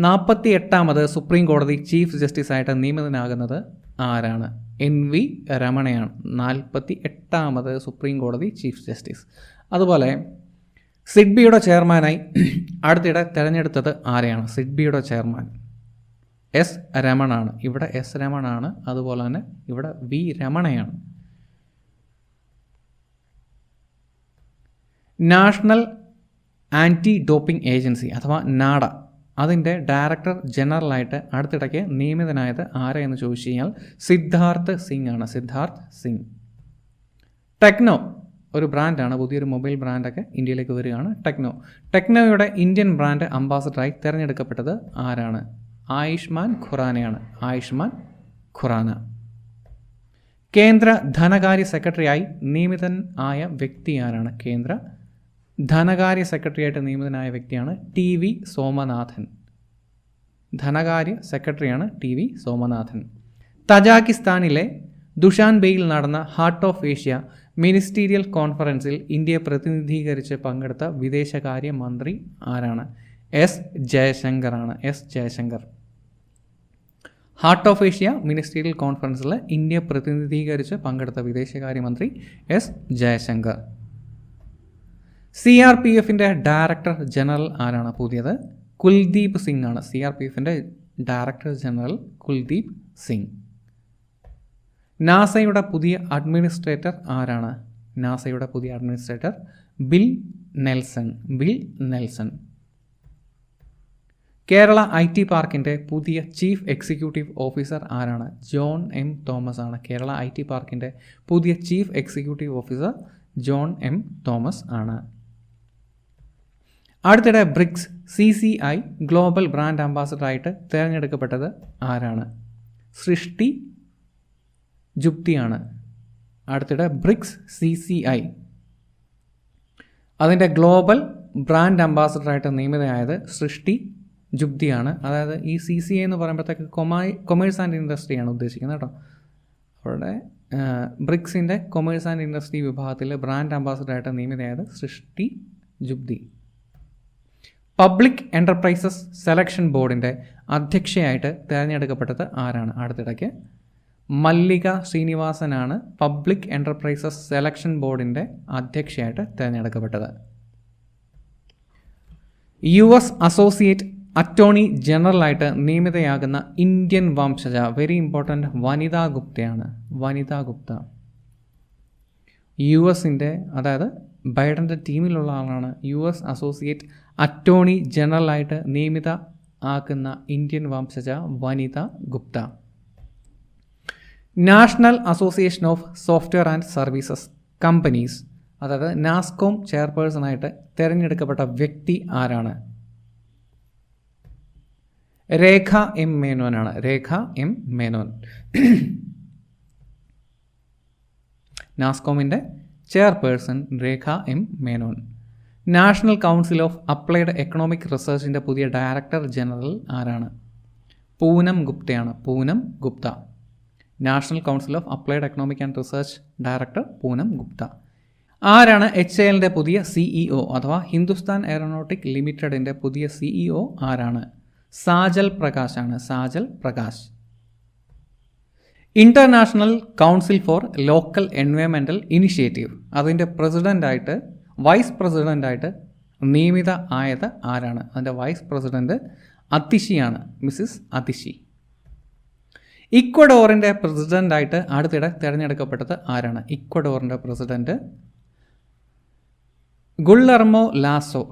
Speaker 1: 48ാമത് സുപ്രീം കോടതി ചീഫ് ജസ്റ്റിസായിട്ട് നിയമിതനാകുന്നത് ആരാണ്? NV രമണയാണ് 48ാമത് സുപ്രീം കോടതി ചീഫ് ജസ്റ്റിസ്. അതുപോലെ സിഡ്ബിയുടെ ചെയർമാനായി അടുത്തിടെ തിരഞ്ഞെടുത്തത് ആരെയാണ്? സിഡ്ബിയുടെ ചെയർമാൻ S. രമണാണ്. ഇവിടെ S. രമണാണ്, അതുപോലെ തന്നെ ഇവിടെ V. രമണയാണ്. നാഷണൽ ആൻറ്റി ഡോപ്പിംഗ് ഏജൻസി അഥവാ നാഡ അതിൻ്റെ ഡയറക്ടർ ജനറലായിട്ട് അടുത്തിടയ്ക്ക് നിയമിതനായത് ആരെയെന്ന് ചോദിച്ചു കഴിഞ്ഞാൽ സിദ്ധാർത്ഥ് സിംഗ് ആണ്. ടെക്നോ ഒരു ബ്രാൻഡാണ്, പുതിയൊരു മൊബൈൽ ബ്രാൻഡൊക്കെ ഇന്ത്യയിലേക്ക് വരികയാണ്. ടെക്നോയുടെ ഇന്ത്യൻ ബ്രാൻഡ് അംബാസഡറായി തിരഞ്ഞെടുക്കപ്പെട്ടത് ആരാണ്? ആയുഷ്മാൻ ഖുറാന. കേന്ദ്ര ധനകാര്യ സെക്രട്ടറിയായി നിയമിതൻ ആയ വ്യക്തി ആരാണ്? കേന്ദ്ര ധനകാര്യ സെക്രട്ടറിയായിട്ട് നിയമിതനായ വ്യക്തിയാണ് TV സോമനാഥൻ. ധനകാര്യ സെക്രട്ടറിയാണ് TV സോമനാഥൻ. തജാക്കിസ്ഥാനിലെ ദുഷാൻബെയിൽ നടന്ന ഹാർട്ട് ഓഫ് ഏഷ്യ മിനിസ്റ്റീരിയൽ കോൺഫറൻസിൽ ഇന്ത്യയെ പ്രതിനിധീകരിച്ച് പങ്കെടുത്ത വിദേശകാര്യ മന്ത്രി ആരാണ്? S. ജയശങ്കറാണ്. ഹാർട്ട് ഓഫ് ഏഷ്യ മിനിസ്റ്റീരിയൽ കോൺഫറൻസിൽ ഇന്ത്യയെ പ്രതിനിധീകരിച്ച് പങ്കെടുത്ത വിദേശകാര്യമന്ത്രി S. ജയശങ്കർ. CRPFൻ്റെ ഡയറക്ടർ ജനറൽ ആരാണ്? പുതിയത് കുൽദീപ് സിംഗ് ആണ്. CRPFൻ്റെ ഡയറക്ടർ ജനറൽ കുൽദീപ് സിംഗ്. നാസയുടെ പുതിയ അഡ്മിനിസ്ട്രേറ്റർ ആരാണ്? നാസയുടെ പുതിയ administrator Bill Nelson. Kerala IT പാർക്കിൻ്റെ പുതിയ ചീഫ് എക്സിക്യൂട്ടീവ് ഓഫീസർ ആരാണ്? John M. തോമസ് ആണ്. കേരള IT പാർക്കിൻ്റെ പുതിയ chief executive officer John M. Thomas ആണ്. അടുത്തിടെ ബ്രിക്സ് CCI ഗ്ലോബൽ ബ്രാൻഡ് അംബാസഡറായിട്ട് തിരഞ്ഞെടുക്കപ്പെട്ടത് ആരാണ്? സൃഷ്ടി ജുപ്തിയാണ്. അടുത്തിടെ ബ്രിക്സ് CCI അതിൻ്റെ ഗ്ലോബൽ ബ്രാൻഡ് അംബാസഡറായിട്ട് നിയമിതയായത് സൃഷ്ടി ജുപ്തിയാണ്. അതായത് ഈ CCI എന്ന് പറയുമ്പോഴത്തേക്ക് കൊമേഴ്സ് ആൻഡ് ഇൻഡസ്ട്രിയാണ് ഉദ്ദേശിക്കുന്നത് കേട്ടോ. അവിടെ ബ്രിക്സിൻ്റെ കൊമേഴ്സ് ആൻഡ് ഇൻഡസ്ട്രി വിഭാഗത്തിൽ ബ്രാൻഡ് അംബാസഡറായിട്ട് നിയമിതയായത് Srishti Jupti. Public enterprises selection ബോർഡിൻ്റെ അധ്യക്ഷയായിട്ട് തിരഞ്ഞെടുക്കപ്പെട്ടത് ആരാണ്? അടുത്തിടയ്ക്ക് മല്ലിക ശ്രീനിവാസനാണ് പബ്ലിക് എൻ്റർപ്രൈസസ് സെലക്ഷൻ ബോർഡിൻ്റെ അധ്യക്ഷയായിട്ട് തിരഞ്ഞെടുക്കപ്പെട്ടത്. US അസോസിയേറ്റ് അറ്റോർണി ജനറലായിട്ട് നിയമിതയാകുന്ന ഇന്ത്യൻ വംശജ വെരി ഇമ്പോർട്ടൻ്റ് വനിതാ ഗുപ്തയാണ്. വനിതാ ഗുപ്ത USൻ്റെ അതായത് ബൈഡൻ്റെ ടീമിലുള്ള ആളാണ്. US അസോസിയേറ്റ് അറ്റോർണി ജനറലായിട്ട് നിയമിത ആക്കുന്ന ഇന്ത്യൻ വംശജ Vanita Gupta. National association of software and services companies അതായത് നാസ്കോം ചെയർപേഴ്സണായിട്ട് തിരഞ്ഞെടുക്കപ്പെട്ട വ്യക്തി ആരാണ്? രേഖ M. മേനോനാണ്. രേഖ M. മേനോൻ നാസ്കോമിൻ്റെ chairperson Rekha M. Menon. National council of applied economic റിസർച്ചിൻ്റെ പുതിയ ഡയറക്ടർ ജനറൽ ആരാണ്? പൂനം ഗുപ്തയാണ്. Poonam Gupta. National council of applied economic and research director Poonam Gupta. ആരാണ് HALൻ്റെ പുതിയ CEO അഥവാ ഹിന്ദുസ്ഥാൻ എയറോനോട്ടിക് ലിമിറ്റഡിൻ്റെ പുതിയ CEO ആരാണ്? സാജൽ പ്രകാശാണ്. Sajal Prakash. International council for local environmental initiative അതിൻ്റെ പ്രസിഡൻ്റായിട്ട് വൈസ് പ്രസിഡൻ്റായിട്ട് നിയമിത ആയത് ആരാണ്? അതിൻ്റെ വൈസ് പ്രസിഡൻറ്റ് അതിഷിയാണ്. മിസ്സിസ് അതിഷി. ഇക്വഡോറിൻ്റെ പ്രസിഡൻ്റായിട്ട് അടുത്തിടെ തിരഞ്ഞെടുക്കപ്പെട്ടത് ആരാണ്? ഇക്വഡോറിൻ്റെ പ്രസിഡൻറ്റ് ഗുള്ളർമോ ലാസോ.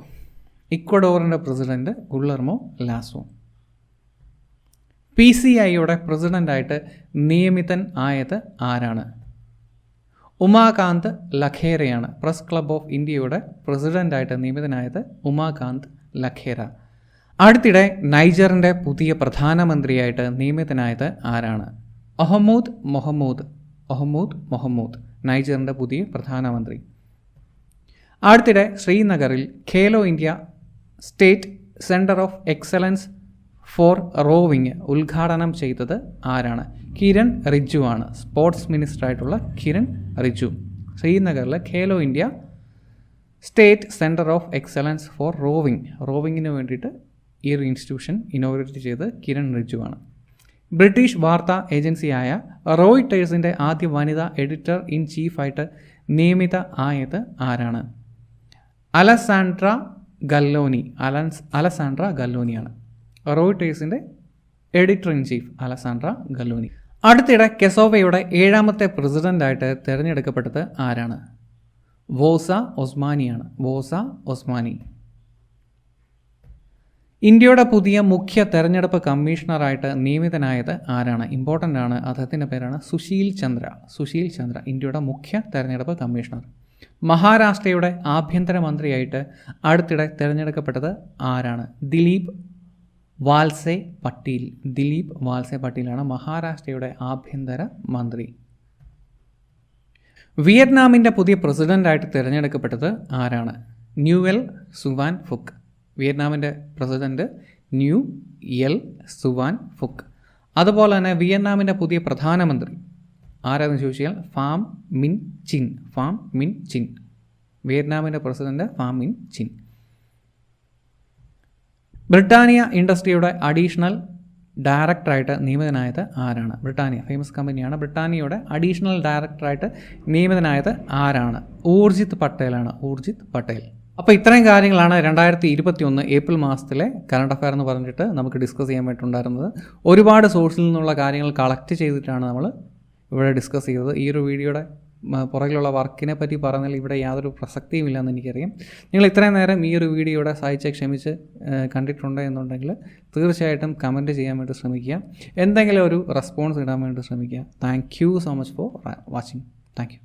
Speaker 1: ഇക്വഡോറിൻ്റെ പ്രസിഡൻറ്റ് ഗുള്ളർമോ ലാസോ. PCIയുടെ പ്രസിഡൻ്റായിട്ട് നിയമിതൻ ആയത് ആരാണ്? ഉമാകാന്ത് ലഖേരയാണ്. പ്രസ് ക്ലബ് ഓഫ് ഇന്ത്യയുടെ പ്രസിഡൻ്റായിട്ട് നിയമിതനായത് ഉമാകാന്ത് ലഖേര. അടുത്തിടെ നൈജറിൻ്റെ പുതിയ പ്രധാനമന്ത്രിയായിട്ട് നിയമിതനായത് ആരാണ്? അഹമ്മദ് മൊഹമ്മൂദ് നൈജറിൻ്റെ പുതിയ പ്രധാനമന്ത്രി. അടുത്തിടെ ശ്രീനഗറിൽ Khelo India state centre of excellence for rowing ഉദ്ഘാടനം ചെയ്തത് ആരാണ്? കിരൺ റിജ്ജു ആണ്. സ്പോർട്സ് മിനിസ്റ്ററായിട്ടുള്ള കിരൺ റിജ്ജു. ശ്രീനഗറിലെ Khelo India state centre of excellence for റോവിങ്ങിന് വേണ്ടിയിട്ട് ഈ ഒരു ഇൻസ്റ്റിറ്റ്യൂഷൻ ഇനോഗ്രേറ്റ് ചെയ്ത് കിരൺ റിജ്ജു ആണ്. ബ്രിട്ടീഷ് വാർത്താ ഏജൻസിയായ റോയിട്ടേഴ്സിൻ്റെ ആദ്യ വനിതാ എഡിറ്റർ ഇൻ ചീഫായിട്ട് നിയമിത ആയത് ആരാണ്? Alessandra ഗല്ലോനിയാണ്. റോയിട്ടേഴ്സിൻ്റെ editor in chief Alessandra ഗല്ലോനി. അടുത്തിടെ കെസോവയുടെ 7ാമത്തെ പ്രസിഡൻ്റായിട്ട് തിരഞ്ഞെടുക്കപ്പെട്ടത് ആരാണ്? വോസ ഒസ്മാനി. ഇന്ത്യയുടെ പുതിയ മുഖ്യ തെരഞ്ഞെടുപ്പ് കമ്മീഷണറായിട്ട് നിയമിതനായത് ആരാണ്? ഇമ്പോർട്ടൻ്റ് ആണ്. അദ്ദേഹത്തിൻ്റെ പേരാണ് സുശീൽ ചന്ദ്ര. ഇന്ത്യയുടെ മുഖ്യ തെരഞ്ഞെടുപ്പ് കമ്മീഷണർ. മഹാരാഷ്ട്രയുടെ ആഭ്യന്തരമന്ത്രിയായിട്ട് അടുത്തിടെ തിരഞ്ഞെടുക്കപ്പെട്ടത് ആരാണ്? ദിലീപ് വാൽസെ പട്ടീലാണ് മഹാരാഷ്ട്രയുടെ ആഭ്യന്തര മന്ത്രി. വിയറ്റ്നാമിൻ്റെ പുതിയ പ്രസിഡൻ്റായിട്ട് തിരഞ്ഞെടുക്കപ്പെട്ടത് ആരാണ്? ന്യൂവൽ സുവാൻ ഫുക്ക്. വിയറ്റ്നാമിൻ്റെ പ്രസിഡൻറ്റ് ന്യൂവൽ സുവാൻ ഫുക്ക്. അതുപോലെ തന്നെ വിയറ്റ്നാമിൻ്റെ പുതിയ പ്രധാനമന്ത്രി ആരാണെന്ന് ചോദിച്ചാൽ ഫാം മിൻ ചിൻ. വിയറ്റ്നാമിൻ്റെ president Pham Minh Chinh. Britannia ഇൻഡസ്ട്രിയുടെ അഡീഷണൽ ഡയറക്ടറായിട്ട് നിയമിതനായത് ആരാണ്? ബ്രിട്ടാനിയ ഫേമസ് കമ്പനിയാണ്. ബ്രിട്ടാനിയയുടെ അഡീഷണൽ ഡയറക്ടറായിട്ട് നിയമിതനായത് ആരാണ്? ഊർജിത് പട്ടേൽ. അപ്പോൾ ഇത്രയും കാര്യങ്ങളാണ് 2021 ഏപ്രിൽ മാസത്തിലെ കറണ്ട് അഫയർ എന്ന് പറഞ്ഞിട്ട് നമുക്ക് ഡിസ്കസ് ചെയ്യാൻ വേണ്ടിയിട്ടുണ്ടായിരുന്നത്. ഒരുപാട് സോഴ്സിൽ നിന്നുള്ള കാര്യങ്ങൾ കളക്ട് ചെയ്തിട്ടാണ് നമ്മൾ ഇവിടെ ഡിസ്കസ് ചെയ്തത്. ഈ ഒരു വീഡിയോയുടെ പുറകിലുള്ള വർക്കിനെ പറ്റി പറഞ്ഞാൽ ഇവിടെ യാതൊരു പ്രസക്തിയും ഇല്ലയെന്ന് എനിക്കറിയാം. നിങ്ങൾ ഇത്രയും നേരം ഈ ഒരു വീഡിയോയുടെ സഹായിച്ച് ക്ഷമിച്ച് കണ്ടിട്ടുണ്ട് എന്നുണ്ടെങ്കിൽ തീർച്ചയായിട്ടും കമൻറ്റ് ചെയ്യാൻ വേണ്ടി ശ്രമിക്കുക, എന്തെങ്കിലും ഒരു റെസ്പോൺസ് ഇടാൻ വേണ്ടി ശ്രമിക്കുക. Thank you so much for watching. Thank you.